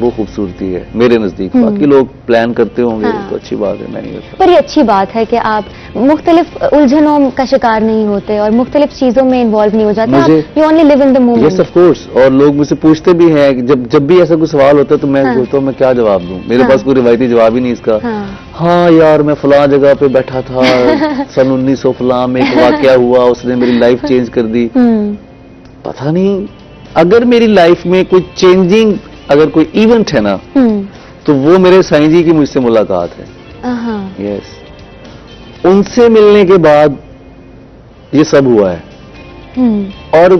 वो खूबसूरती है मेरे नजदीक। बाकी लोग प्लान करते होंगे तो अच्छी बात है, मैं नहीं करता। पर ये अच्छी बात है कि आप मुख्तलिफ उलझनों का शिकार नहीं होते और मुख्तलिफ चीजों में इन्वॉल्व नहीं हो जाते। You only live in the moment. Yes of course. और लोग मुझसे पूछते भी हैं, जब भी ऐसा कोई सवाल होता है तो मैं सोचता हूँ मैं क्या जवाब दूं। मेरे पास कोई रिवायती जवाब ही नहीं इसका। हाँ यार, मैं फलां जगह पे बैठा था, सन 1900 फलां में एक वाकया हुआ, उसने मेरी लाइफ चेंज कर दी। पता नहीं, अगर मेरी लाइफ में कोई चेंजिंग, अगर कोई इवेंट है ना, तो वो मेरे साईं जी की मुझसे मुलाकात है। यस, उनसे मिलने के बाद ये सब हुआ है। और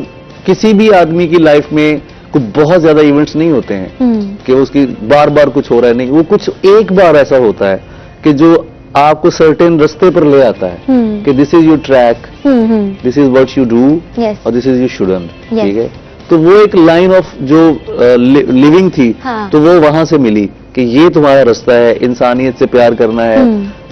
किसी भी आदमी की लाइफ में कुछ बहुत ज्यादा इवेंट्स नहीं होते हैं कि उसकी बार बार कुछ हो रहा है। नहीं, वो कुछ एक बार ऐसा होता है कि जो आपको सर्टेन रास्ते पर ले आता है कि this is your track, this is what you do, और दिस इज यू शुडंट। ठीक है, तो वो एक लाइन ऑफ जो लिविंग थी, तो वो वहां से मिली कि ये तुम्हारा रास्ता है, इंसानियत से प्यार करना है,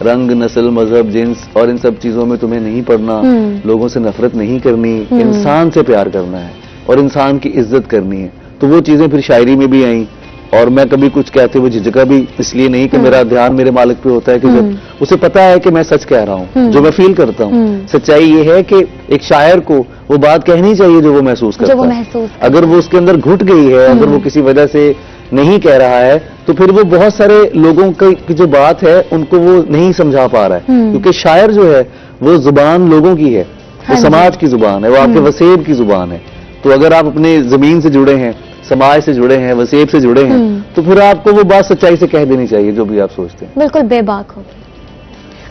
रंग, नस्ल, मजहब, जिन्स और इन सब चीजों में तुम्हें नहीं पड़ना, लोगों से नफरत नहीं करनी, इंसान से प्यार करना है और इंसान की इज्जत करनी है। तो वो चीजें फिर शायरी में भी आई। और मैं कभी कुछ कहते हुए झिझका भी इसलिए नहीं कि मेरा ध्यान मेरे मालिक पे होता है कि जब उसे पता है कि मैं सच कह रहा हूँ, जो मैं फील करता हूँ। सच्चाई ये है कि एक शायर को वो बात कहनी चाहिए जो वो महसूस करता है। अगर वो उसके अंदर घुट गई है, अगर वो किसी वजह से नहीं कह रहा है, तो फिर वो बहुत सारे लोगों की जो बात है उनको वो नहीं समझा पा रहा है। क्योंकि शायर जो है वो जुबान लोगों की है, वो समाज की जुबान है, वो आपके वसेब की जुबान है। तो अगर आप अपने जमीन से जुड़े हैं, समाज से जुड़े हैं, वसीयत से जुड़े हैं, तो फिर आपको वो बात सच्चाई से कह देनी चाहिए जो भी आप सोचते हैं। बिल्कुल बेबाक हो।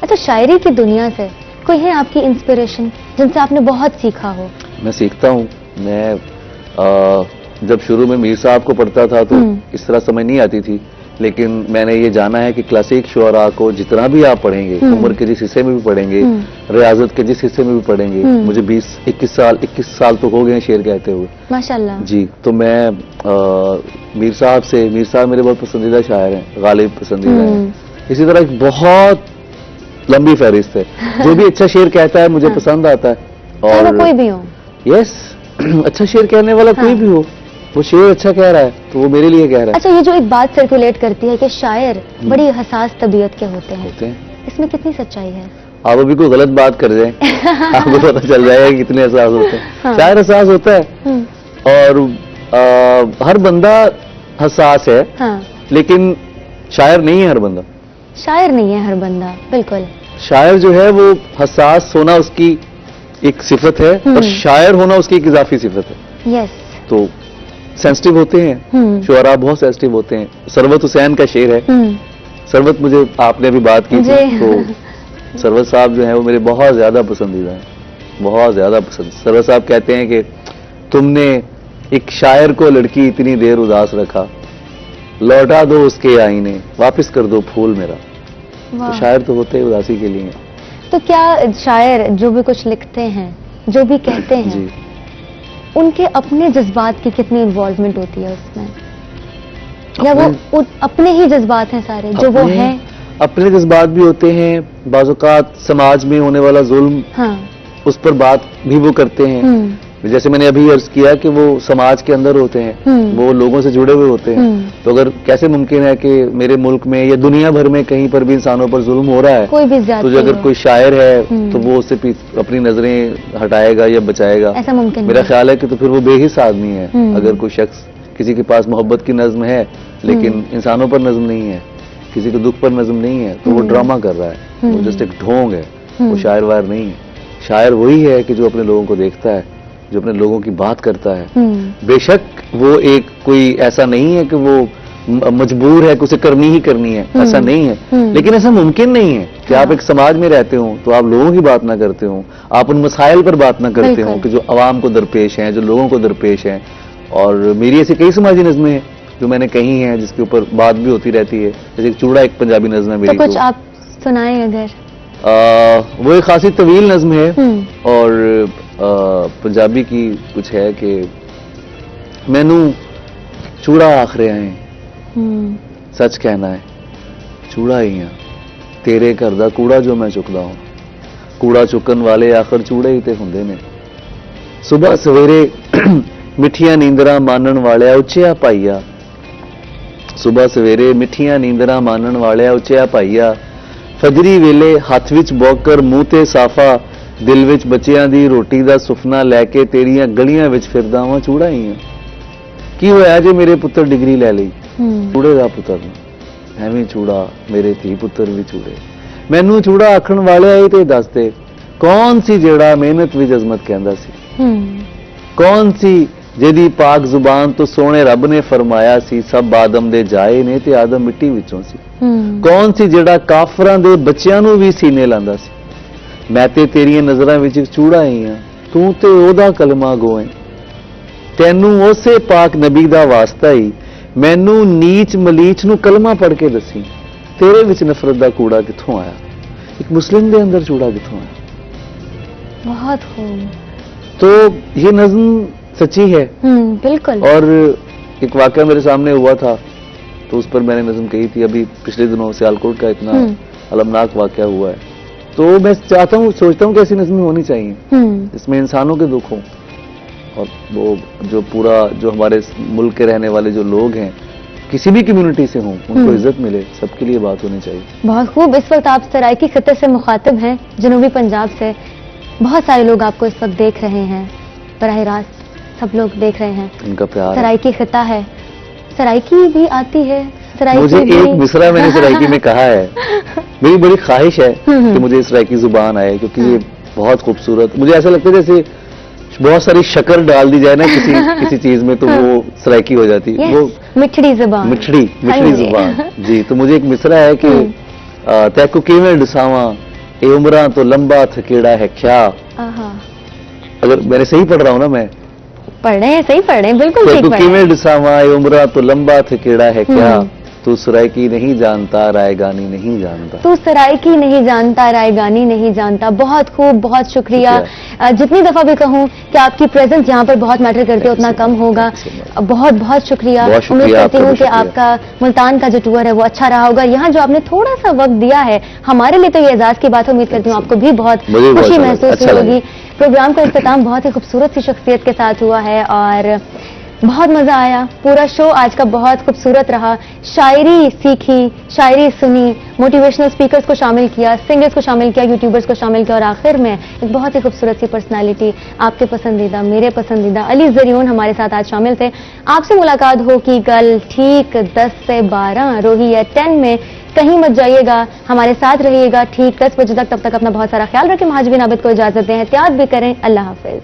अच्छा, शायरी की दुनिया से कोई है आपकी इंस्पिरेशन जिनसे आपने बहुत सीखा हो? मैं सीखता हूँ। मैं जब शुरू में मीर साहब को पढ़ता था तो इस तरह समझ नहीं आती थी, लेकिन मैंने ये जाना है कि क्लासिक शुअरा को जितना भी आप पढ़ेंगे, उम्र के जिस हिस्से में भी पढ़ेंगे, रियाजत के जिस हिस्से में भी पढ़ेंगे, मुझे 21 साल तो हो गए हैं शेर कहते हुए, माशाल्लाह जी। तो मैं मीर साहब मेरे बहुत पसंदीदा शायर हैं, गालिब पसंदीदा हैं। इसी तरह एक बहुत लंबी फहरिस्त है। जो भी अच्छा शेर कहता है मुझे पसंद आता है। और कोई भी हो, यस अच्छा शेर कहने वाला कोई भी हो, वो शेर अच्छा कह रहा है तो वो मेरे लिए कह रहा है। अच्छा, ये जो एक बात सर्कुलेट करती है कि शायर बड़ी हसास तबीयत के होते हैं, इसमें कितनी सच्चाई है? आप अभी कोई गलत बात कर जाए आपको पता चल जाएगा कितने एहसास होते हैं। शायर एहसास होता है और हर बंदा हसास है, लेकिन शायर नहीं है हर बंदा। शायर नहीं है हर बंदा, बिल्कुल। शायर जो है वो हसास होना उसकी एक सिफत है और शायर होना उसकी एक इजाफी सिफत है। यस। तो सेंसिटिव होते हैं शुअरा, बहुत सेंसिटिव होते हैं। सरवत हुसैन का शेर है। सरवत, मुझे आपने अभी बात की थी, तो सरवत साहब जो है वो मेरे बहुत ज्यादा पसंदीदा हैं, बहुत ज्यादा पसंद। सरवत साहब कहते हैं कि तुमने एक शायर को लड़की इतनी देर उदास रखा, लौटा दो उसके आईने, वापस कर दो फूल मेरा। तो शायर तो होते हैं उदासी के लिए। तो क्या शायर जो भी कुछ लिखते हैं, जो भी कहते हैं जी, उनके अपने जज्बात की कितनी इन्वॉल्वमेंट होती है उसमें, या वो अपने ही जज्बात हैं सारे जो वो हैं? अपने जज्बात भी होते हैं, बाज़-औक़ात समाज में होने वाला जुल्म, उस पर बात भी वो करते हैं। जैसे मैंने अभी अर्ज किया कि वो समाज के अंदर होते हैं, वो लोगों से जुड़े हुए होते हैं। तो अगर कैसे मुमकिन है कि मेरे मुल्क में या दुनिया भर में कहीं पर भी इंसानों पर जुल्म हो रहा है, कोई भी तो जो अगर कोई शायर है तो वो उससे अपनी नजरें हटाएगा या बचाएगा? ऐसा मुमकिन मेरा ख्याल है कि तो फिर वो बेहिस आदमी है। अगर कोई शख्स, किसी के पास मोहब्बत की नज्म है लेकिन इंसानों पर नज्म नहीं है, किसी के दुख पर नज्म नहीं है, तो वो ड्रामा कर रहा है, वो जस्ट एक ढोंग है, वो शायर वायर नहीं है। शायर वही है कि जो अपने लोगों को देखता है, जो अपने लोगों की बात करता है। बेशक वो एक कोई ऐसा नहीं है कि वो मजबूर है कि उसे करनी ही करनी है, ऐसा नहीं है, लेकिन ऐसा मुमकिन नहीं है कि आप एक समाज में रहते हो तो आप लोगों की बात ना करते हो, आप उन मसाइल पर बात ना करते हो कि जो अवाम को दरपेश हैं, जो लोगों को दरपेश हैं। और मेरी ऐसी कई समाजी नज़में हैं जो मैंने कही हैं, जिसके ऊपर बात भी होती रहती है। जैसे चूड़ा एक पंजाबी नज़म है मेरी, तो कुछ आप सुनाएं अगर। वो एक खासी तवील नज़म है और पंजाबी की कुछ है कि मैनू चूड़ा आखरे आए, सच कहना है चूड़ा ही है, तेरे घर दा कूड़ा जो मैं चुकदा हूं, कूड़ा चुकन वाले आखिर चूड़े ही ते हुंदे ने। सुबह सवेरे मिठियां नींदरा मानन वाले उच्चिया पाईया, सुबह सवेरे मिठियां नींदरा मानन वाले उच्चिया पाईया, फजरी वेले हथ विच बौकर मूंह ते साफा, दिल विच बच्चियां दी रोटी दा सुफना लैके तेरियां गलियां विच फिरदा वां चूड़ा ही है। की होया जे मेरे पुत्र डिग्री लै लई, चूड़े दा पुत्र एवें चूड़ा मेरे धी पुत्र भी चूड़े। मैनू चूड़ा आखण वाले आई ते दस दे, कौन सी जेड़ा मेहनत विच अजमत कहंदा सी, कौन सी जेदी पाक जुबान तो सोने रब ने फरमाया सी, सब आदम दे जाए ने ते आदम मिट्टी विचों सी। कौन सी जेड़ा काफरां दे बच्चियां नू भी सीने लांदा सी, मैं ते तेरियां नजरां विच चूड़ा ही हां, तू ते ओदा कलमा गोए, तैनू उसे पाक नबी दा वास्ता ही मैनू नीच मलीच नू कलमा पढ़ के दसी, तेरे विच नफरत दा कूड़ा कित्थों आया, एक मुस्लिम दे अंदर चूड़ा कित्थों आया। बहुत खूब। तो ये नज्म सच्ची है। बिल्कुल। और एक वाकया मेरे सामने हुआ था तो उस पर मैंने नज्म कही थी। अभी पिछले दिनों सियालकोट का इतना अलमनाक वाकया हुआ है, तो मैं चाहता हूँ, सोचता हूँ कि ऐसी नज्में होनी चाहिए जिसमें इंसानों के दुख हों और वो जो पूरा जो हमारे मुल्क के रहने वाले जो लोग हैं किसी भी कम्युनिटी से हों उनको इज्जत मिले, सबके लिए बात होनी चाहिए। बहुत खूब। इस वक्त आप सराइकी खित्ते से मुखातिब हैं, जनूबी पंजाब से। बहुत सारे लोग आपको इस वक्त देख रहे हैं, बराह रास्त सब लोग देख रहे हैं। उनका प्यार सराइकी खित्ता है, सराइकी भी आती है। मुझे एक मिसरा मैंने सराइकी में कहा है, मेरी बड़ी ख्वाहिश है कि मुझे सराइकी जुबान आए, क्योंकि ये बहुत खूबसूरत, मुझे ऐसा लगता है जैसे बहुत सारी शक्कर डाल दी जाए ना किसी चीज में तो वो सराइकी हो जाती है। वो मिठड़ी जुबान, मिठड़ी जुबान जी। तो मुझे एक मिसरा है कि तैको किवें डिसावा ए उम्रा तो लंबा थकेड़ा है क्या। अगर मैंने सही पढ़ रहा हूँ ना, मैं पढ़ रहे हैं, सही पढ़ रहे हैं, बिल्कुल ठीक पढ़ रहे हैं। किवें डिसावा ए उम्रा तो लंबा थकेड़ा है क्या, तू सराइकी नहीं जानता रायगानी नहीं जानता। तू सराइकी नहीं जानता रायगानी नहीं जानता। बहुत खूब, बहुत शुक्रिया। जितनी दफा भी कहूँ कि आपकी प्रेजेंस यहाँ पर बहुत मैटर करती है उतना कम होगा। बहुत बहुत शुक्रिया। उम्मीद करती हूँ कि आपका मुल्तान का जो टूर है वो अच्छा रहा होगा। यहाँ जो आपने थोड़ा सा वक्त दिया है हमारे लिए तो ये एजाज की बात है। उम्मीद करती हूँ आपको भी बहुत खुशी महसूस हुई होगी। प्रोग्राम का इख्तिताम बहुत ही खूबसूरत सी शख्सियत के साथ हुआ है और बहुत मजा आया। पूरा शो आज का बहुत खूबसूरत रहा। शायरी सीखी, शायरी सुनी, मोटिवेशनल स्पीकर्स को शामिल किया, सिंगर्स को शामिल किया, यूट्यूबर्स को शामिल किया और आखिर में एक बहुत ही खूबसूरत सी पर्सनालिटी, आपके पसंदीदा, मेरे पसंदीदा अली ज़रियून हमारे साथ आज शामिल थे। आपसे मुलाकात होगी कल ठीक 10 से 12 रोही या 10 में। कहीं मत जाइएगा, हमारे साथ रहिएगा ठीक 10 बजे तक। तब तक अपना बहुत सारा ख्याल रखें। महाजबीन आबिद को इजाजत दें, एहतियात भी करें। अल्लाह हाफिज।